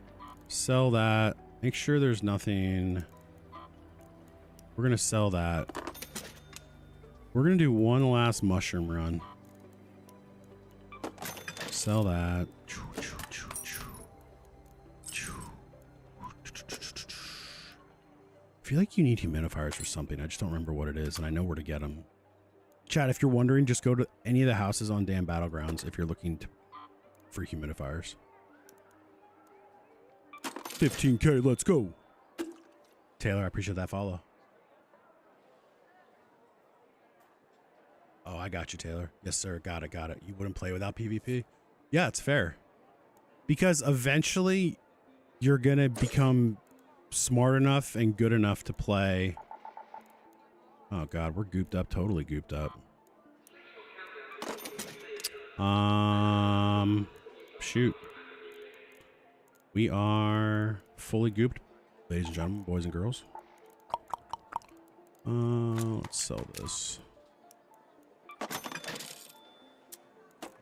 Sell that. Make sure there's nothing. We're going to sell that. We're going to do one last mushroom run. Sell that. I feel like you need humidifiers for something. I just don't remember what it is, and I know where to get them. Chat, if you're wondering, just go to any of the houses on Damn Battlegrounds if you're looking for humidifiers. 15K, let's go. Taylor, I appreciate that follow. Oh, I got you, Taylor. Yes, sir. Got it. You wouldn't play without PvP? Yeah, it's fair. Because eventually you're going to become smart enough and good enough to play. Oh, God, we're gooped up. Totally gooped up. Shoot. We are fully gooped, ladies and gentlemen, boys and girls. Let's sell this.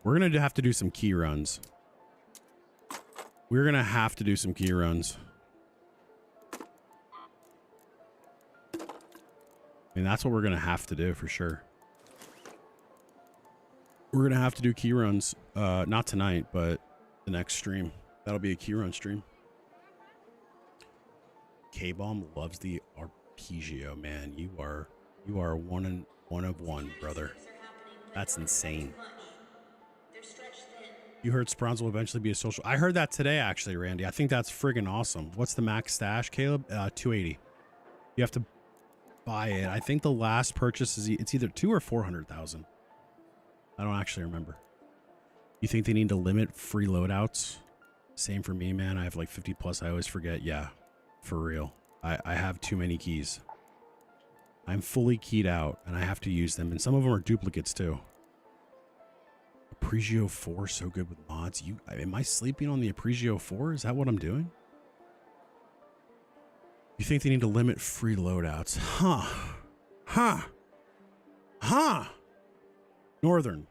We're going to have to do some key runs. We're going to have to do some key runs. I mean, that's what we're going to have to do for sure. We're going to have to do key runs. Not tonight, but the next stream. That'll be a key run stream. K-Bomb loves the Arpeggio, man. You are one of one, brother. That's insane. You heard Spronz will eventually be a social. I heard that today, actually, Randy. I think that's friggin' awesome. What's the max stash, Caleb? 280. You have to buy it. I think the last purchase is it's either 200 or 400,000. I don't actually remember. You think they need to limit free loadouts? Same for me, man. I have like 50 plus. I always forget. Yeah, for real. I have too many keys. I'm fully keyed out and I have to use them. And some of them are duplicates too. Apregio 4, so good with mods. Am I sleeping on the Apregio 4? Is that what I'm doing? You think they need to limit free loadouts? Huh. Northern.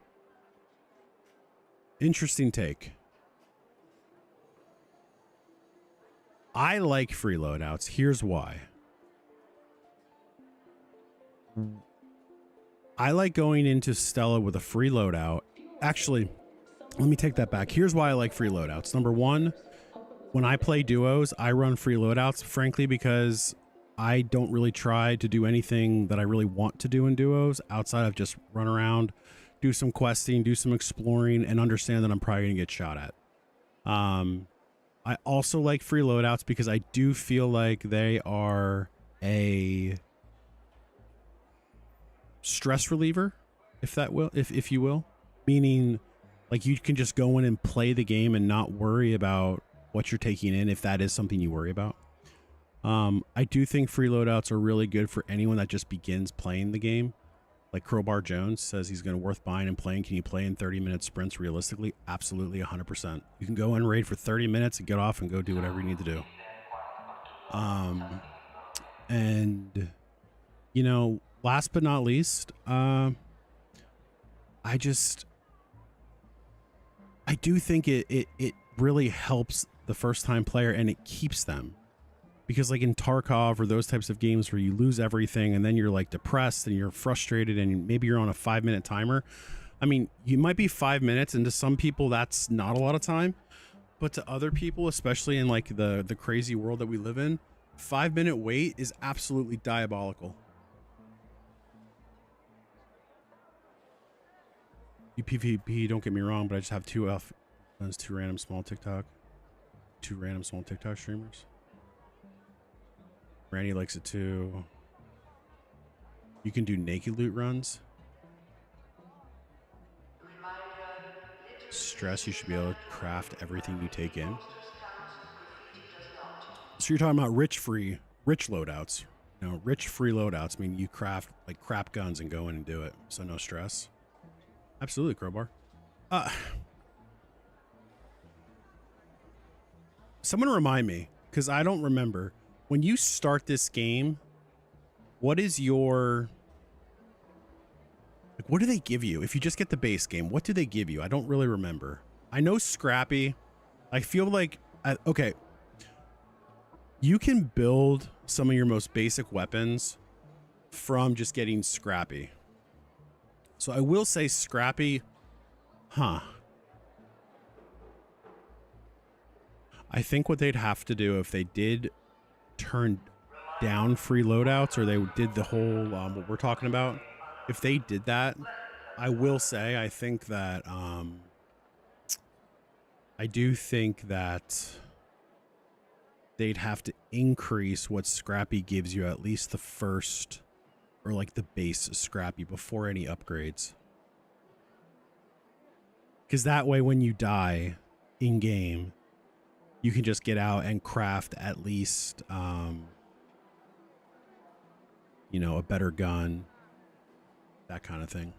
Interesting take. I like free loadouts. Here's why. I like going into Stella with a free loadout. Actually, let me take that back. Here's why I like free loadouts. Number one, when I play duos, I run free loadouts, frankly, because I don't really try to do anything that I really want to do in duos outside of just run around, do some questing, do some exploring, and understand that I'm probably going to get shot at. I also like free loadouts because I do feel like they are a stress reliever, if you will. Meaning, like, you can just go in and play the game and not worry about what you're taking in if that is something you worry about. I do think free loadouts are really good for anyone that just begins playing the game. Like Crowbar Jones says he's going to worth buying and playing. Can you play in 30-minute sprints realistically? Absolutely, 100%. You can go and raid for 30 minutes and get off and go do whatever you need to do. And, you know, last but not least, I do think it really helps the first-time player and it keeps them. Because like in Tarkov or those types of games where you lose everything and then you're like depressed and you're frustrated and maybe you're on a 5-minute timer. I mean, you might be 5 minutes and to some people that's not a lot of time. But to other people, especially in like the crazy world that we live in, 5-minute wait is absolutely diabolical. You PvP, don't get me wrong, but I just have two random small TikTok streamers. Randy likes it too. You can do naked loot runs. Stress, you should be able to craft everything you take in. So you're talking about rich loadouts. You know, rich free loadouts mean you craft like crap guns and go in and do it. So no stress. Absolutely, Crowbar. Someone remind me, because I don't remember. When you start this game, what is your... Like, what do they give you? If you just get the base game, what do they give you? I don't really remember. I know Scrappy. I feel like... okay. You can build some of your most basic weapons from just getting Scrappy. So I will say Scrappy... Huh. I think what they'd have to do if they did turn down free loadouts, or they did the whole what we're talking about, if they did that, I will say I think that I do think that they'd have to increase what Scrappy gives you, at least the first, or like the base Scrappy, before any upgrades. Because that way when you die in game, you can just get out and craft at least, you know, a better gun, that kind of thing.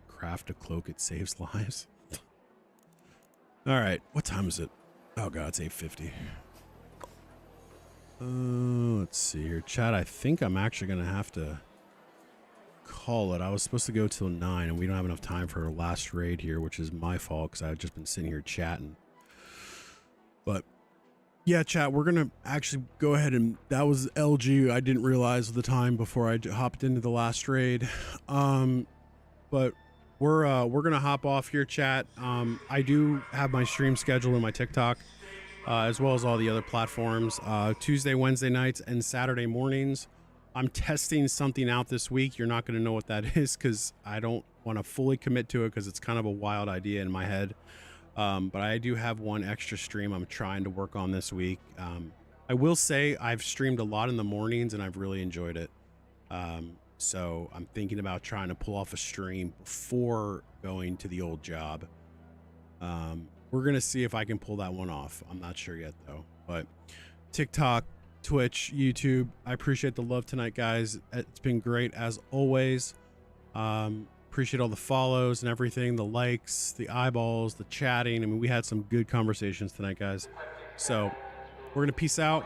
Craft a cloak, it saves lives. All right, what time is it? Oh god, it's 8:50. Let's see here, chat. I think I'm actually gonna have to call it. I was supposed to go till 9, and we don't have enough time for our last raid here, which is my fault because I've just been sitting here chatting. But yeah, chat, we're gonna actually go ahead, and that was LG. I didn't realize the time before I hopped into the last raid. But we're gonna hop off here, chat. I do have my stream schedule in my TikTok, as well as all the other platforms. Tuesday, Wednesday nights, and Saturday mornings. I'm testing something out this week. You're not gonna know what that is because I don't want to fully commit to it because it's kind of a wild idea in my head. But I do have one extra stream I'm trying to work on this week. I will say I've streamed a lot in the mornings and I've really enjoyed it. So I'm thinking about trying to pull off a stream before going to the old job. We're going to see if I can pull that one off. I'm not sure yet though, but TikTok, Twitch, YouTube, I appreciate the love tonight, guys. It's been great as always. Appreciate all the follows and everything, the likes, the eyeballs, the chatting. I mean, we had some good conversations tonight, guys. So we're going to peace out.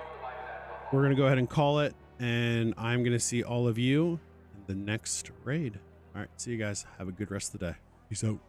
We're going to go ahead and call it, and I'm going to see all of you in the next raid. All right. See you guys. Have a good rest of the day. Peace out.